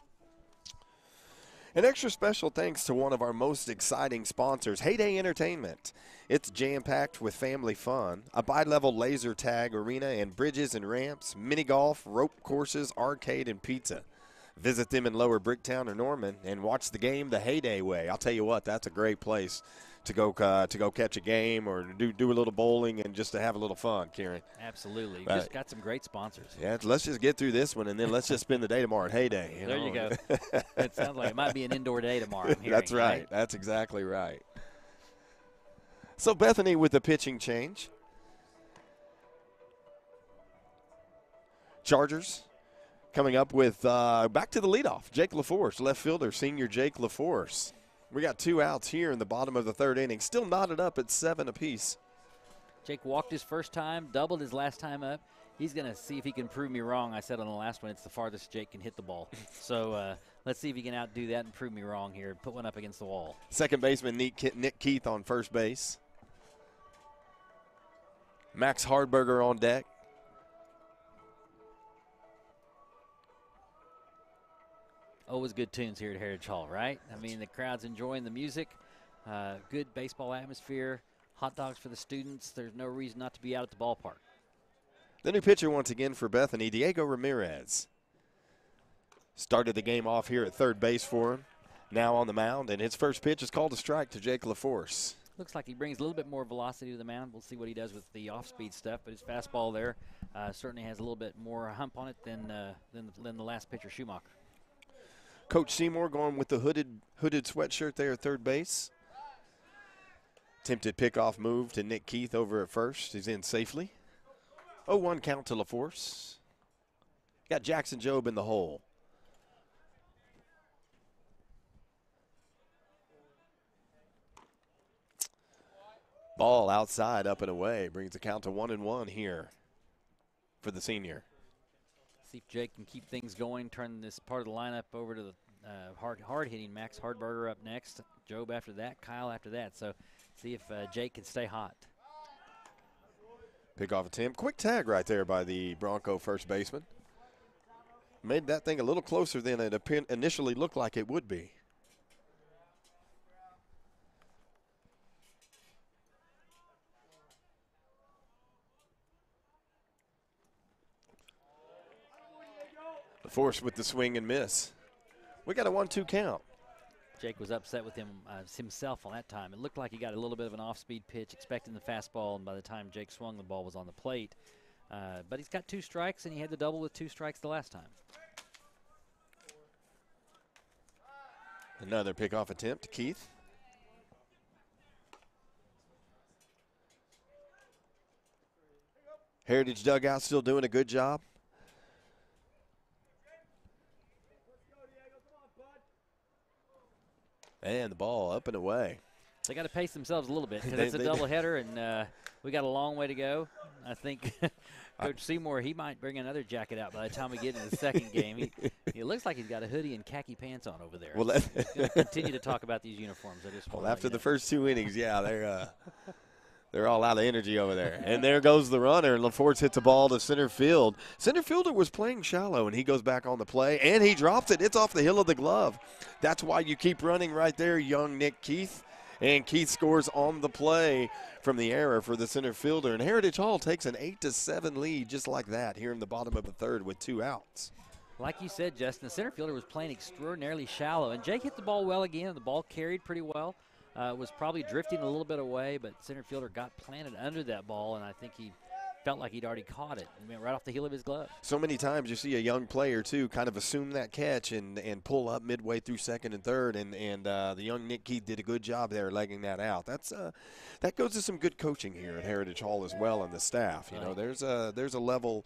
An extra special thanks to one of our most exciting sponsors, Heyday Entertainment. It's jam-packed with family fun, a bi-level laser tag arena and bridges and ramps, mini golf, rope courses, arcade, and pizza. Visit them in Lower Bricktown or Norman and watch the game the Heyday way. I'll tell you what, that's a great place to go catch a game or do a little bowling and just to have a little fun, Kieran. Absolutely. You've just got some great sponsors. Yeah, let's just get through this one, and then let's just spend the day tomorrow at Heyday. There you go. It sounds like it might be an indoor day tomorrow. I'm hearing, That's right. That's exactly right. So Bethany with the pitching change. Chargers coming up with back to the leadoff, Jake LaForce, left fielder, senior Jake LaForce. We got 2 outs here in the bottom of the third inning, still knotted up at 7 apiece. Jake walked his first time, doubled his last time up. He's going to see if he can prove me wrong. I said on the last one, it's the farthest Jake can hit the ball. So let's see if he can outdo that and prove me wrong here and put one up against the wall. Second baseman Nick Keith on first base. Max Hardberger on deck. Always good tunes here at Heritage Hall, right? I mean, the crowd's enjoying the music, good baseball atmosphere, hot dogs for the students. There's no reason not to be out at the ballpark. The new pitcher once again for Bethany, Diego Ramirez. Started the game off here at third base for him, now on the mound, and his first pitch is called a strike to Jake LaForce. Looks like he brings a little bit more velocity to the mound. We'll see what he does with the off-speed stuff, but his fastball there certainly has a little bit more hump on it than the last pitcher, Schumacher. Coach Seymour going with the hooded sweatshirt there at third base. Attempted pickoff move to Nick Keith over at first. He's in safely. 0-1 count to LaForce. Got Jackson Jobe in the hole. Ball outside, up and away. Brings the count to 1-1 here for the senior. See if Jake can keep things going, turn this part of the lineup over to the hard-hitting Max Hardberger up next, Jobe after that, Kyle after that. So see if Jake can stay hot. Pickoff attempt. Quick tag right there by the Bronco first baseman. Made that thing a little closer than it initially looked like it would be. LaForce with the swing and miss. We got a 1-2 count. Jake was upset with himself on that time. It looked like he got a little bit of an off-speed pitch, expecting the fastball, and by the time Jake swung, the ball was on the plate. But he's got 2 strikes, and he had the double with 2 strikes the last time. Another pickoff attempt to Keith. Heritage dugout still doing a good job. And the ball up and away. They got to pace themselves a little bit because it's a doubleheader, and we got a long way to go. I think Coach Seymour, he might bring another jacket out by the time we get into the second game. He looks like he's got a hoodie and khaki pants on over there. Well, he's going to continue to talk about these uniforms. After the first 2 innings, yeah, they're all out of energy over there. And there goes the runner, and LaForce hits the ball to center field. Center fielder was playing shallow, and he goes back on the play, and he drops it. It's off the heel of the glove. That's why you keep running right there, young Nick Keith. And Keith scores on the play from the error for the center fielder. And Heritage Hall takes an 8-7 lead just like that here in the bottom of the third with 2 outs. Like you said, Justin, the center fielder was playing extraordinarily shallow. And Jake hit the ball well again. The ball carried pretty well. Was probably drifting a little bit away, but center fielder got planted under that ball, and I think he felt like he'd already caught it. He went right off the heel of his glove. So many times you see a young player, too, kind of assume that catch and pull up midway through second and third, and the young Nick Keith did a good job there legging that out. That goes to some good coaching here at Heritage Hall as well, and the staff. You know, there's a level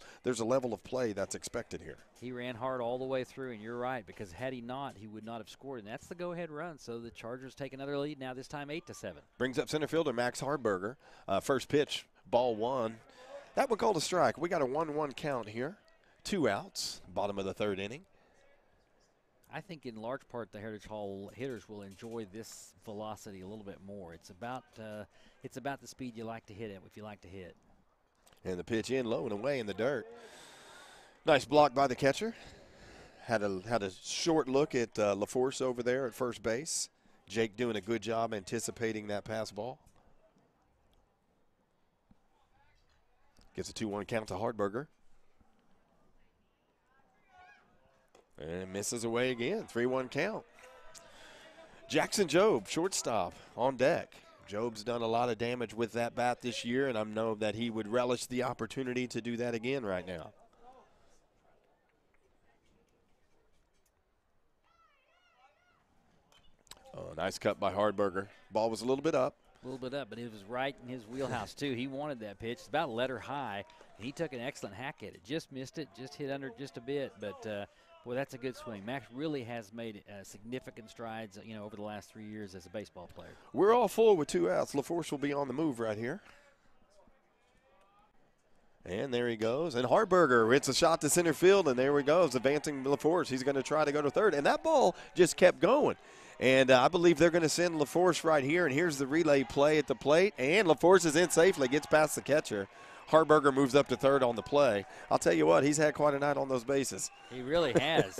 of play that's expected here. He ran hard all the way through, and you're right, because had he not, he would not have scored, and that's the go-ahead run. So the Chargers take another lead now, this time 8-7. Brings up center fielder Max Hardberger. First pitch, ball 1. That one called a strike. We got a 1-1 count here. 2 outs, bottom of the third inning. I think in large part the Heritage Hall hitters will enjoy this velocity a little bit more. It's about the speed you like to hit it if you like to hit. And the pitch in low and away in the dirt. Nice block by the catcher. Had a short look at LaForce over there at first base. Jake doing a good job anticipating that pass ball. Gets a 2-1 count to Hardberger. And misses away again. 3-1 count. Jackson Job, shortstop, on deck. Job's done a lot of damage with that bat this year, and I know that he would relish the opportunity to do that again right now. Oh, nice cut by Hardberger. Ball was a little bit up. A little bit up, but it was right in his wheelhouse, too. He wanted that pitch. It's about letter high, and he took an excellent hack at it. Just missed it, just hit under just a bit, but boy, that's a good swing. Max really has made significant strides, over the last 3 years as a baseball player. We're all full with 2 outs. LaForce will be on the move right here. And there he goes. And Hardberger hits a shot to center field, and there he goes, advancing LaForce. He's going to try to go to third, and that ball just kept going. And I believe they're going to send LaForce right here, and here's the relay play at the plate, and LaForce is in safely, gets past the catcher. Hardberger moves up to third on the play. I'll tell you what, he's had quite a night on those bases. He really has.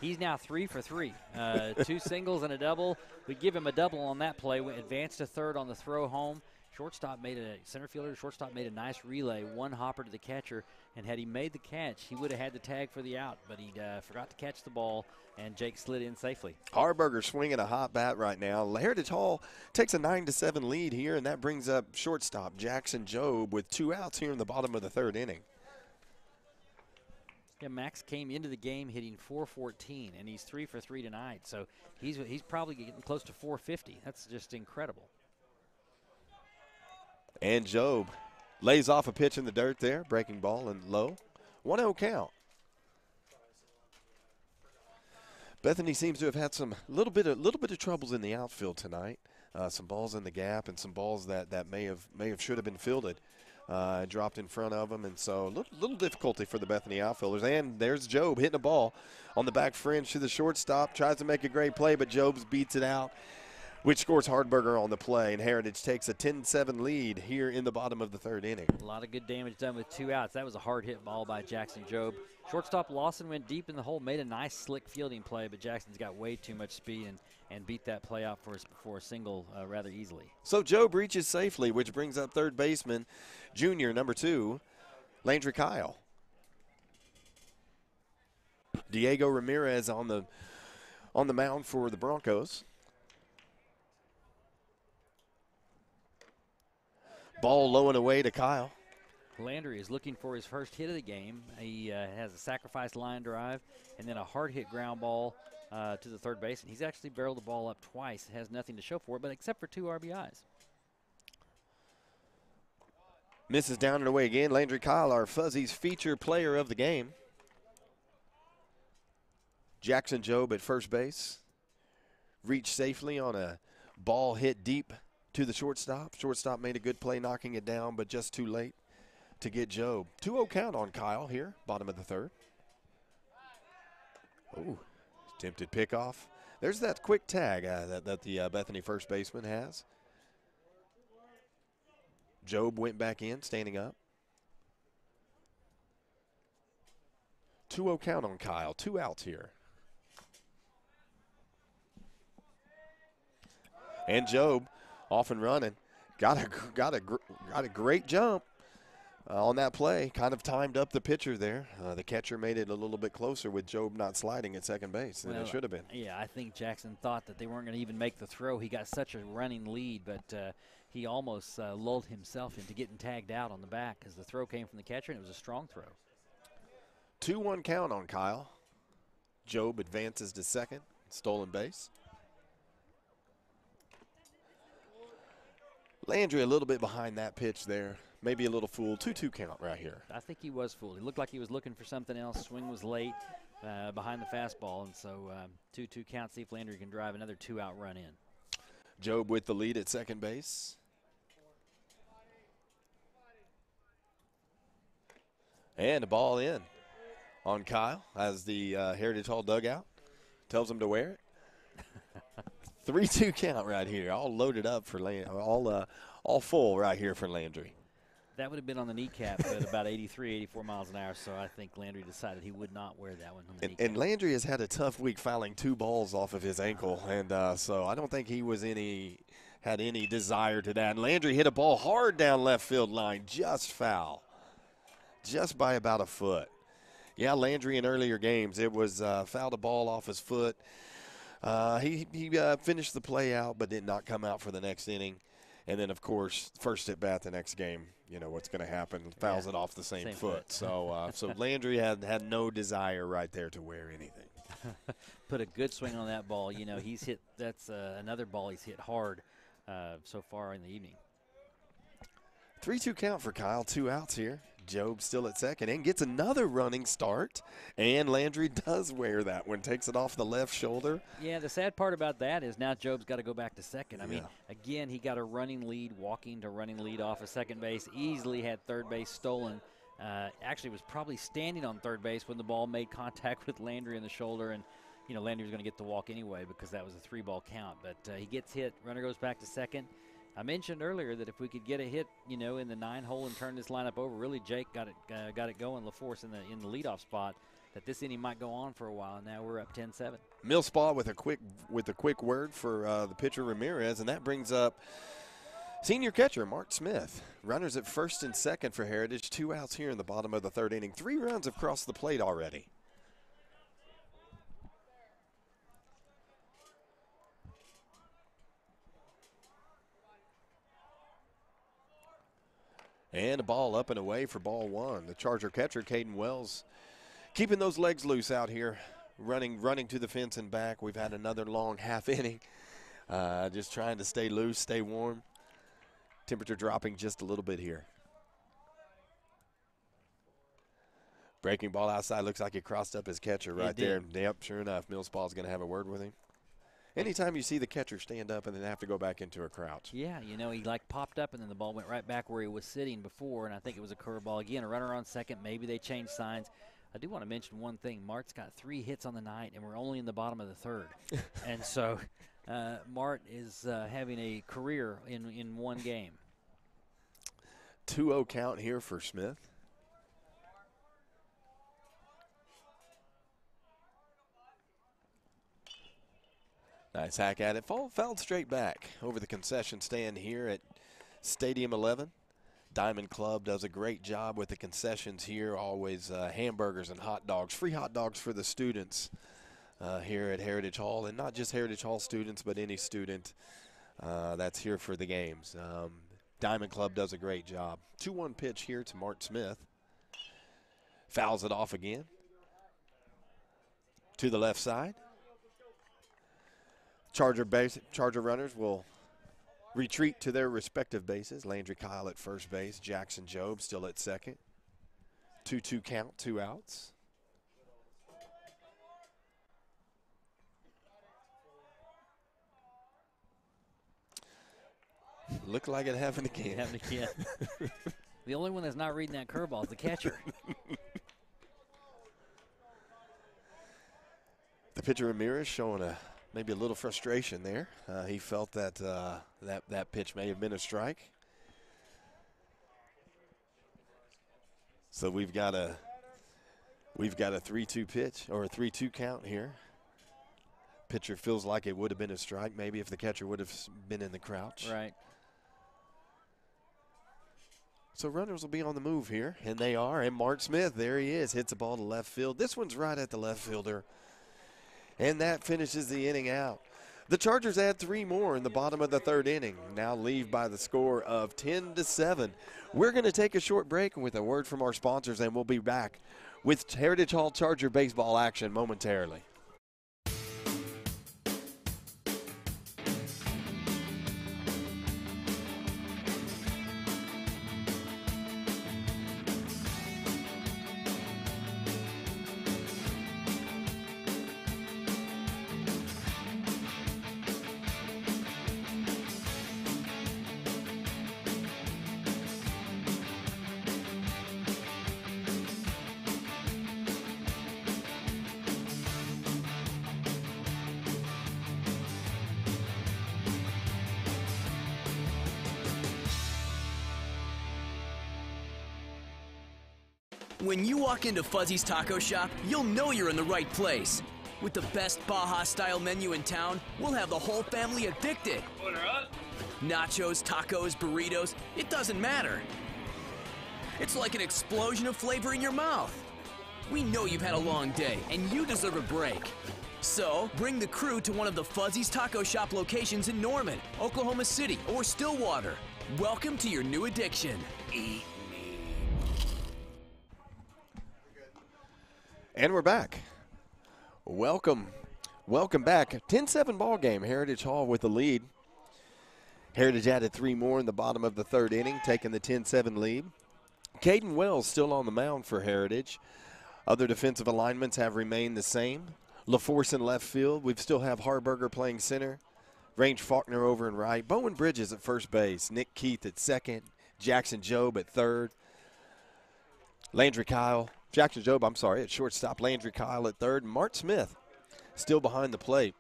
He's now 3 for 3. 2 singles and a double. We give him a double on that play. We advanced to third on the throw home. Center fielder, shortstop made a nice relay, one hopper to the catcher, and had he made the catch, he would have had the tag for the out, but he forgot to catch the ball, and Jake slid in safely. Hardberger swinging a hot bat right now. Heritage Hall takes a 9-7 lead here, and that brings up shortstop Jackson Job with 2 outs here in the bottom of the third inning. Yeah, Max came into the game hitting .414, and he's 3 for 3 tonight, so he's probably getting close to .450. That's just incredible. And Job lays off a pitch in the dirt there, breaking ball and low. 1-0 count. Bethany seems to have had some little bit of troubles in the outfield tonight. Some balls in the gap and some balls that may have should have been fielded, dropped in front of them, and so little difficulty for the Bethany outfielders. And there's Job hitting a ball on the back fringe to the shortstop, tries to make a great play, but Jobs beats it out, which scores Hardberger on the play, and Heritage takes a 10-7 lead here in the bottom of the third inning. A lot of good damage done with 2 outs. That was a hard hit ball by Jackson Job. Shortstop Lawson went deep in the hole, made a nice slick fielding play, but Jackson's got way too much speed and beat that play out for a single rather easily. So Job reaches safely, which brings up third baseman, junior number 2, Landry Kyle. Diego Ramirez on the mound for the Broncos. Ball low and away to Kyle. Landry is looking for his first hit of the game. He has a sacrifice line drive and then a hard hit ground ball to the third base. And he's actually barreled the ball up twice. It has nothing to show for it, but except for 2 RBIs. Misses down and away again. Landry Kyle, our Fuzzies feature player of the game. Jackson Job at first base. reached safely on a ball hit deep to the shortstop. Shortstop made a good play knocking it down, but just too late to get Job. 2-0 count on Kyle here, bottom of the third. Ooh, attempted pickoff. There's that quick tag that the Bethany first baseman has. Job went back in, standing up. 2-0 count on Kyle. 2 outs here. And Job off and running. Got a great jump on that play. Kind of timed up the pitcher there. The catcher made it a little bit closer with Job not sliding at second base than it should have been. Yeah, I think Jackson thought that they weren't going to even make the throw. He got such a running lead, but he almost lulled himself into getting tagged out on the back because the throw came from the catcher, and it was a strong throw. 2-1 count on Kyle. Job advances to second, stolen base. Landry a little bit behind that pitch there. Maybe a little fooled. 2-2 count right here. I think he was fooled. He looked like he was looking for something else. Swing was late behind the fastball, and so 2-2 count. See if Landry can drive another 2-out run in. Job with the lead at second base. And a ball in on Kyle as the Heritage Hall dugout tells him to wear it. 3-2 count right here, all loaded up for all full right here for Landry. That would have been on the kneecap at about 83, 84 miles an hour, so I think Landry decided he would not wear that one on the kneecap. And Landry has had a tough week fouling 2 balls off of his ankle, and so I don't think he had any desire to that. And Landry hit a ball hard down left field line, just foul, just by about a foot. Yeah, Landry in earlier games, it was fouled a ball off his foot. He finished the play out, but did not come out for the next inning. And then, of course, first at bat the next game, you know what's going to happen. Fouls it off the same foot. So Landry had no desire right there to wear anything. Put a good swing on that ball. You know, he's hit – that's another ball he's hit hard so far in the evening. 3-2 count for Kyle, 2 outs here. Job still at second and gets another running start. And Landry does wear that one, takes it off the left shoulder. Yeah, the sad part about that is now Job's got to go back to second. I mean, again, he got a running lead, walking to running lead off of second base, easily had third base stolen. Actually was probably standing on third base when the ball made contact with Landry in the shoulder. And, you know, Landry was going to get the walk anyway because that was a 3-ball count. But he gets hit, runner goes back to second. I mentioned earlier that if we could get a hit, you know, in the 9-hole and turn this lineup over, really Jake got it going, LaForce in the leadoff spot, that this inning might go on for a while. Now we're up 10-7. Millspaw with a quick word for the pitcher Ramirez, and that brings up senior catcher Mark Smith. Runners at first and second for Heritage. 2 outs here in the bottom of the third inning. 3 runs have crossed the plate already. And a ball up and away for ball 1. The Charger catcher, Caden Wells, keeping those legs loose out here, running to the fence and back. We've had another long half inning, just trying to stay loose, stay warm. Temperature dropping just a little bit here. Breaking ball outside, looks like he crossed up his catcher right there. Yep, sure enough, Millspaw's going to have a word with him. Anytime you see the catcher stand up and then have to go back into a crouch. Yeah, you know, he like popped up and then the ball went right back where he was sitting before, and I think it was a curveball. Again, a runner on second. Maybe they changed signs. I do want to mention one thing. Mart's got 3 hits on the night, and we're only in the bottom of the third. And so Mart is having a career in one game. 2-0 count here for Smith. Nice hack at it. Fouled straight back over the concession stand here at Stadium 11. Diamond Club does a great job with the concessions here. Always hamburgers and hot dogs. Free hot dogs for the students here at Heritage Hall. And not just Heritage Hall students, but any student that's here for the games. Diamond Club does a great job. 2-1 pitch here to Mart Smith. Fouls it off again. To the left side. Charger runners will retreat to their respective bases. Landry Kyle at first base. Jackson Job still at second. 2-2 count, 2 outs. Looked like it happened again. It happened again. The only one that's not reading that curveball is the catcher. The pitcher Ramirez showing maybe a little frustration there. He felt that that pitch may have been a strike. So we've got a 3-2 pitch or a 3-2 count here. Pitcher feels like it would have been a strike, maybe if the catcher would have been in the crouch. Right. So runners will be on the move here, and they are. And Mark Smith, there he is, hits the ball to left field. This one's right at the left fielder. And that finishes the inning out. The Chargers add 3 more in the bottom of the 3rd inning. Now leave by the score of 10-7. We're going to take a short break with a word from our sponsors, and we'll be back with Heritage Hall Charger baseball action momentarily. When you walk into Fuzzy's Taco Shop, you'll know you're in the right place. With the best Baja-style menu in town, we'll have the whole family addicted. Order up. Nachos, tacos, burritos, it doesn't matter. It's like an explosion of flavor in your mouth. We know you've had a long day, and you deserve a break. So, bring the crew to one of the Fuzzy's Taco Shop locations in Norman, Oklahoma City, or Stillwater. Welcome to your new addiction. Eat. And we're back. Welcome back. 10-7 ball game. Heritage Hall with the lead. Heritage added 3 more in the bottom of the 3rd inning, taking the 10-7 lead. Caden Wells still on the mound for Heritage. Other defensive alignments have remained the same. LaForce in left field. We still have Harburger playing center. Range Faulkner over in right. Bowen Bridges at first base. Nick Keith at second. Jackson Jobe at third. Jackson Jobe, at shortstop. Landry Kyle at third. And Mark Smith still behind the plate.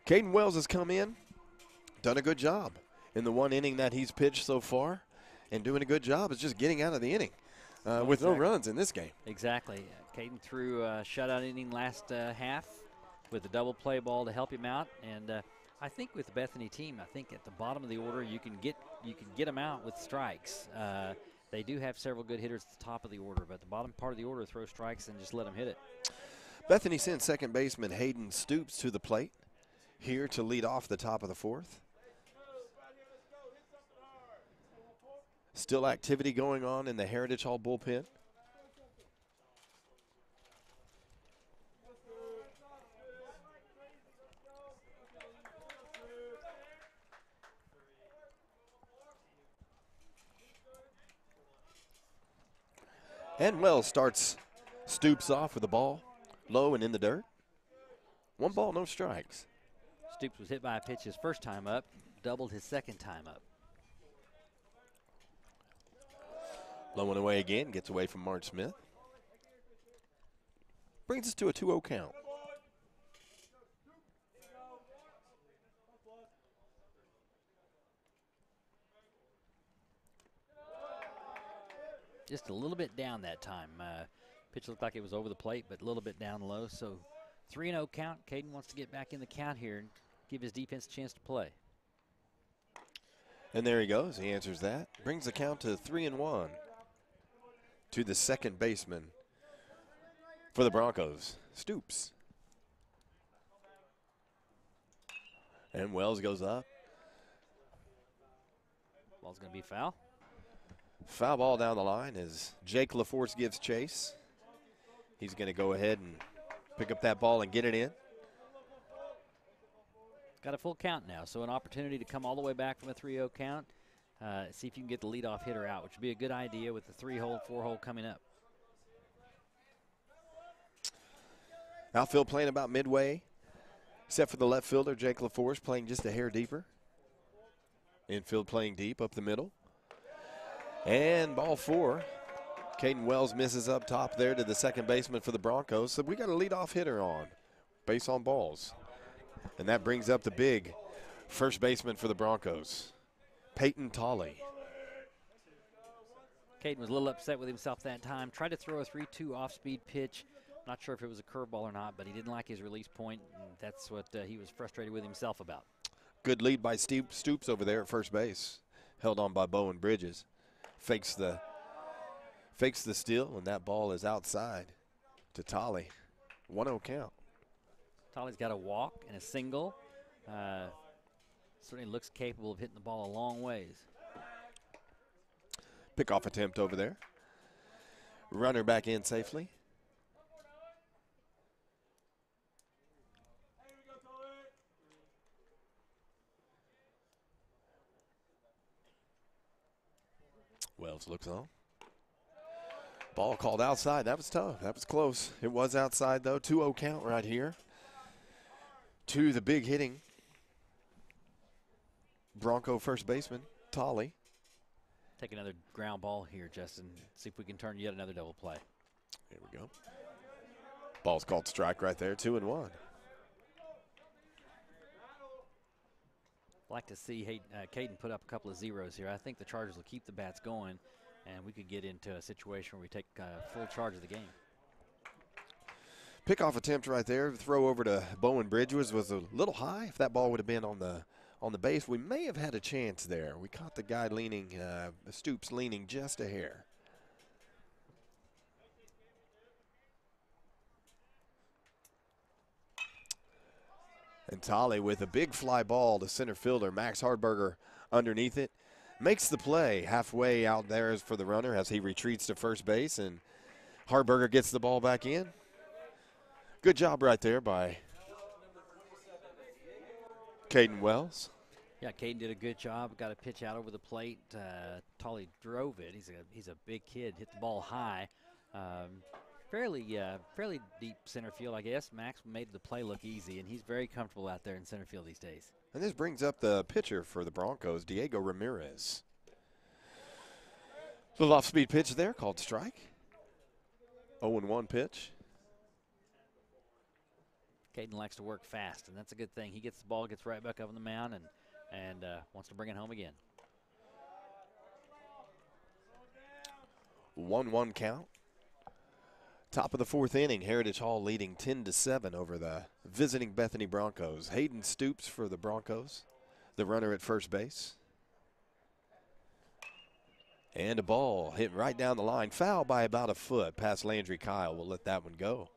Caden Wells has come in, done a good job in the 1 inning that he's pitched so far, and doing a good job is just getting out of the inning with no runs in this game. Exactly. Caden threw a shutout inning last half with a double play ball to help him out, and I think with the Bethany team, I think at the bottom of the order you can get them out with strikes. They do have several good hitters at the top of the order, but the bottom part of the order throw strikes and just let them hit it. Bethany sends second baseman Hayden Stoops to the plate here to lead off the top of the 4th. Still activity going on in the Heritage Hall bullpen. And Wells starts Stoops off with the ball low and in the dirt. 1 ball, no strikes. Stoops was hit by a pitch his first time up, doubled his second time up. Low and away again, gets away from Mark Smith. Brings us to a 2-0 count. Just a little bit down that time. Pitch looked like it was over the plate, but a little bit down low. So 3-0 count. Caden wants to get back in the count here and give his defense a chance to play. And there he goes. He answers that. Brings the count to 3-1 to the second baseman for the Broncos, Stoops. And Wells goes up. Ball's going to be foul. Foul ball down the line as Jake LaForce gives chase. He's going to go ahead and pick up that ball and get it in. Got a full count now, so an opportunity to come all the way back from a 3-0 count. See if you can get the leadoff hitter out, which would be a good idea with the 3-hole, 4-hole coming up. Outfield playing about midway. Except for the left fielder, Jake LaForce, playing just a hair deeper. Infield playing deep up the middle. And ball 4. Caden Wells misses up top there to the second baseman for the Broncos. So we got a leadoff hitter on, base on balls. And that brings up the big first baseman for the Broncos, Peyton Tolley. Caden was a little upset with himself that time. Tried to throw a 3-2 off-speed pitch. Not sure if it was a curveball or not, but he didn't like his release point, and that's what he was frustrated with himself about. Good lead by Steve Stoops over there at first base. Held on by Bowen Bridges. Fakes the steal, and that ball is outside to Tolley. 1-0 count. Tolley's got a walk and a single. Certainly looks capable of hitting the ball a long ways. Pickoff attempt over there. Runner back in safely. Wells looks on. Ball called outside. That was tough. That was close. It was outside, though. 2-0 count right here. To the big hitting Bronco first baseman, Tolley. Take another ground ball here, Justin. See if we can turn yet another double play. Here we go. Ball's called strike right there, 2-1. Like to see Caden put up a couple of zeros here. I think the Chargers will keep the bats going, and we could get into a situation where we take full charge of the game. Pickoff attempt right there. Throw over to Bowen Bridges was a little high. If that ball would have been on the base, we may have had a chance there. We caught the guy leaning, Stoops leaning just a hair. And Tolley with a big fly ball to center fielder, Max Hardberger underneath it. Makes the play halfway out there for the runner as he retreats to first base, and Hardberger gets the ball back in. Good job right there by Caden Wells. Yeah, Caden did a good job. Got a pitch out over the plate. Tolley drove it. He's a big kid. Hit the ball high. Fairly deep center field, I guess. Max made the play look easy, and he's very comfortable out there in center field these days. And this brings up the pitcher for the Broncos, Diego Ramirez. Little off-speed pitch there called strike. 0-1 pitch. Caden likes to work fast, and that's a good thing. He gets the ball, gets right back up on the mound, and wants to bring it home again. 1-1 count. Top of the fourth inning, Heritage Hall leading 10-7 over the visiting Bethany Broncos. Hayden Stoops for the Broncos, the runner at first base. And a ball hit right down the line, foul by about a foot past Landry Kyle. We'll let that one go.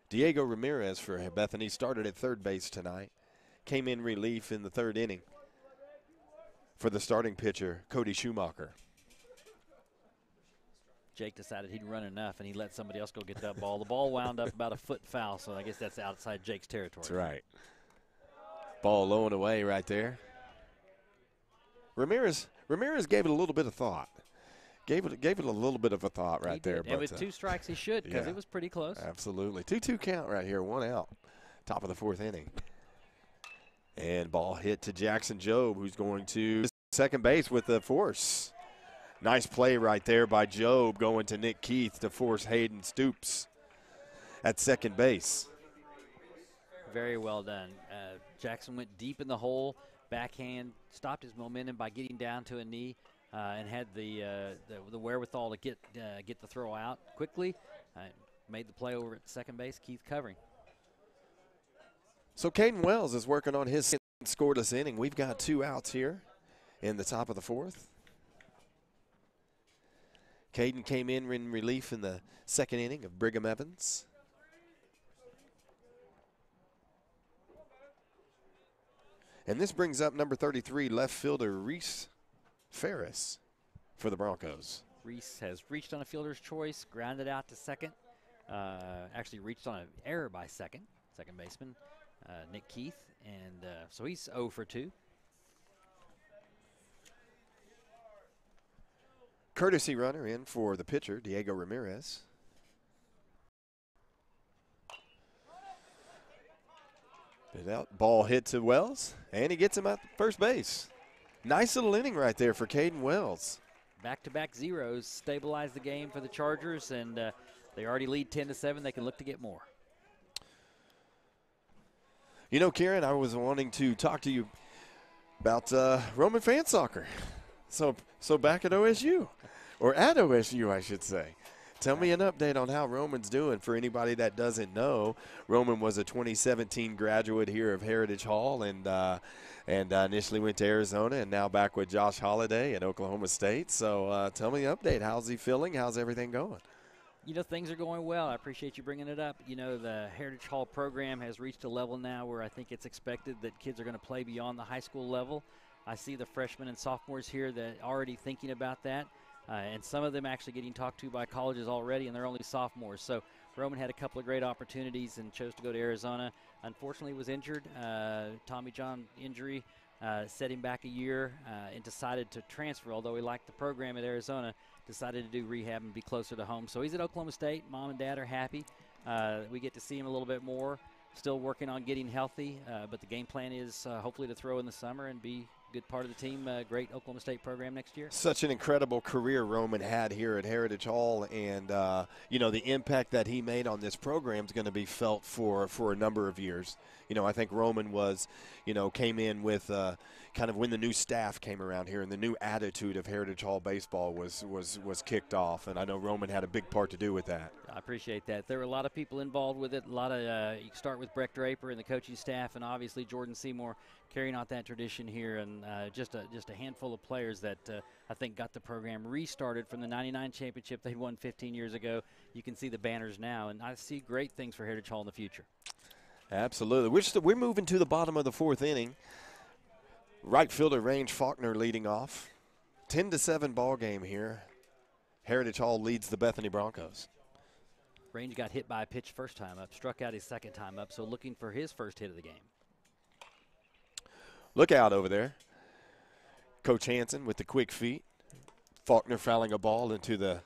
Diego Ramirez for Bethany started at third base tonight. Came in relief in the third inning for the starting pitcher, Cody Schumacher. Jake decided he'd run enough, and he let somebody else go get that ball. The ball wound up about a foot foul, so I guess that's outside Jake's territory. That's right. Ball low and away right there. Ramirez gave it a little bit of thought. Gave it a little bit of a thought right there. And with 2 strikes, he should, because it was pretty close. Absolutely. 2-2 count right here, 1 out. Top of the fourth inning. And ball hit to Jackson Jobe, who's going to second base with the force. Nice play right there by Jobe, going to Nick Keith to force Hayden Stoops at second base. Very well done. Jackson went deep in the hole, backhand, stopped his momentum by getting down to a knee, and had the wherewithal to get the throw out quickly. Made the play over at second base. Keith covering. So Caden Wells is working on his scoreless inning. We've got 2 outs here in the top of the fourth. Caden came in relief in the second inning of Brigham Evans. And this brings up number 33, left fielder Reese Ferris for the Broncos. Reese has reached on a fielder's choice, grounded out to second. Actually reached on an error by second baseman, Nick Keith. And so he's 0 for 2. Courtesy runner in for the pitcher, Diego Ramirez. That ball hit to Wells, and he gets him at first base. Nice little inning right there for Caden Wells. Back-to-back zeros stabilize the game for the Chargers, and they already lead 10-7. They can look to get more. You know, Karen, I was wanting to talk to you about Roman fan soccer. So back at OSU, or at OSU, I should say. Tell me an update on how Roman's doing. For anybody that doesn't know, Roman was a 2017 graduate here of Heritage Hall and initially went to Arizona and now back with Josh Holliday at Oklahoma State. So tell me an update. How's he feeling? How's everything going? You know, things are going well. I appreciate you bringing it up. You know, the Heritage Hall program has reached a level now where I think it's expected that kids are going to play beyond the high school level. I see the freshmen and sophomores here that are already thinking about that. And some of them actually getting talked to by colleges already, and they're only sophomores. So Roman had a couple of great opportunities and chose to go to Arizona. Unfortunately, was injured. Tommy John injury set him back a year and decided to transfer, although he liked the program at Arizona, decided to do rehab and be closer to home. So he's at Oklahoma State. Mom and Dad are happy. We get to see him a little bit more. Still working on getting healthy, but the game plan is hopefully to throw in the summer and be good part of the team, great Oklahoma State program next year. Such an incredible career Roman had here at Heritage Hall, and you know, the impact that he made on this program is going to be felt for a number of years. You know, I think Roman was, you know, came in with kind of when the new staff came around here and the new attitude of Heritage Hall baseball was kicked off, and I know Roman had a big part to do with that. I appreciate that. There were a lot of people involved with it. A lot of you start with Breck Draper and the coaching staff, and obviously Jordan Seymour carrying out that tradition here, and just a handful of players that I think got the program restarted from the '99 championship they won 15 years ago. You can see the banners now, and I see great things for Heritage Hall in the future. Absolutely. We're moving to the bottom of the fourth inning. Right fielder Range Faulkner leading off. 10-7 ball game here. Heritage Hall leads the Bethany Broncos. Range got hit by a pitch first time up, struck out his second time up, so looking for his first hit of the game. Look out over there. Coach Hansen with the quick feet. Faulkner fouling a ball into the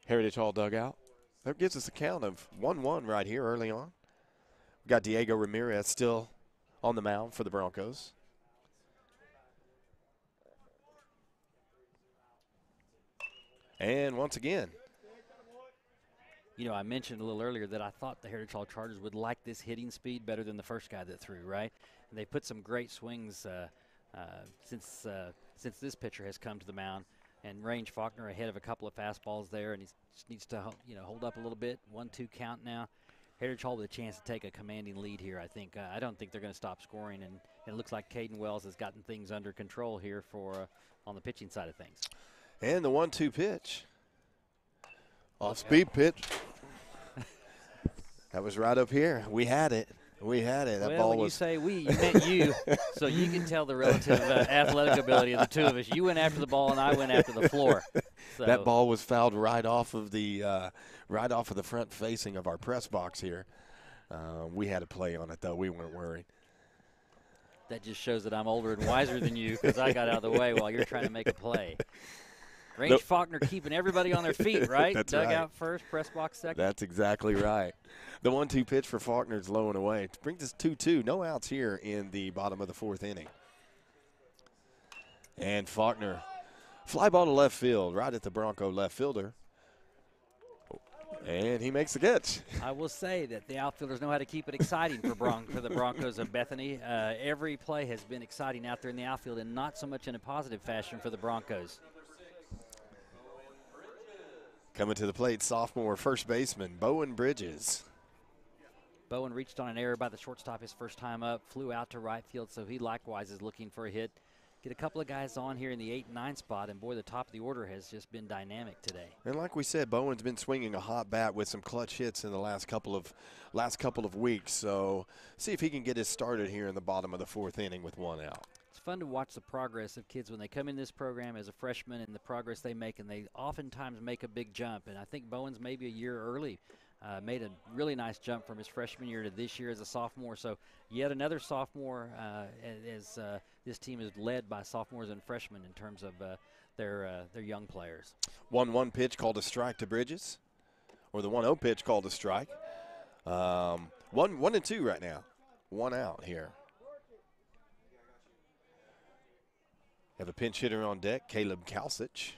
Heritage Hall dugout. That gives us a count of 1-1 right here early on. We've got Diego Ramirez still on the mound for the Broncos. And once again. You know, I mentioned a little earlier that I thought the Heritage Hall Chargers would like this hitting speed better than the first guy that threw, right? And they put some great swings since this pitcher has come to the mound. And Range Faulkner ahead of a couple of fastballs there, and he just needs to hold up a little bit. 1-2 count now. Heritage Hall with a chance to take a commanding lead here, I think. I don't think they're going to stop scoring, and it looks like Caden Wells has gotten things under control here for on the pitching side of things. And the 1-2 pitch. Off-speed pitch. That was right up here. We had it. We had it. That well, ball when was. You say we, you meant you, so you can tell the relative athletic ability of the two of us. You went after the ball, and I went after the floor. So. That ball was fouled right off of the front facing of our press box here. We had a play on it though. We weren't worried. That just shows that I'm older and wiser than you because I got out of the way while you're trying to make a play. Range Faulkner keeping everybody on their feet, right? That's Dugout right. first, press box second. That's exactly right. The 1-2 pitch for Faulkner is low and away. It brings us 2-2. No outs here in the bottom of the fourth inning. And Faulkner, fly ball to left field, right at the Bronco left fielder. And he makes the catch. I will say that the outfielders know how to keep it exciting for the Broncos of Bethany. Every play has been exciting out there in the outfield, and not so much in a positive fashion for the Broncos. Coming to the plate, sophomore first baseman Bowen Bridges. Bowen reached on an error by the shortstop his first time up, flew out to right field, so he likewise is looking for a hit. Get a couple of guys on here in the 8 and 9 spot, and boy, the top of the order has just been dynamic today. And like we said, Bowen's been swinging a hot bat with some clutch hits in the last couple of weeks. So see if he can get us started here in the bottom of the fourth inning with one out. It's fun to watch the progress of kids when they come in this program as a freshman and the progress they make, and they oftentimes make a big jump. And I think Bowen's maybe a year early. Made a really nice jump from his freshman year to this year as a sophomore. So yet another sophomore as this team is led by sophomores and freshmen in terms of their young players. 1-1 pitch called a strike to Bridges, or the 1-0 pitch called a strike. 1-2 right now. one out here. Have a pinch hitter on deck, Caleb Kalsich.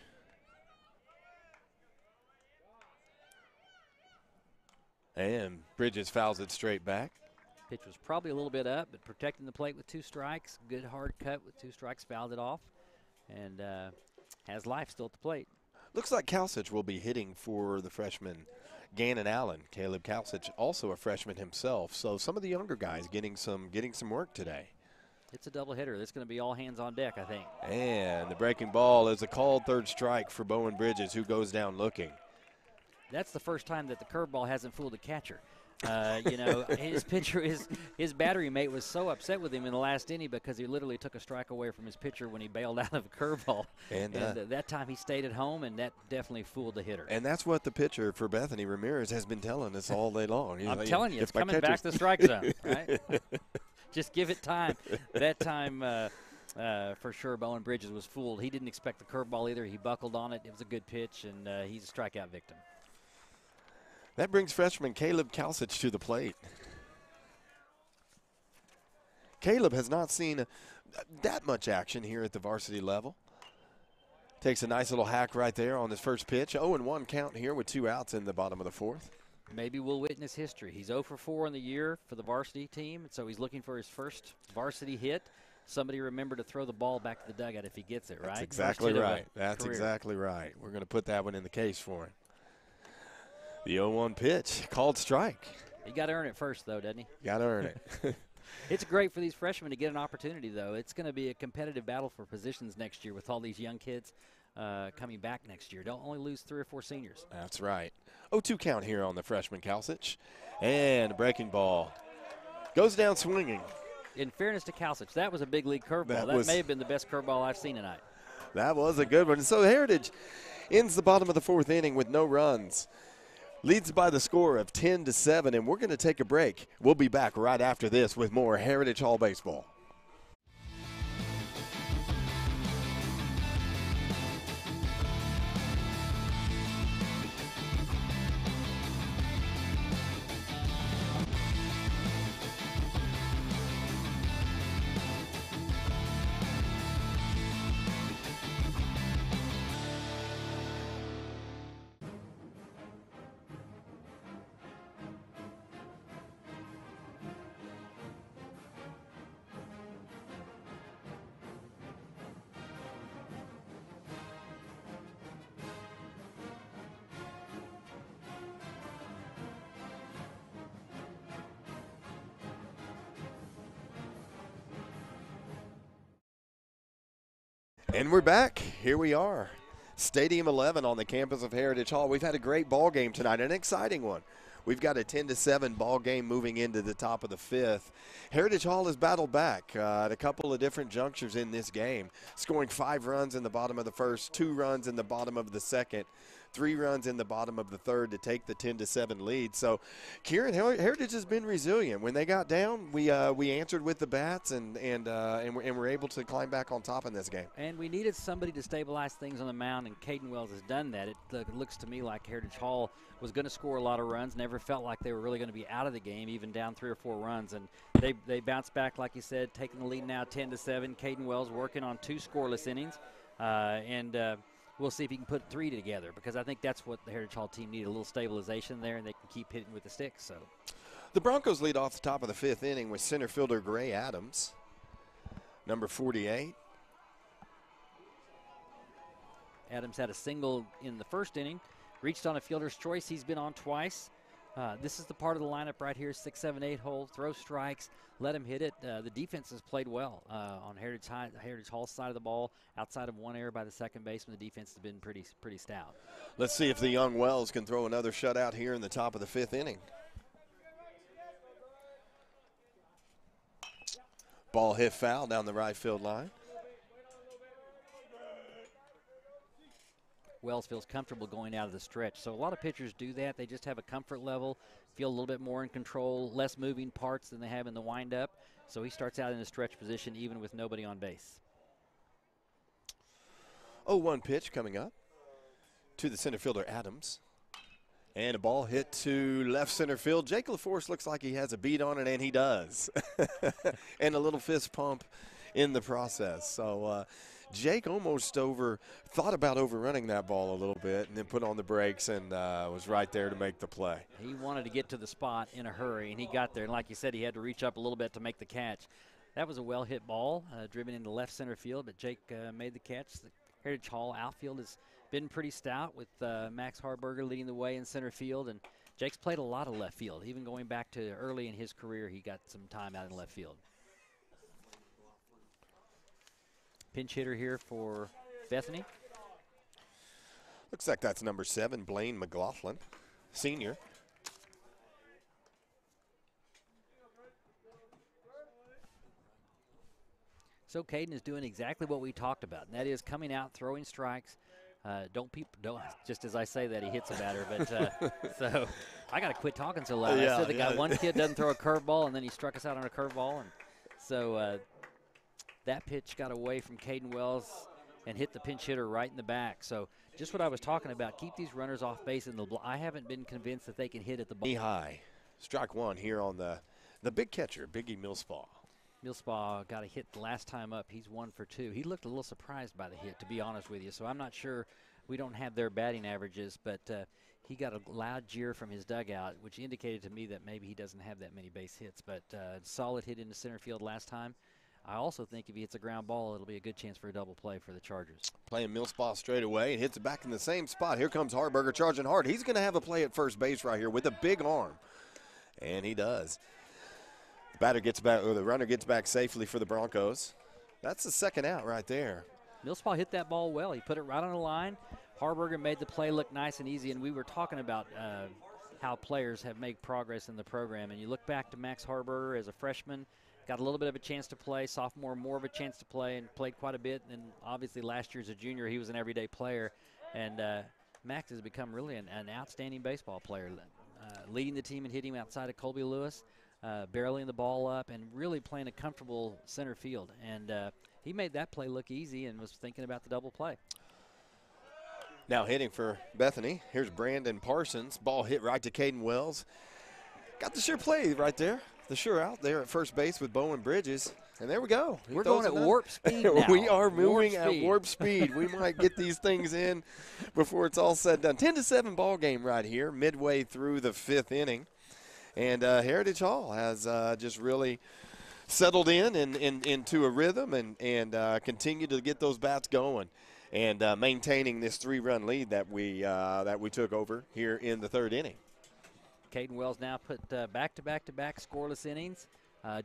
And Bridges fouls it straight back. Pitch was probably a little bit up, but protecting the plate with 2 strikes. Good hard cut with 2 strikes, fouled it off, and has life still at the plate. Looks like Kalsich will be hitting for the freshman Gannon Allen. Caleb Kalsich, also a freshman himself. So some of the younger guys getting some work today. It's a double hitter. It's going to be all hands on deck, I think. And the breaking ball is a called third strike for Bowen Bridges, who goes down looking. That's the first time that the curveball hasn't fooled a catcher. You know, his pitcher, his battery mate was so upset with him in the last inning because he literally took a strike away from his pitcher when he bailed out of a curveball. And that time he stayed at home, and that definitely fooled the hitter. And that's what the pitcher for Bethany, Ramirez, has been telling us all day long. I'm telling you, it's coming back to the strike zone, right? Just give it time. That time, for sure, Bowen Bridges was fooled. He didn't expect the curveball either. He buckled on it. It was a good pitch, and he's a strikeout victim. That brings freshman Caleb Kalsich to the plate. Caleb has not seen that much action here at the varsity level. Takes a nice little hack right there on his first pitch. 0-1 count here with 2 outs in the bottom of the 4th. Maybe we'll witness history. He's 0 for 4 in the year for the varsity team, and so he's looking for his first varsity hit. Somebody remember to throw the ball back to the dugout if he gets it, right? That's exactly right. That's exactly right. We're going to put that one in the case for him. The 0-1 pitch, called strike. He got to earn it first, though, doesn't he? Got to earn it. It's great for these freshmen to get an opportunity, though. It's going to be a competitive battle for positions next year with all these young kids coming back next year. Don't only lose 3 or 4 seniors. That's right. 0-2 count here on the freshman Kalsich. And a breaking ball. Goes down swinging. In fairness to Kalsich, that was a big league curveball. That may have been the best curveball I've seen tonight. That was a good one. So Heritage ends the bottom of the 4th inning with no runs. Leads by the score of 10-7, and we're going to take a break. We'll be back right after this with more Heritage Hall baseball. And we're back. Here we are. Stadium 11 on the campus of Heritage Hall. We've had a great ball game tonight, an exciting one. We've got a 10-7 ball game moving into the top of the 5th. Heritage Hall has battled back at a couple of different junctures in this game, scoring 5 runs in the bottom of the 1st, 2 runs in the bottom of the 2nd, 3 runs in the bottom of the 3rd to take the 10-7 lead. So, Kieran, Heritage has been resilient. When they got down, we answered with the bats and we're able to climb back on top in this game. And we needed somebody to stabilize things on the mound, and Caden Wells has done that. It looks to me like Heritage Hall was going to score a lot of runs, never felt like they were really going to be out of the game, even down 3 or 4 runs. And they bounced back, like you said, taking the lead now 10-7. Caden Wells working on 2 scoreless innings. We'll see if he can put 3 together, because I think that's what the Heritage Hall team needed, a little stabilization there, and they can keep hitting with the sticks. So, the Broncos lead off the top of the 5th inning with center fielder Gray Adams, number 48. Adams had a single in the 1st inning, reached on a fielder's choice. He's been on twice. This is the part of the lineup right here, 6, 7, 8 hole, throw strikes, let him hit it. The defense has played well on Heritage Hall's side of the ball. Outside of 1 error by the second baseman, the defense has been pretty stout. Let's see if the young Wells can throw another shutout here in the top of the 5th inning. Ball hit foul down the right field line. Wells feels comfortable going out of the stretch. So a lot of pitchers do that. They just have a comfort level, feel a little bit more in control, less moving parts than they have in the windup. So he starts out in a stretch position even with nobody on base. 0-1 pitch coming up to the center fielder Adams. And a ball hit to left center field. Jake LaForce looks like he has a beat on it, and he does. And a little fist pump in the process. So Jake almost thought about overrunning that ball a little bit and then put on the brakes and was right there to make the play. He wanted to get to the spot in a hurry, and he got there. And like you said, he had to reach up a little bit to make the catch. That was a well-hit ball, driven into left center field, but Jake made the catch. The Heritage Hall outfield has been pretty stout with Max Harburger leading the way in center field, and Jake's played a lot of left field. Even going back to early in his career, he got some time out in left field. Pinch hitter here for Bethany. Looks like that's number 7, Blaine McLaughlin, senior. So Caden is doing exactly what we talked about, and that is coming out, throwing strikes. Don't just as I say that, he hits a batter. But so I got to quit talking so loud. I said the guy, one kid doesn't throw a curveball, and then he struck us out on a curveball. And so that pitch got away from Caden Wells and hit the pinch hitter right in the back. So just what I was talking about, keep these runners off base. I haven't been convinced that they can hit at the ball. High. Strike one here on the big catcher, Biggie Millspaw. Millspaw got a hit the last time up. He's 1 for 2. He looked a little surprised by the hit, to be honest with you. So I'm not sure. We don't have their batting averages, but he got a loud jeer from his dugout, which indicated to me that maybe he doesn't have that many base hits. But solid hit into center field last time. I also think if he hits a ground ball, it'll be a good chance for a double play for the Chargers. Playing Millspaw straight away and hits it back in the same spot. Here comes Harburger charging hard. He's going to have a play at first base right here with a big arm, and he does. The batter gets back, or the runner gets back safely for the Broncos. That's the second out right there. Millspaw hit that ball well. He put it right on the line. Harburger made the play look nice and easy, and we were talking about how players have made progress in the program. And you look back to Max Harburger as a freshman, got a little bit of a chance to play. Sophomore, more of a chance to play, and played quite a bit. And obviously last year as a junior, he was an everyday player. And Max has become really an outstanding baseball player, leading the team in hitting outside of Colby Lewis. Barreling the ball up and really playing a comfortable center field. And he made that play look easy and was thinking about the double play. Now hitting for Bethany. Here's Brandon Parsons. Ball hit right to Caden Wells. Got the sure play right there. The sure out there at first base with Bowen Bridges. And there we go. We're going at warp speed now. We are moving at warp speed. We might get these things in before it's all said and done. 10-7 ball game right here, midway through the 5th inning. And Heritage Hall has just really settled into a rhythm and continue to get those bats going and maintaining this 3-run lead that we took over here in the 3rd inning. Caden Wells now put back-to-back scoreless innings.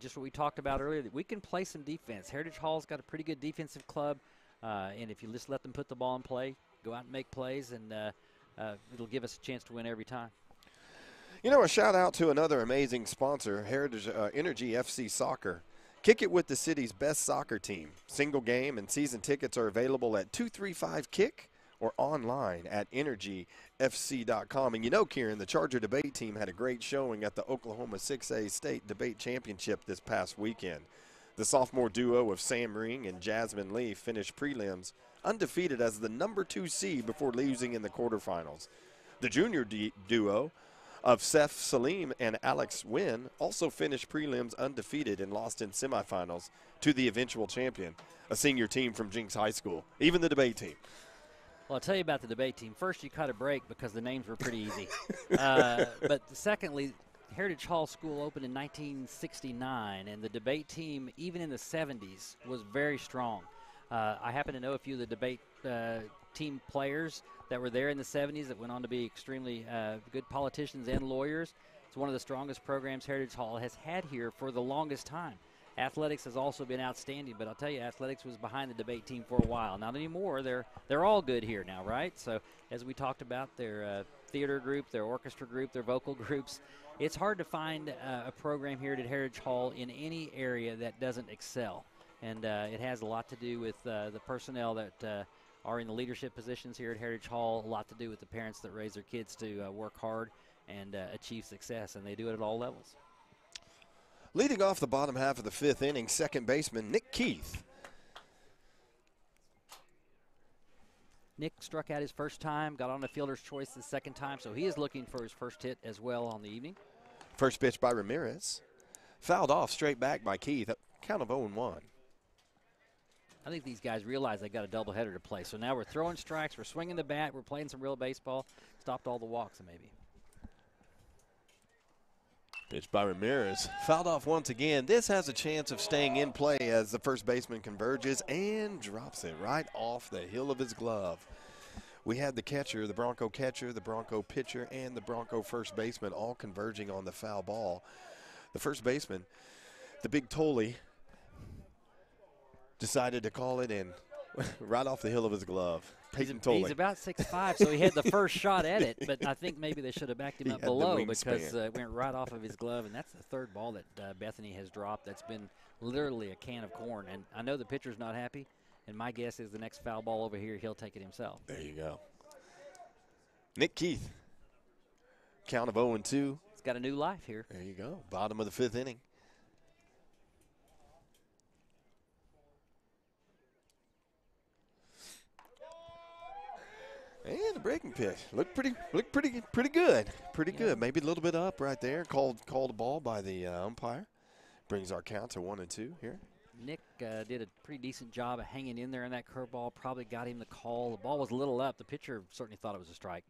Just what we talked about earlier, that we can play some defense. Heritage Hall's got a pretty good defensive club, and if you just let them put the ball in play, go out and make plays, and it'll give us a chance to win every time. You know, a shout out to another amazing sponsor, Heritage Energy FC Soccer. Kick it with the city's best soccer team. Single game and season tickets are available at 235-KICK or online at energyfc.com. And you know, Kieran, the Charger debate team had a great showing at the Oklahoma 6A State Debate Championship this past weekend. The sophomore duo of Sam Ring and Jasmine Lee finished prelims undefeated as the number 2 seed before losing in the quarterfinals. The junior duo of Seth Salim and Alex Wynn also finished prelims undefeated and lost in semifinals to the eventual champion, a senior team from Jinx High School, even the debate team. Well, I'll tell you about the debate team. First, you cut a break because the names were pretty easy. But secondly, Heritage Hall School opened in 1969, and the debate team, even in the 70s, was very strong. I happen to know a few of the debate team players that were there in the 70s that went on to be extremely good politicians and lawyers. It's one of the strongest programs Heritage Hall has had here for the longest time. Athletics has also been outstanding, but I'll tell you, athletics was behind the debate team for a while. Not anymore. They're all good here now, right? So as we talked about, their theater group, their orchestra group, their vocal groups, it's hard to find a program here at Heritage Hall in any area that doesn't excel. And it has a lot to do with the personnel that are in the leadership positions here at Heritage Hall, a lot to do with the parents that raise their kids to work hard and achieve success, and they do it at all levels. Leading off the bottom half of the 5th inning, second baseman Nick Keith. Nick struck out his first time, got on the fielder's choice the second time, so he is looking for his first hit as well on the evening. First pitch by Ramirez. Fouled off straight back by Keith. Count of 0-1. I think these guys realize they got a doubleheader to play. So now we're throwing strikes, we're swinging the bat, we're playing some real baseball. Stopped all the walks maybe. Pitch by Ramirez. Fouled off once again. This has a chance of staying in play as the first baseman converges and drops it right off the heel of his glove. We had the catcher, the Bronco pitcher, and the Bronco first baseman all converging on the foul ball. The first baseman, the big Tolley, decided to call it in right off the heel of his glove. Peyton Tolley. He's about 6'5", so he had the first shot at it, but I think maybe they should have backed him up below because it went right off of his glove, and that's the third ball that Bethany has dropped. That's been literally a can of corn, and I know the pitcher's not happy, and my guess is the next foul ball over here, he'll take it himself. There you go. Nick Keith, count of 0-2. He's got a new life here. There you go. Bottom of the fifth inning. And the breaking pitch looked pretty good. Pretty good. Maybe a little bit up right there. Called a ball by the umpire. Brings our count to 1-2 here. Nick did a pretty decent job of hanging in there in that curveball. Probably got him the call. The ball was a little up. The pitcher certainly thought it was a strike.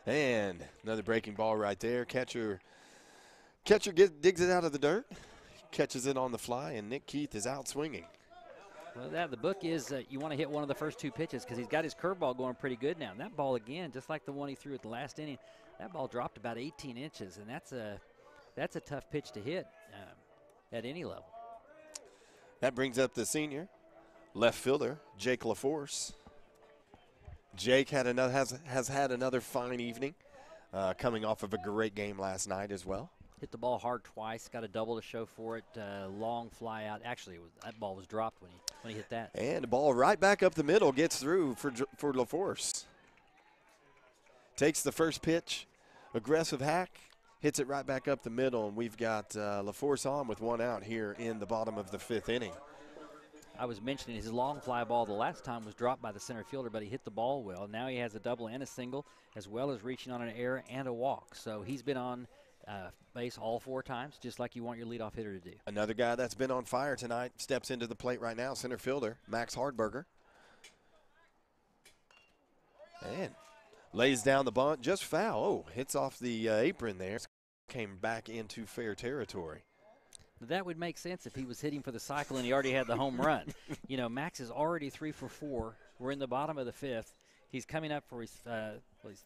And another breaking ball right there. Catcher digs it out of the dirt, catches it on the fly, and Nick Keith is out swinging. Well, the book is you want to hit one of the first two pitches because he's got his curveball going pretty good now. And that ball, again, just like the one he threw at the last inning, that ball dropped about 18 inches, and that's a tough pitch to hit at any level. That brings up the senior left fielder, Jake LaForce. Jake has had another fine evening, coming off of a great game last night as well. Hit the ball hard twice, got a double to show for it. Long fly out. Actually, that ball was dropped when he hit that. And the ball right back up the middle gets through for LaForce. Takes the first pitch, aggressive hack, hits it right back up the middle, and we've got LaForce on with one out here in the bottom of the fifth inning. I was mentioning his long fly ball the last time was dropped by the center fielder, but he hit the ball well. Now he has a double and a single, as well as reaching on an error and a walk. So he's been on base all 4 times, just like you want your leadoff hitter to do. Another guy that's been on fire tonight steps into the plate right now, center fielder Max Hardberger. And lays down the bunt, just foul. Oh, hits off the apron there. Came back into fair territory. That would make sense if he was hitting for the cycle and he already had the home run. You know, Max is already 3 for 4. We're in the bottom of the 5th. He's coming up for his,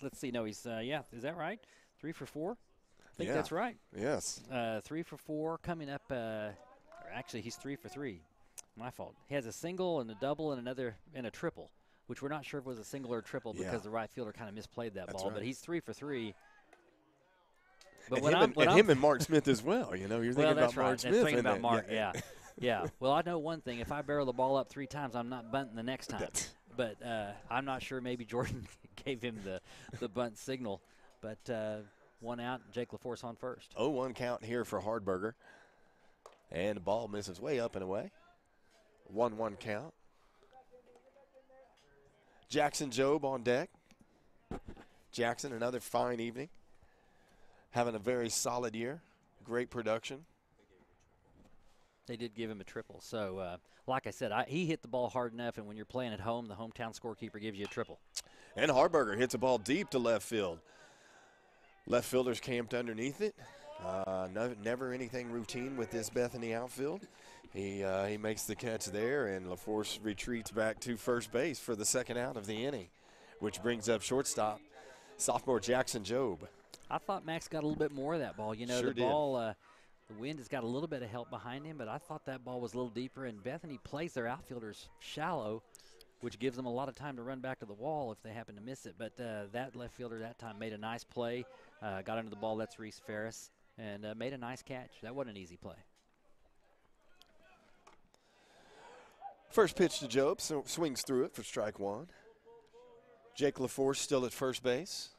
let's see, no, he's, yeah, is that right? 3 for 4? I think that's right. Yes. 3 for 4 coming up, actually he's 3 for 3. My fault. He has a single and a double and a triple, which we're not sure if it was a single or a triple because the right fielder kind of misplayed that ball, but he's 3 for 3. But him and Mark Smith as well. You know, you're thinking about Mark Smith. Thinking about Mark, yeah. Well, I know one thing. If I barrel the ball up 3 times, I'm not bunting the next time. But I'm not sure. Maybe Jordan gave him the bunt signal. But 1 out, Jake LaForce on first. 0-1 count here for Hardberger. And the ball misses way up and away. 1-1 count. Jackson Jobe on deck. Jackson, another fine evening. Having a very solid year. Great production. They did give him a triple. So, like I said, he hit the ball hard enough, and when you're playing at home, the hometown scorekeeper gives you a triple. And Hardberger hits a ball deep to left field. Left fielder's camped underneath it. Never anything routine with this Bethany outfield. He makes the catch there, and LaForce retreats back to first base for the second out of the inning, which brings up shortstop, sophomore Jackson Jobe. I thought Max got a little bit more of that ball. You know, the ball, the wind has got a little bit of help behind him, but I thought that ball was a little deeper, and Bethany plays their outfielders shallow, which gives them a lot of time to run back to the wall if they happen to miss it. But that left fielder that time made a nice play, got under the ball, that's Reese Ferris, and made a nice catch. That wasn't an easy play. First pitch to Jobe, so swings through it for strike 1. Jake LaForce still at first base.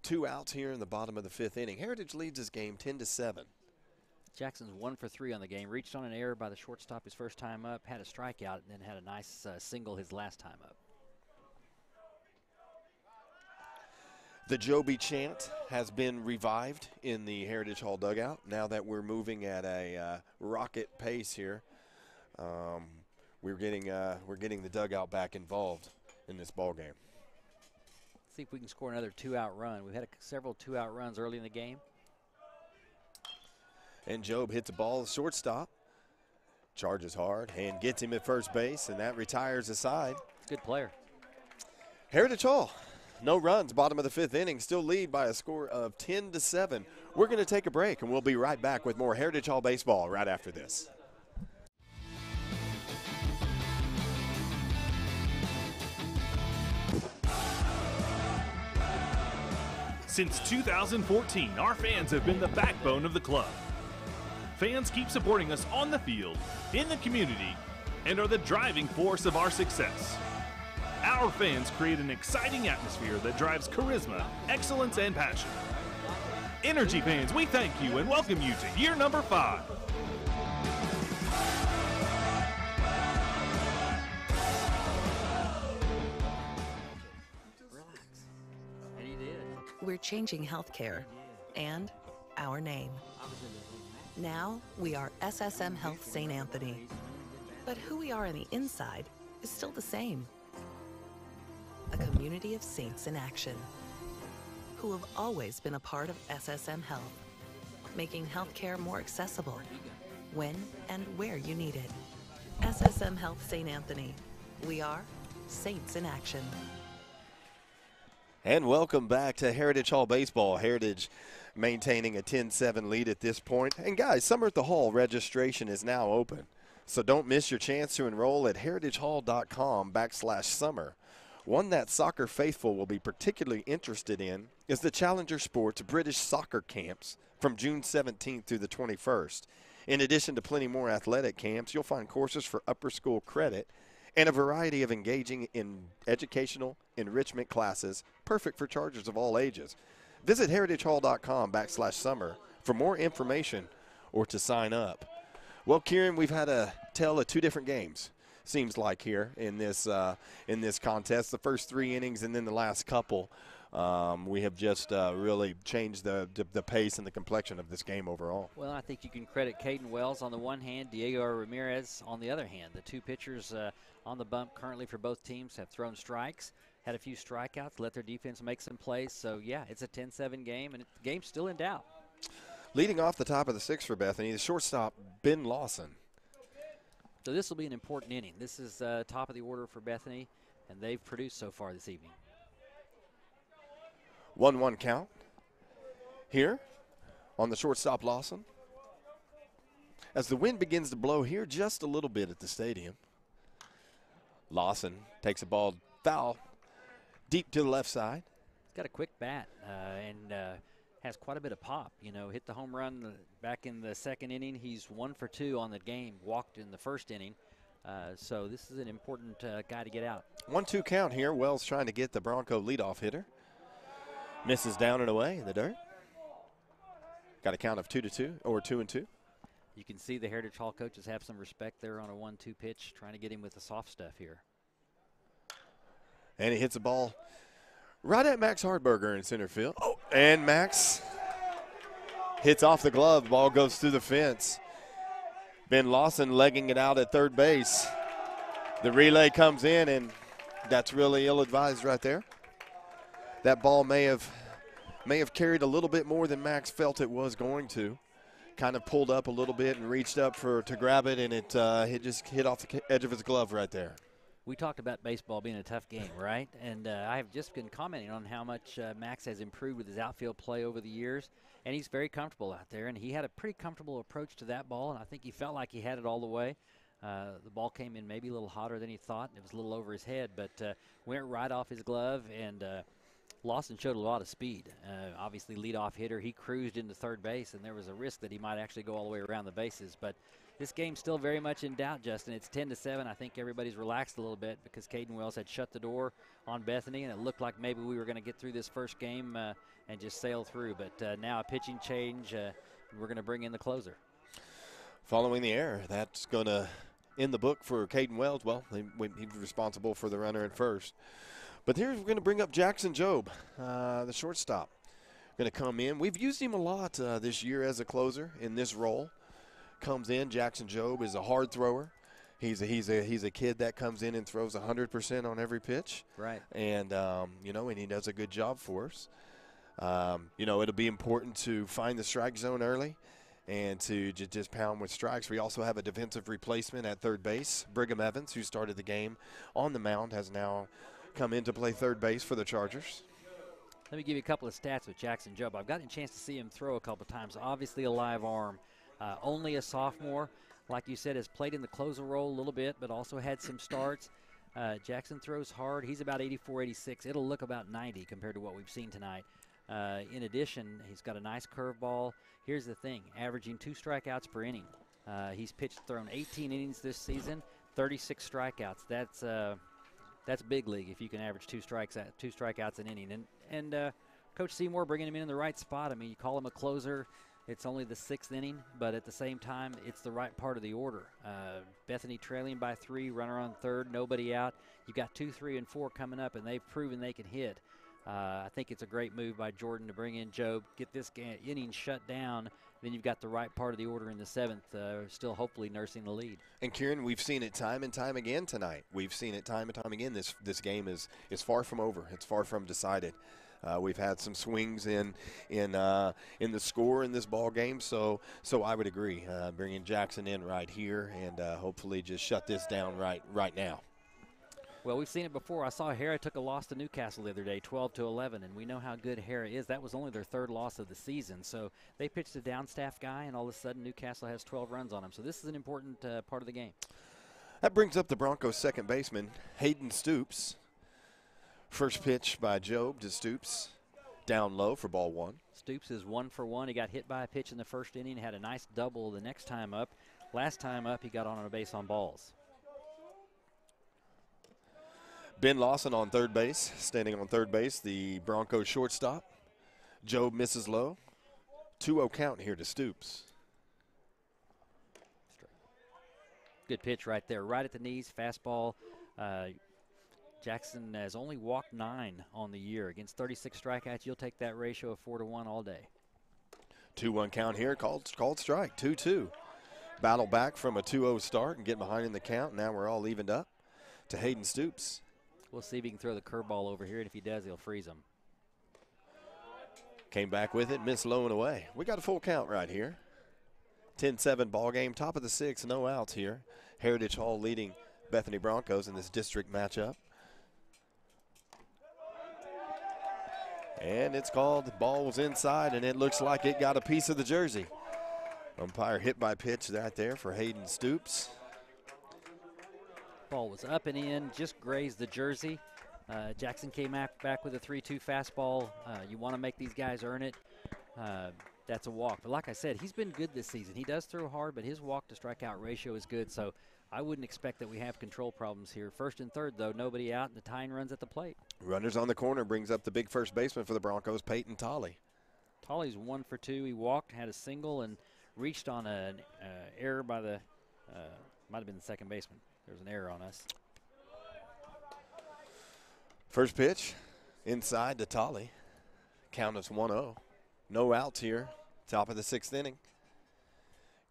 2 outs here in the bottom of the 5th inning. Heritage leads this game 10-7. Jackson's 1 for 3 on the game. Reached on an error by the shortstop his first time up, had a strikeout, and then had a nice single his last time up. The Joby chant has been revived in the Heritage Hall dugout now that we're moving at a rocket pace here. We're getting the dugout back involved in this ball game. See if we can score another 2-out run. We've had several 2-out runs early in the game. And Job hits a ball at shortstop, charges hard, and gets him at first base, and that retires the side. Good player. Heritage Hall, no runs, bottom of the 5th inning, still lead by a score of 10-7. We're going to take a break, and we'll be right back with more Heritage Hall baseball right after this. Since 2014, our fans have been the backbone of the club. Fans keep supporting us on the field, in the community, and are the driving force of our success. Our fans create an exciting atmosphere that drives charisma, excellence, and passion. Energy fans, we thank you and welcome you to year number 5. We're changing healthcare and our name. Now we are SSM Health St. Anthony. But who we are on the inside is still the same. A community of saints in action who have always been a part of SSM Health, making healthcare more accessible when and where you need it. SSM Health St. Anthony. We are saints in action. And welcome back to Heritage Hall Baseball. Heritage maintaining a 10-7 lead at this point. And guys, Summer at the Hall registration is now open. So don't miss your chance to enroll at heritagehall.com/summer. One that soccer faithful will be particularly interested in is the Challenger Sports British Soccer Camps from June 17th through the 21st. In addition to plenty more athletic camps, you'll find courses for upper school credit and a variety of engaging in educational enrichment classes, perfect for Chargers of all ages. Visit heritagehall.com/summer for more information or to sign up. Well, Kieran, we've had a tale of 2 different games, seems like, here in this contest. The first 3 innings and then the last couple. We have just really changed the pace and the complexion of this game overall. Well, I think you can credit Caden Wells on the one hand, Diego Ramirez on the other hand. The 2 pitchers on the bump currently for both teams have thrown strikes, had a few strikeouts, let their defense make some plays. So, yeah, it's a 10-7 game, and the game's still in doubt. Leading off the top of the 6th for Bethany, the shortstop, Ben Lawson. So this will be an important inning. This is top of the order for Bethany, and they've produced so far this evening. 1-1 count here on the shortstop Lawson. As the wind begins to blow here just a little bit at the stadium. Lawson takes a ball foul deep to the left side. He's got a quick bat and has quite a bit of pop. You know, hit the home run back in the 2nd inning. He's 1 for 2 on the game, walked in the 1st inning. So this is an important guy to get out. 1-2 count here. Wells trying to get the Bronco leadoff hitter. Misses down and away in the dirt. Got a count of 2-2 or 2-2. You can see the Heritage Hall coaches have some respect there on a 1-2 pitch, trying to get him with the soft stuff here. And he hits the ball right at Max Hardberger in center field. Oh, and Max hits off the glove. Ball goes through the fence. Ben Lawson legging it out at third base. The relay comes in, and that's really ill-advised right there. That ball may have carried a little bit more than Max felt it was going to. Kind of pulled up a little bit and reached up to grab it, and it just hit off the edge of his glove right there. We talked about baseball being a tough game, right? And I have just been commenting on how much Max has improved with his outfield play over the years, and he's very comfortable out there. And he had a pretty comfortable approach to that ball, and I think he felt like he had it all the way. The ball came in maybe a little hotter than he thought, and it was a little over his head, but went right off his glove, and Lawson showed a lot of speed. Obviously, leadoff hitter. He cruised into third base, and there was a risk that he might actually go all the way around the bases. But this game's still very much in doubt, Justin. It's 10-7. I think everybody's relaxed a little bit because Caden Wells had shut the door on Bethany, and it looked like maybe we were going to get through this first game and just sail through. But now a pitching change, and we're going to bring in the closer. Following the error, that's going to end the book for Caden Wells. Well, he's responsible for the runner at first. But here we're going to bring up Jackson Job, the shortstop. Going to come in. We've used him a lot this year as a closer in this role. Comes in. Jackson Job is a hard thrower. He's a kid that comes in and throws 100% on every pitch. Right. And and he does a good job for us. It'll be important to find the strike zone early and to just pound with strikes. We also have a defensive replacement at third base. Brigham Evans, who started the game on the mound, has now come in to play third base for the Chargers. Let me give you a couple of stats with Jackson Job. I've gotten a chance to see him throw a couple times. Obviously a live arm. Only a sophomore. Like you said, has played in the closer role a little bit, but also had some starts. Jackson throws hard. He's about 84, 86. It'll look about 90 compared to what we've seen tonight. In addition, he's got a nice curveball. Here's the thing, averaging 2 strikeouts per inning. He's thrown 18 innings this season, 36 strikeouts. That's big league if you can average 2 strikeouts an inning. And Coach Seymour bringing him in the right spot. I mean, you call him a closer. It's only the 6th inning, but at the same time, it's the right part of the order. Bethany trailing by 3, runner on third, nobody out. You've got 2, 3, and 4 coming up, and they've proven they can hit. I think it's a great move by Jordan to bring in Job, get this inning shut down. Then you've got the right part of the order in the 7th, still hopefully nursing the lead. And Kieran, we've seen it time and time again tonight. We've seen it time and time again. This game is far from over. It's far from decided. We've had some swings in the score in this ball game, so I would agree. Bringing Jackson in right here and hopefully just shut this down right now. Well, we've seen it before. I saw Hera took a loss to Newcastle the other day, 12-11, and we know how good Hera is. That was only their 3rd loss of the season. So they pitched a down-staff guy, and all of a sudden Newcastle has 12 runs on him. So this is an important part of the game. That brings up the Broncos' second baseman, Hayden Stoops. First pitch by Job to Stoops, down low for ball 1. Stoops is 1 for 1. He got hit by a pitch in the first inning, had a nice double the next time up. Last time up, he got on a base on balls. Ben Lawson on third base, standing on third base, the Broncos shortstop. Job misses low. 2-0 count here to Stoops. Good pitch right there, right at the knees, fastball. Jackson has only walked 9 on the year. Against 36 strikeouts, you'll take that ratio of 4-1 all day. 2-1 count here, called strike, 2-2. Battle back from a 2-0 start and get behind in the count. Now we're all evened up to Hayden Stoops. We'll see if he can throw the curveball over here, and if he does, he'll freeze him. Came back with it, missed low and away. We got a full count right here. 10-7 ball game, top of the 6th, no outs here. Heritage Hall leading Bethany Broncos in this district matchup. And it's called, the ball was inside, and it looks like it got a piece of the jersey. Umpire hit by pitch right there for Hayden Stoops. Ball was up and in, just grazed the jersey. Jackson came back with a 3-2 fastball. You want to make these guys earn it. That's a walk. But like I said, he's been good this season. He does throw hard, but his walk to strikeout ratio is good. So I wouldn't expect that we have control problems here. First and third, though, nobody out, and the tying runs at the plate. Runners on the corner brings up the big first baseman for the Broncos, Peyton Tolley. Tolley's 1 for 2. He walked, had a single, and reached on an error by the might have been the second baseman. There's an error on us. First pitch, inside to Tolley. Count is 1-0. No outs here, top of the 6th inning.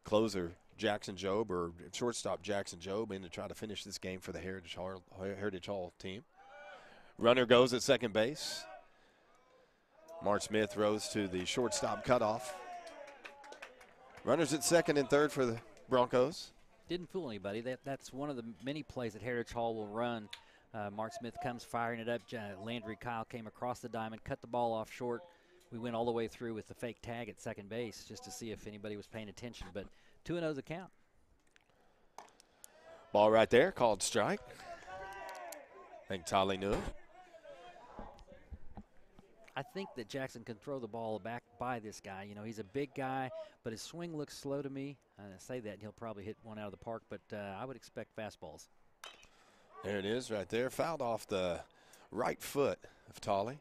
Closer Jackson Job, or shortstop Jackson Job, in to try to finish this game for the Heritage Hall team. Runner goes at second base. Mark Smith throws to the shortstop cutoff. Runners at second and third for the Broncos. Didn't fool anybody. That's one of the many plays that Heritage Hall will run. Mark Smith comes firing it up. Landry Kyle came across the diamond, cut the ball off short. We went all the way through with the fake tag at second base just to see if anybody was paying attention. But 2-0 is the count. Ball right there, called strike. I think Tolley knew it. I think that Jackson can throw the ball back by this guy. You know, he's a big guy, but his swing looks slow to me. I say that, and he'll probably hit one out of the park, but I would expect fastballs. There it is right there. Fouled off the right foot of Tolley.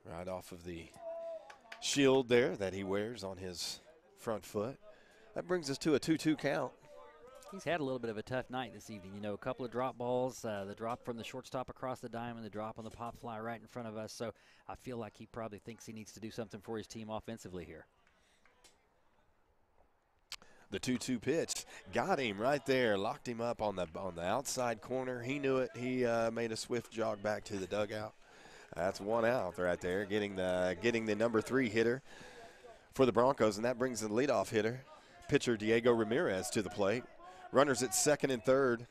Right off of the shield there that he wears on his front foot. That brings us to a 2-2 count. He's had a little bit of a tough night this evening. You know, a couple of drop balls, the drop from the shortstop across the diamond, the drop on the pop fly right in front of us. So I feel like he probably thinks he needs to do something for his team offensively here. The 2-2 pitch got him right there, locked him up on the outside corner. He knew it. He made a swift jog back to the dugout. That's one out right there, getting the number 3 hitter for the Broncos, and that brings the leadoff hitter, pitcher Diego Ramirez, to the plate. Runners at second and third.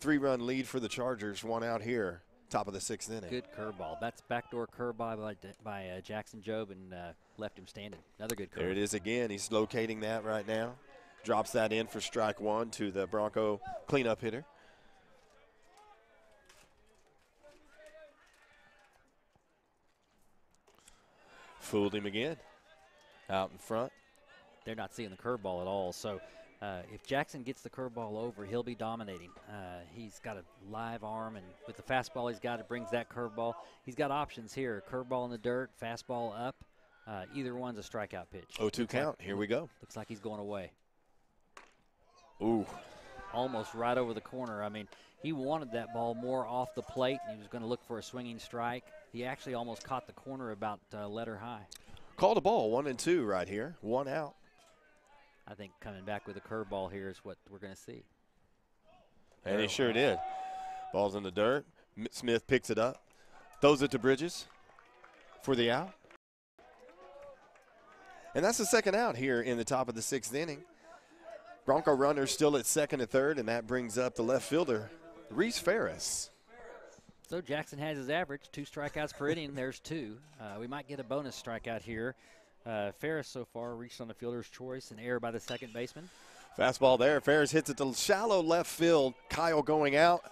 3-run lead for the Chargers. One out here, top of the 6th inning. Good curveball. That's backdoor curveball by Jackson Jobe, and left him standing. Another good curveball. There it is again. He's locating that right now. Drops that in for strike 1 to the Bronco cleanup hitter. Fooled him again. Out in front. They're not seeing the curveball at all. So if Jackson gets the curveball over, he'll be dominating. He's got a live arm, and with the fastball he's got, it brings that curveball. He's got options here. Curveball in the dirt, fastball up. Either one's a strikeout pitch. 0-2 count. Here we go. Looks like he's going away. Ooh. Almost right over the corner. I mean, he wanted that ball more off the plate, and he was going to look for a swinging strike. He actually almost caught the corner about letter high. Called a ball, 1-2 right here. One out. I think coming back with a curveball here is what we're going to see. And he sure did. Ball's in the dirt. Smith picks it up. Throws it to Bridges for the out. And that's the second out here in the top of the 6th inning. Bronco runners still at second and third, and that brings up the left fielder, Reese Ferris. So Jackson has his average, 2 strikeouts per inning. There's 2. We might get a bonus strikeout here. Ferris so far reached on the fielder's choice, an error by the second baseman. Fastball there. Ferris hits it to shallow left field. Kyle going out.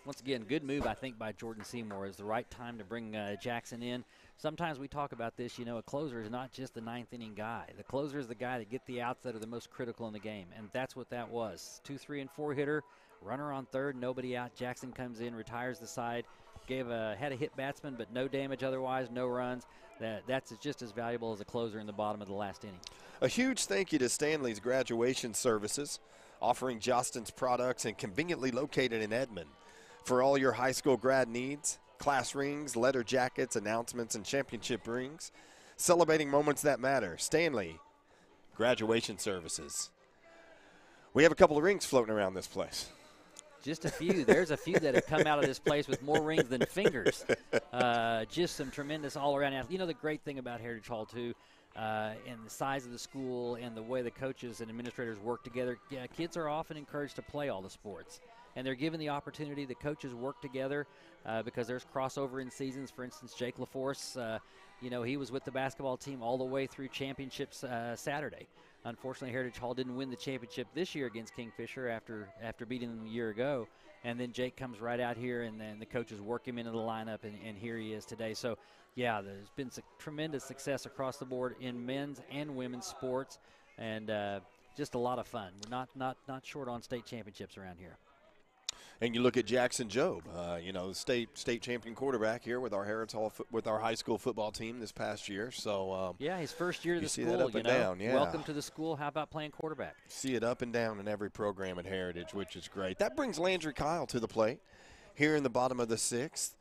Once again, good move, I think, by Jordan Seymour. It's the right time to bring Jackson in. Sometimes we talk about this, you know, a closer is not just the 9th inning guy. The closer is the guy that get the outs that are the most critical in the game, and that's what that was. 2, 3, and 4 hitter, runner on third, nobody out. Jackson comes in, retires the side, had a hit batsman, but no damage otherwise, no runs. That's just as valuable as a closer in the bottom of the last inning. A huge thank you to Stanley's Graduation Services, offering Jostens products and conveniently located in Edmond. For all your high school grad needs, class rings, letter jackets, announcements, and championship rings, celebrating moments that matter. Stanley Graduation Services. We have a couple of rings floating around this place. Just a few. There's a few that have come out of this place with more rings than fingers. Just some tremendous all-around athletes. You know the great thing about Heritage Hall, too, and the size of the school and the way the coaches and administrators work together, kids are often encouraged to play all the sports. And they're given the opportunity. The coaches work together because there's crossover in seasons. For instance, Jake LaForce, he was with the basketball team all the way through championships Saturday. Unfortunately, Heritage Hall didn't win the championship this year against Kingfisher after beating them a year ago. And then Jake comes right out here, and then the coaches work him into the lineup, and here he is today. So, yeah, there's been tremendous success across the board in men's and women's sports, and just a lot of fun. We're not short on state championships around here. And you look at Jackson Jobe, the state champion quarterback here with our Heritage Hall with our high school football team this past year. So his first year at the school. You see that up and down. Yeah. Welcome to the school. How about playing quarterback? See it up and down in every program at Heritage, which is great. That brings Landry Kyle to the plate here in the bottom of the 6th.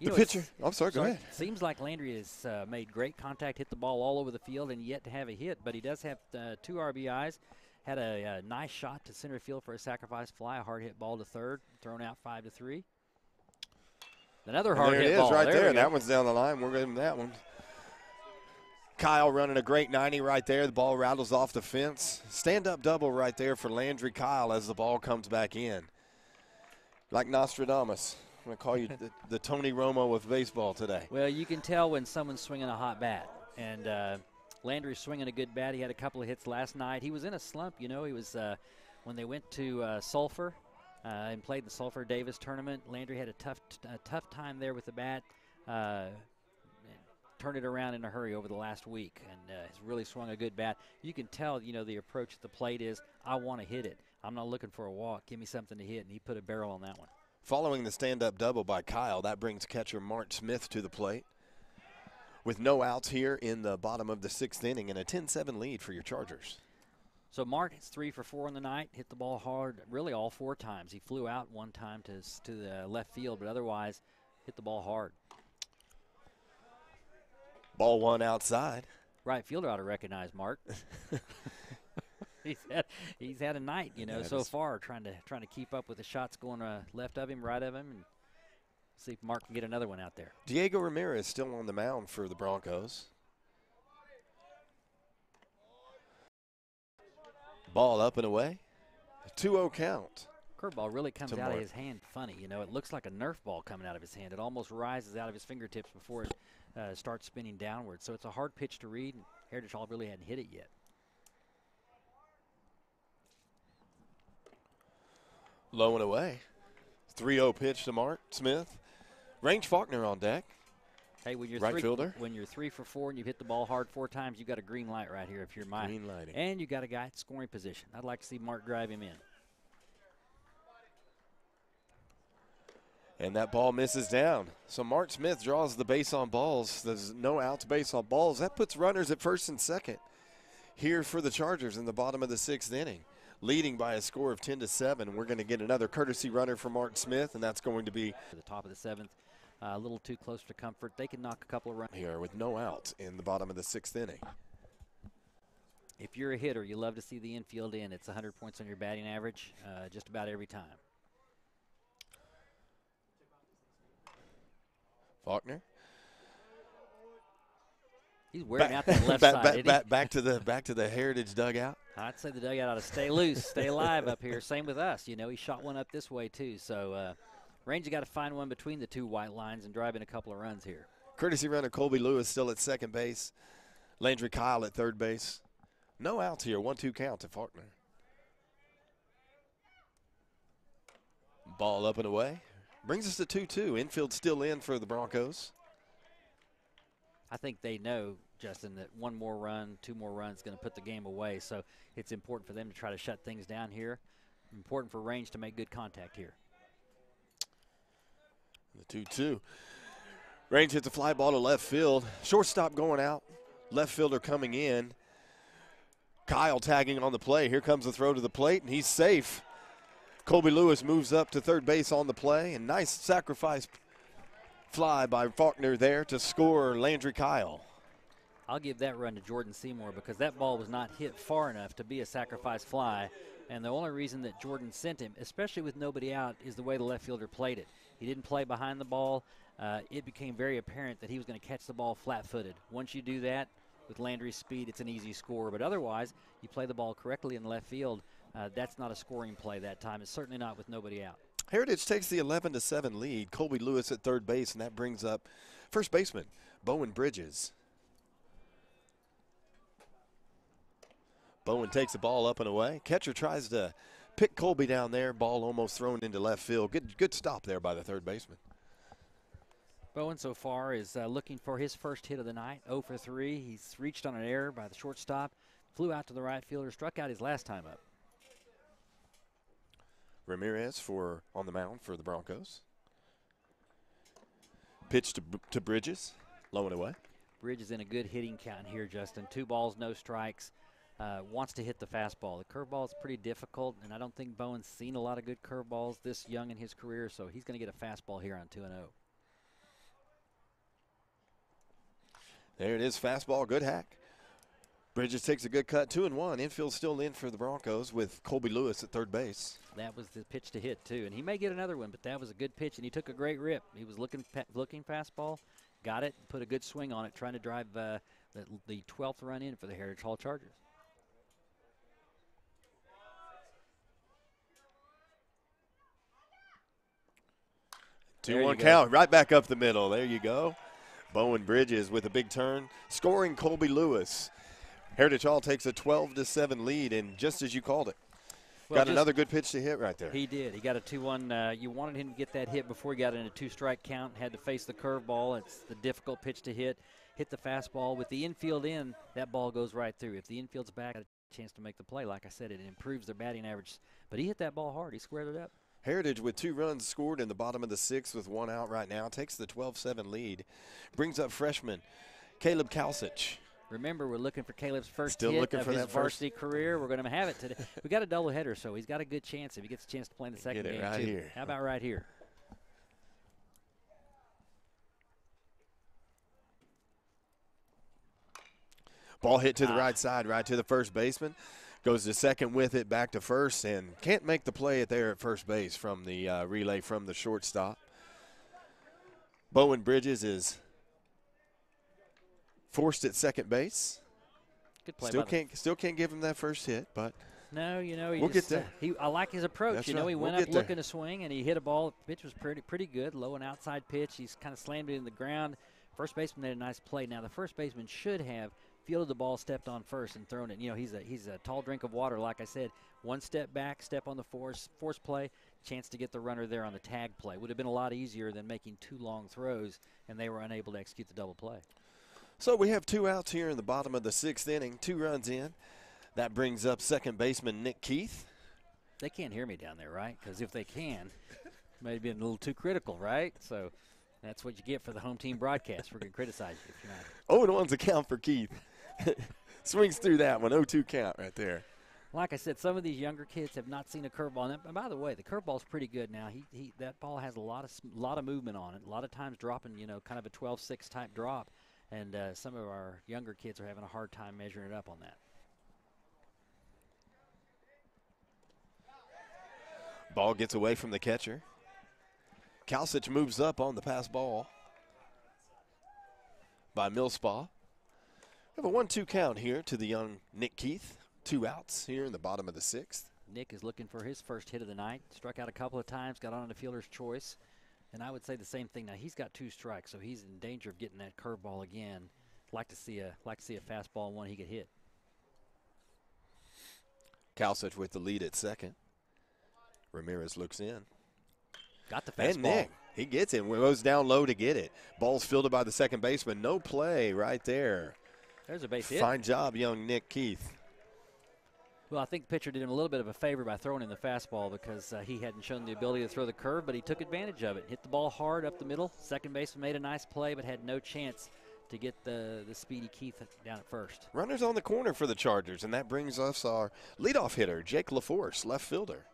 The pitcher. I'm sorry. Go ahead. Seems like Landry has made great contact, hit the ball all over the field, and yet to have a hit. But he does have 2 RBIs. Had a nice shot to center field for a sacrifice fly, a hard hit ball to third, thrown out 5-3. Another hard hit ball. There it is, right there. That one's down the line. We're getting that one. Kyle running a great 90 right there. The ball rattles off the fence. Stand-up double right there for Landry Kyle as the ball comes back in. Like Nostradamus. I'm going to call you the Tony Romo of baseball today. Well, you can tell when someone's swinging a hot bat. And Landry's swinging a good bat. He had a couple of hits last night. He was in a slump, He was when they went to Sulphur and played the Sulphur Davis tournament. Landry had a tough time there with the bat. Turned it around in a hurry over the last week, and has really swung a good bat. You can tell, the approach at the plate is, I want to hit it. I'm not looking for a walk. Give me something to hit, and he put a barrel on that one. Following the stand-up double by Kyle, that brings catcher Mark Smith to the plate. With no outs here in the bottom of the 6th inning and a 10-7 lead for your Chargers. So Mark is 3 for 4 on the night, hit the ball hard really all 4 times. He flew out one time to the left field, but otherwise hit the ball hard. Ball one outside. Right fielder ought to recognize Mark. he's had a night, you know, so far trying to keep up with the shots going left of him, right of him, and see if Mark can get another one out there. Diego Ramirez still on the mound for the Broncos. Ball up and away. 2-0 count. Curveball really comes out of his hand funny. You know, it looks like a Nerf ball coming out of his hand. It almost rises out of his fingertips before it starts spinning downward. So it's a hard pitch to read. And Heritage Hall really hadn't hit it yet. Low and away. 3-0 pitch to Mark Smith. Range Faulkner on deck. Hey, when you're right fielder. When you're 3 for 4 and you've hit the ball hard 4 times, you got a green light right here if you're mine. Green lighting. And you got a guy at scoring position. I'd like to see Mark drive him in. And that ball misses down. So Mark Smith draws the base on balls. There's no outs base on balls. That puts runners at first and second here for the Chargers in the bottom of the 6th inning. Leading by a score of 10-7. We're going to get another courtesy runner for Mark Smith, and that's going to be to the top of the 7th. A little too close for comfort. They can knock a couple of runs here with no outs in the bottom of the 6th inning. If you're a hitter, you love to see the infield in. It's 100 points on your batting average just about every time. Faulkner. He's wearing out that left side. Back to the Heritage dugout. I'd say the dugout ought to stay loose, stay alive up here. Same with us. You know, he shot one up this way too. So Range got to find one between the 2 white lines and drive in a couple of runs here. Courtesy runner Colby Lewis still at second base. Landry Kyle at third base. No outs here. 1-2 count to Faulkner. Ball up and away. Brings us to 2-2. Infield still in for the Broncos. I think they know, Justin, that 1 more run, 2 more runs is going to put the game away. So it's important for them to try to shut things down here. Important for Range to make good contact here. The 2-2. Range hits a fly ball to left field. Shortstop going out. Left fielder coming in. Kyle tagging on the play. Here comes the throw to the plate, and he's safe. Colby Lewis moves up to third base on the play, and nice sacrifice fly by Faulkner there to score Landry Kyle. I'll give that run to Jordan Seymour because that ball was not hit far enough to be a sacrifice fly. And the only reason that Jordan sent him, especially with nobody out, is the way the left fielder played it. He didn't play behind the ball. It became very apparent that he was going to catch the ball flat-footed. Once you do that, with Landry's speed, it's an easy score. But otherwise, you play the ball correctly in left field. That's not a scoring play that time. It's certainly not with nobody out. Heritage takes the 11-7 lead. Colby Lewis at third base, and that brings up first baseman Bowen Bridges. Bowen takes the ball up and away. Catcher tries to pick Colby down there. Ball almost thrown into left field. Good stop there by the third baseman. Bowen so far is looking for his first hit of the night, 0 for 3. He's reached on an error by the shortstop, flew out to the right fielder, struck out his last time up. Ramirez on the mound for the Broncos. Pitch to Bridges, low and away. Bridges in a good hitting count here, Justin. 2 balls, no strikes. Wants to hit the fastball. The curveball is pretty difficult, and I don't think Bowen's seen a lot of good curveballs this young in his career, so he's going to get a fastball here on 2-0. There it is, fastball, good hack. Bridges takes a good cut, 2-1. Infield still in for the Broncos with Colby Lewis at third base. That was the pitch to hit, too, and he may get another one, but that was a good pitch, and he took a great rip. He was looking fastball, got it, put a good swing on it, trying to drive the 12th run in for the Heritage Hall Chargers. Two one count, right back up the middle. There you go. Bowen Bridges with a big turn, scoring Colby Lewis. Heritage Hall takes a 12-7 lead, and just as you called it, got another good pitch to hit right there. He did. He got a 2-1. You wanted him to get that hit before he got in a 2-strike count. Had to face the curveball. It's the difficult pitch to hit. Hit the fastball. With the infield in, that ball goes right through. If the infield's back, got a chance to make the play. Like I said, it improves their batting average. But he hit that ball hard. He squared it up. Heritage with 2 runs scored in the bottom of the 6th with 1 out right now. Takes the 12-7 lead. Brings up freshman Caleb Kalsich Remember, we're looking for Caleb's first Still hit looking of for his that varsity career. We're going to have it today. We got a doubleheader, so he's got a good chance if he gets a chance to play in the second Get it game right too. here. How about right here? Ball hit to the right side, right to the first baseman. Goes to second with it, back to first, and can't make the play there at first base from the relay from the shortstop. Bowen Bridges is forced at second base. Good play. Still can't give him that first hit, but no, you know, we'll get there. I like his approach. That's you know, right. he went We'll up get there. looking to swing, and he hit a ball. The pitch was pretty good, low and outside pitch. He's kind of slammed it in the ground. First baseman made a nice play. Now the first baseman should have fielded the ball, stepped on first, and thrown it. You know, he's a tall drink of water. Like I said, one step back, step on the force play, chance to get the runner there on the tag play. Would have been a lot easier than making two long throws, and they were unable to execute the double play. So we have 2 outs here in the bottom of the 6th inning, 2 runs in. That brings up second baseman Nick Keith. They can't hear me down there, right? Because if they can, may have been a little too critical, right? So that's what you get for the home team broadcast. We're going to criticize you if you're not. 0-1's a count for Keith. Swings through that one, 0-2 count right there. Like I said, some of these younger kids have not seen a curveball. And by the way, the curveball's pretty good now. That ball has a lot of movement on it. A lot of times dropping, you know, kind of a 12-6 type drop. And some of our younger kids are having a hard time measuring it up on that. Ball gets away from the catcher. Kalsic moves up on the pass ball by Millspaw. We have a 1-2 count here to the young Nick Keith. 2 outs here in the bottom of the 6th. Nick is looking for his first hit of the night. Struck out a couple of times, got on the fielder's choice. And I would say the same thing. Now he's got 2 strikes, so he's in danger of getting that curveball again. Like to see a fastball and one he could hit. Kalsic with the lead at second. Ramirez looks in. Got the fastball. And Nick, he gets it. Goes down low to get it. Ball's fielded by the second baseman. No play right there. There's a base hit. Fine job, young Nick Keith. Well, I think the pitcher did him a little bit of a favor by throwing him the fastball because he hadn't shown the ability to throw the curve, but he took advantage of it. Hit the ball hard up the middle. Second baseman made a nice play, but had no chance to get the speedy Keith down at first. Runners on the corner for the Chargers, and that brings us our leadoff hitter, Jake LaForce, left fielder.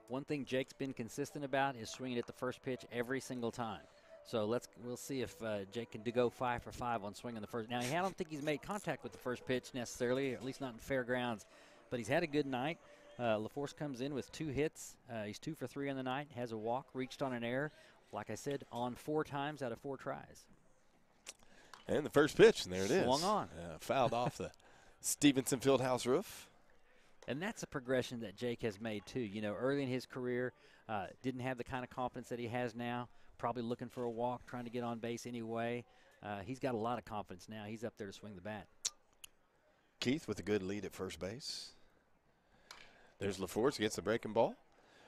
One thing Jake's been consistent about is swinging at the first pitch every single time. So we'll see if Jake can go 5 for 5 on swinging the first. Now, I don't think he's made contact with the first pitch necessarily, at least not in fair grounds, but he's had a good night. LaForce comes in with 2 hits. He's 2 for 3 on the night, has a walk, reached on an error. Like I said, on 4 times out of 4 tries. And the first pitch, and there it is. Swung on. Fouled off the Stevenson Fieldhouse roof. And that's a progression that Jake has made, too. You know, early in his career, didn't have the kind of confidence that he has now. Probably looking for a walk, trying to get on base anyway. He's got a lot of confidence now. He's up there to swing the bat. Keith with a good lead at first base. There's LaForce, gets the breaking ball.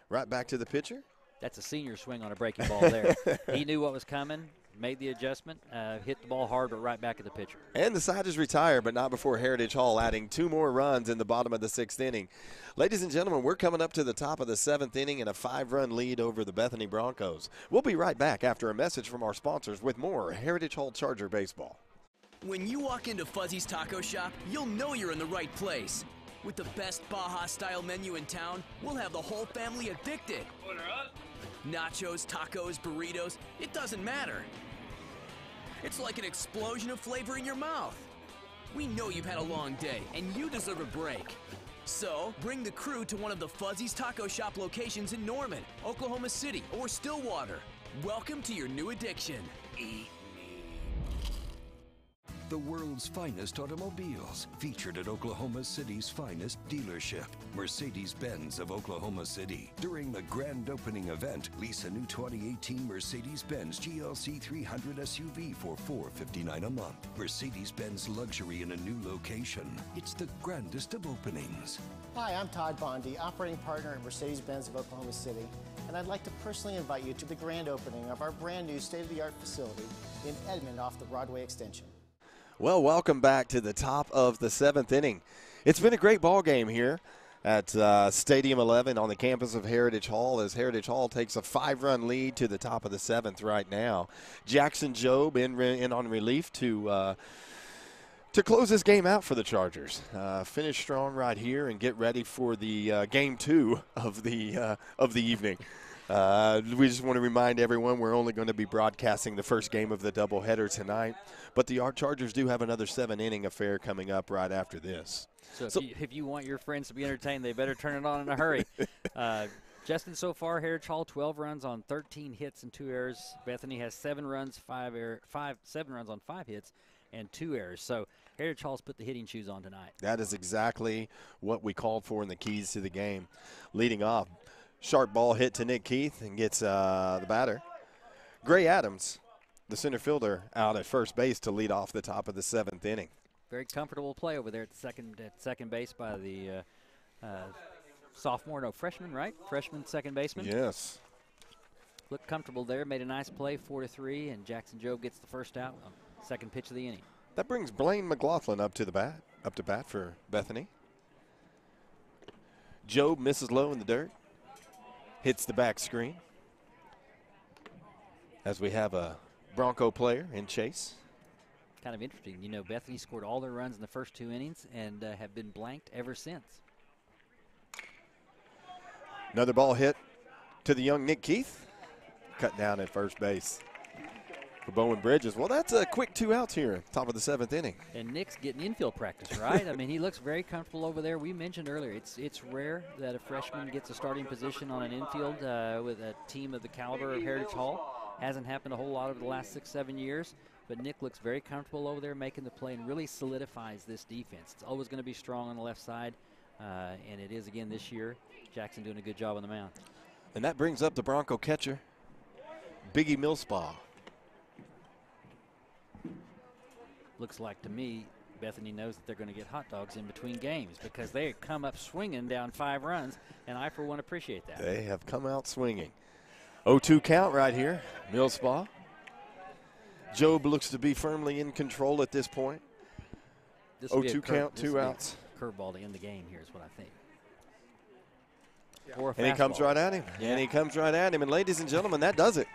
Right back to the pitcher. That's a senior swing on a breaking ball there. He knew what was coming, made the adjustment, hit the ball hard, but right back at the pitcher. And the side is retired, but not before Heritage Hall adding 2 more runs in the bottom of the 6th inning. Ladies and gentlemen, we're coming up to the top of the 7th inning and a 5-run lead over the Bethany Broncos. We'll be right back after a message from our sponsors with more Heritage Hall Charger baseball. When you walk into Fuzzy's Taco Shop, you'll know you're in the right place. With the best Baja-style menu in town, we'll have the whole family addicted. Order up. Nachos, tacos, burritos, it doesn't matter. It's like an explosion of flavor in your mouth. We know you've had a long day, and you deserve a break. So, bring the crew to one of the Fuzzy's Taco Shop locations in Norman, Oklahoma City, or Stillwater. Welcome to your new addiction. Eat. The world's finest automobiles, featured at Oklahoma City's finest dealership, Mercedes-Benz of Oklahoma City. During the grand opening event, lease a new 2018 Mercedes-Benz GLC 300 SUV for $459 a month. Mercedes-Benz luxury in a new location. It's the grandest of openings. Hi, I'm Todd Bondy, operating partner at Mercedes-Benz of Oklahoma City, and I'd like to personally invite you to the grand opening of our brand new state-of-the-art facility in Edmond off the Broadway Extension. Well, welcome back to the top of the 7th inning. It's been a great ball game here at Stadium 11 on the campus of Heritage Hall as Heritage Hall takes a 5-run lead to the top of the 7th right now. Jackson Jobe in on relief to to close this game out for the Chargers. Finish strong right here and get ready for the game 2 of the evening. We just want to remind everyone we're only going to be broadcasting the first game of the doubleheader tonight, but the Chargers do have another 7-inning affair coming up right after this. So if you want your friends to be entertained, they better turn it on in a hurry. Justin, so far, Heritage Hall 12 runs on 13 hits and 2 errors. Bethany has 7 runs, 7 runs on 5 hits and 2 errors. So Heritage Hall's put the hitting shoes on tonight. That is exactly what we called for in the keys to the game. Leading off, sharp ball hit to Nick Keith and gets the batter. Gray Adams, the center fielder, out at first base to lead off the top of the 7th inning. Very comfortable play over there at second base by the freshman, right? Freshman second baseman. Yes. Looked comfortable there, made a nice play, 4-3, and Jackson Jobe gets the first out on second pitch of the inning. That brings Blaine McLaughlin up to bat for Bethany. Jobe misses low in the dirt, hits the back screen. As we have a Bronco player in chase. Kind of interesting. You know, Bethany scored all their runs in the first 2 innings and have been blanked ever since. Another ball hit to the young Nick Keith. Cut down at first base for Bowen Bridges. Well, that's a quick 2 outs here, top of the 7th inning. And Nick's getting infield practice, right? I mean, he looks very comfortable over there. We mentioned earlier, it's rare that a freshman gets a starting position on an infield with a team of the caliber of Heritage Hall. Hasn't happened a whole lot over the last 6-7 years. But Nick looks very comfortable over there making the play and really solidifies this defense. It's always going to be strong on the left side, and it is again this year. Jackson doing a good job on the mound. And that brings up the Bronco catcher, Biggie Millspaw. Looks like to me Bethany knows that they're going to get hot dogs in between games because they come up swinging down 5 runs, and I, for one, appreciate that. They have come out swinging. 0-2 count right here, Millspaw. Jobe looks to be firmly in control at this point. 0-2 count, 2 outs. Curveball to end the game here is what I think. Yeah. And he comes right at him. Yeah. And he comes right at him. And ladies and gentlemen, that does it.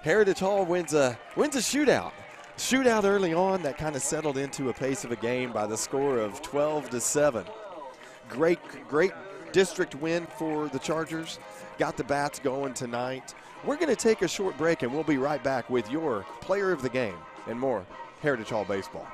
Heritage Hall wins a shootout. Shootout early on that kind of settled into a pace of a game by the score of 12-7. Great district win for the Chargers. Got the bats going tonight. We're going to take a short break, and we'll be right back with your player of the game and more Heritage Hall baseball.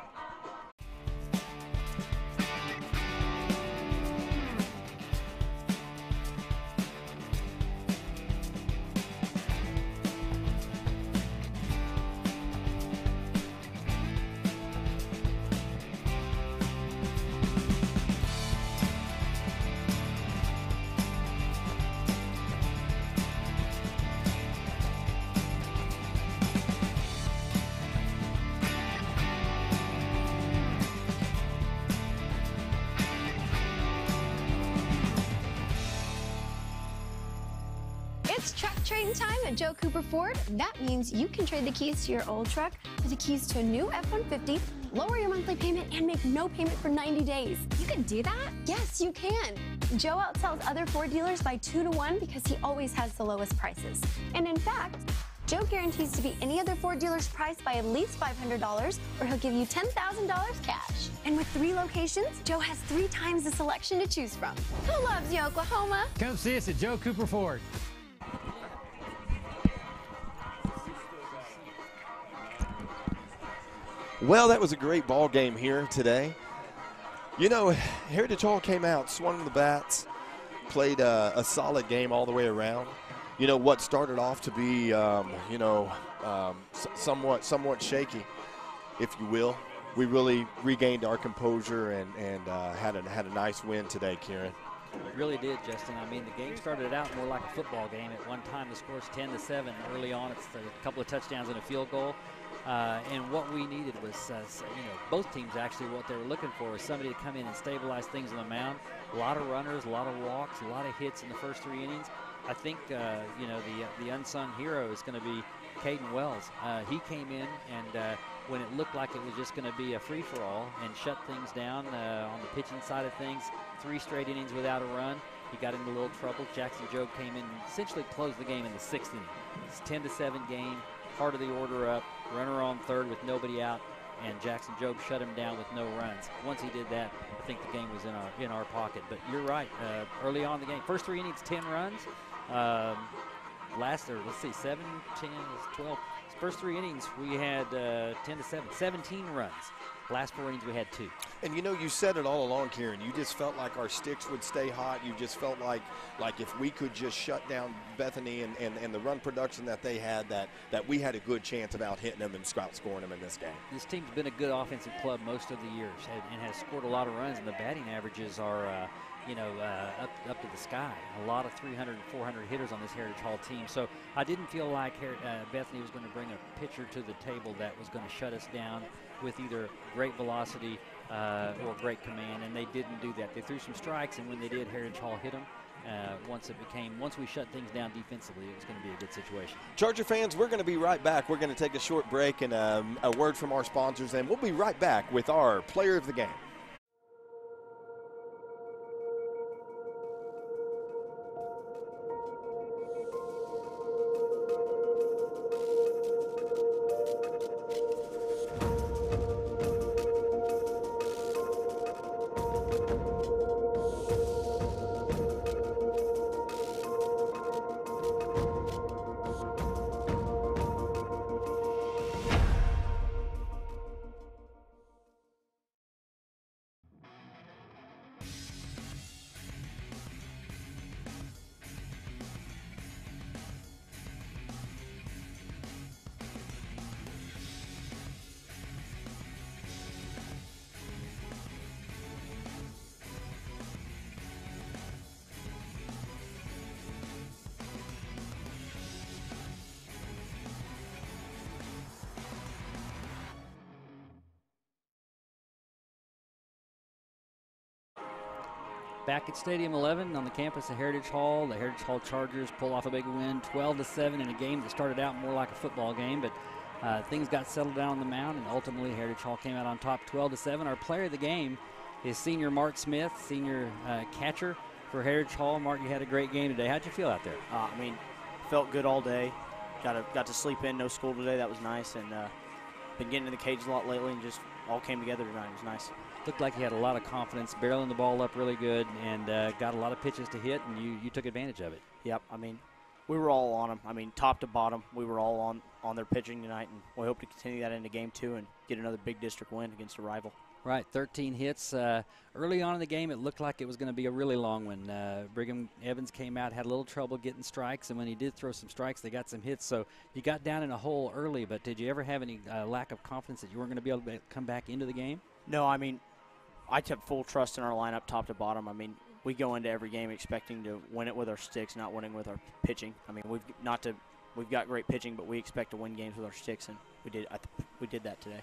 It's truck trading time at Joe Cooper Ford. That means you can trade the keys to your old truck for the keys to a new F-150, lower your monthly payment, and make no payment for 90 days. You can do that? Yes, you can. Joe outsells other Ford dealers by 2 to 1 because he always has the lowest prices. And in fact, Joe guarantees to beat any other Ford dealer's price by at least $500, or he'll give you $10,000 cash. And with 3 locations, Joe has 3 times the selection to choose from. Who loves you, Oklahoma? Come see us at Joe Cooper Ford. Well, that was a great ball game here today. You know, Heritage Hall came out, swung the bats, played a solid game all the way around. You know, what started off to be, somewhat shaky, if you will. We really regained our composure and had a nice win today, Kieran. It really did, Justin. I mean, the game started out more like a football game. At one time, the score's 10-7. Early on, it's a couple of touchdowns and a field goal. And what we needed was, both teams actually, what they were looking for was somebody to come in and stabilize things on the mound. A lot of runners, a lot of walks, a lot of hits in the first 3 innings. I think, the unsung hero is going to be Caden Wells. He came in and when it looked like it was just going to be a free-for-all and shut things down on the pitching side of things, 3 straight innings without a run. He got into a little trouble. Jackson Jobe came in and essentially closed the game in the 6th inning. It's 10-7 game. Part of the order up, runner on third with nobody out. and Jackson Jobe shut him down with no runs. Once he did that, I think the game was in our pocket. But you're right. Early on in the game, first 3 innings, 10 runs. Let's see, 7, 10, 12. First 3 innings, we had 10-7, 17 runs. Last 4 innings, we had 2. And you said it all along, Kieran. You just felt like our sticks would stay hot. You just felt like if we could just shut down Bethany and the run production that they had, that we had a good chance of out hitting them and outscoring them in this game. This team's been a good offensive club most of the years and has scored a lot of runs, and the batting averages are up to the sky. A lot of 300 and 400 hitters on this Heritage Hall team. So I didn't feel like Bethany was going to bring a pitcher to the table that was going to shut us down with either great velocity or great command, and they didn't do that. They threw some strikes, and when they did, Heritage Hall hit them. Once we shut things down defensively, it was going to be a good situation. Charger fans, we're going to be right back. We're going to take a short break and a word from our sponsors, and we'll be right back with our player of the game. Back at Stadium 11 on the campus of Heritage Hall, the Heritage Hall Chargers pull off a big win, 12-7 in a game that started out more like a football game, but things got settled down on the mound, and ultimately Heritage Hall came out on top 12-7. Our player of the game is senior Mark Smith, senior catcher for Heritage Hall. Mark, you had a great game today. How'd you feel out there? Felt good all day. Got to sleep in, no school today. That was nice, and been getting in the cage a lot lately, and just all came together tonight. It was nice. Looked like he had a lot of confidence, barreling the ball up really good, and got a lot of pitches to hit, and you took advantage of it. Yep, we were all on them. Top to bottom, we were all on their pitching tonight, and we hope to continue that into Game 2 and get another big district win against a rival. Right, 13 hits. Early on in the game, it looked like it was going to be a really long one. Brigham Evans came out, had a little trouble getting strikes, and when he did throw some strikes, they got some hits. So you got down in a hole early, but did you ever have any lack of confidence that you weren't going to be able to come back into the game? No, I took full trust in our lineup top to bottom. We go into every game expecting to win it with our sticks, not winning with our pitching. We've got great pitching, but we expect to win games with our sticks, and we did that today.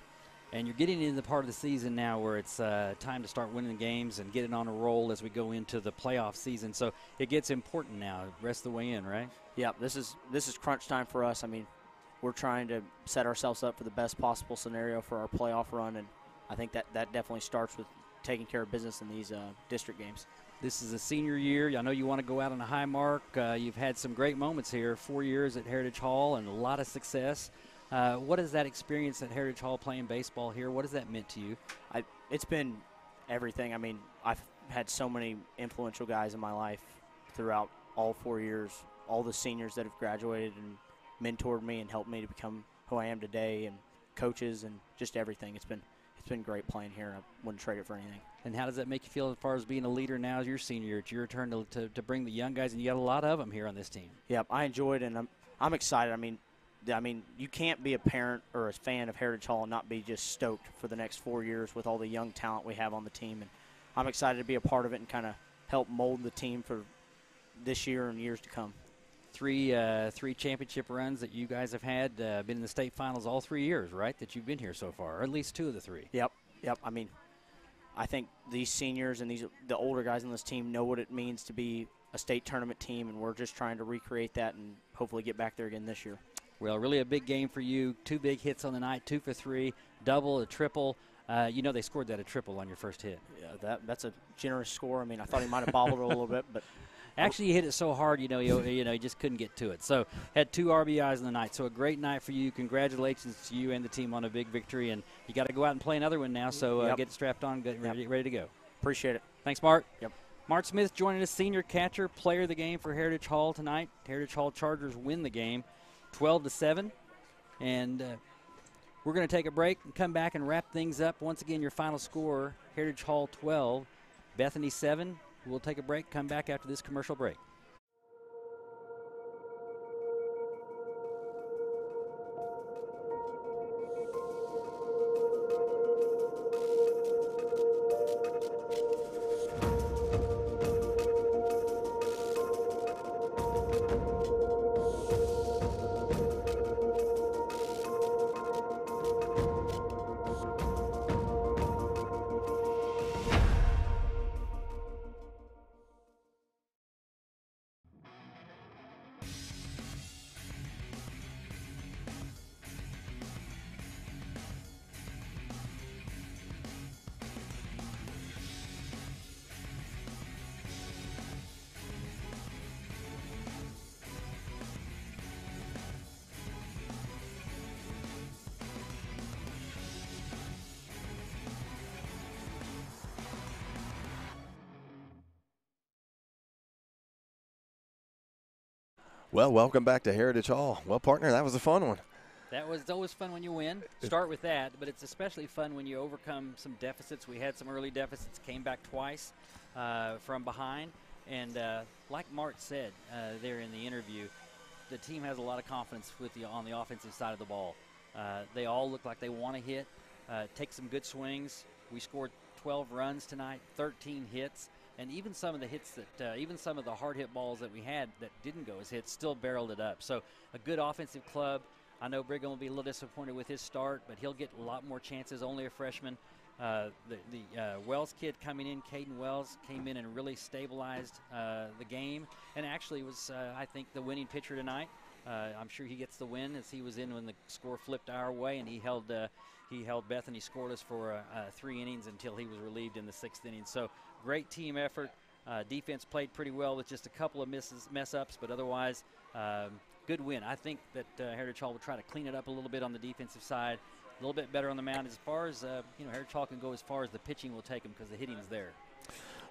And you're getting into the part of the season now where it's time to start winning games and getting on a roll as we go into the playoff season. So it gets important now, rest of the way in, right? Yeah, this is crunch time for us. We're trying to set ourselves up for the best possible scenario for our playoff run, and I think that definitely starts with taking care of business in these district games. This is a senior year. I know you want to go out on a high mark. You've had some great moments here, 4 years at Heritage Hall and a lot of success. What is that experience at Heritage Hall playing baseball here? What has that meant to you? It's been everything. I've had so many influential guys in my life throughout all 4 years, all the seniors that have graduated and mentored me and helped me to become who I am today, and coaches and just everything. It's been great playing here, and I wouldn't trade it for anything. And how does that make you feel as far as being a leader now as your senior year? It's your turn to bring the young guys, and you got a lot of them here on this team. Yeah, I enjoyed it, and I'm excited. You can't be a parent or a fan of Heritage Hall and not be just stoked for the next 4 years with all the young talent we have on the team. And I'm excited to be a part of it and kind of help mold the team for this year and years to come. Three championship runs that you guys have had, been in the state finals all 3 years, right, that you've been here so far, or at least 2 of the 3. Yep. I think these seniors and the older guys on this team know what it means to be a state tournament team, and we're just trying to recreate that and hopefully get back there again this year. Well, really a big game for you. 2 big hits on the night, 2 for 3, double, a triple. They scored that a triple on your first hit. Yeah, that's a generous score. I thought he might have bobbled it a little bit, but Actually, he hit it so hard, he just couldn't get to it. So had 2 RBIs in the night. So a great night for you. Congratulations to you and the team on a big victory. And you got to go out and play another one now. So get strapped on, get ready to go. Appreciate it. Thanks, Mark. Yep. Mark Smith joining us, senior catcher, player of the game for Heritage Hall tonight. Heritage Hall Chargers win the game 12-7. And we're going to take a break and come back and wrap things up. Once again, your final score, Heritage Hall 12, Bethany 7. We'll take a break, come back after this commercial break. Well, welcome back to Heritage Hall. Well, partner, that was a fun one. That was always fun when you win. Start with that, but it's especially fun when you overcome some deficits. We had some early deficits, came back twice from behind. And like Mart said there in the interview, the team has a lot of confidence on the offensive side of the ball. They all look like they want to hit, take some good swings. We scored 12 runs tonight, 13 hits. And even some of the hits even some of the hard hit balls that we had that didn't go as hits still barreled it up. So a good offensive club. I know Brigham will be a little disappointed with his start, but he'll get a lot more chances, only a freshman. The Wells kid coming in, Caden Wells, came in and really stabilized the game and actually was, I think, the winning pitcher tonight. I'm sure he gets the win as he was in when the score flipped our way, and he held Bethany scoreless for 3 innings until he was relieved in the 6th inning. So great team effort. Defense played pretty well with just a couple of mess-ups, but otherwise good win. I think that Heritage Hall will try to clean it up a little bit on the defensive side, a little bit better on the mound. As far as Heritage Hall can go as far as the pitching will take them because the hitting's there.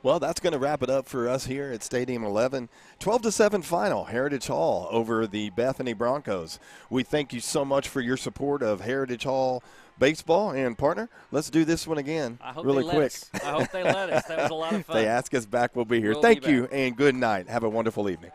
Well, that's going to wrap it up for us here at Stadium 11. 12-7 final, Heritage Hall over the Bethany Broncos. We thank you so much for your support of Heritage Hall baseball. And, partner, let's do this one again really quick. I hope they let us. That was a lot of fun. They ask us back, we'll be here. Thank you, and good night. Have a wonderful evening.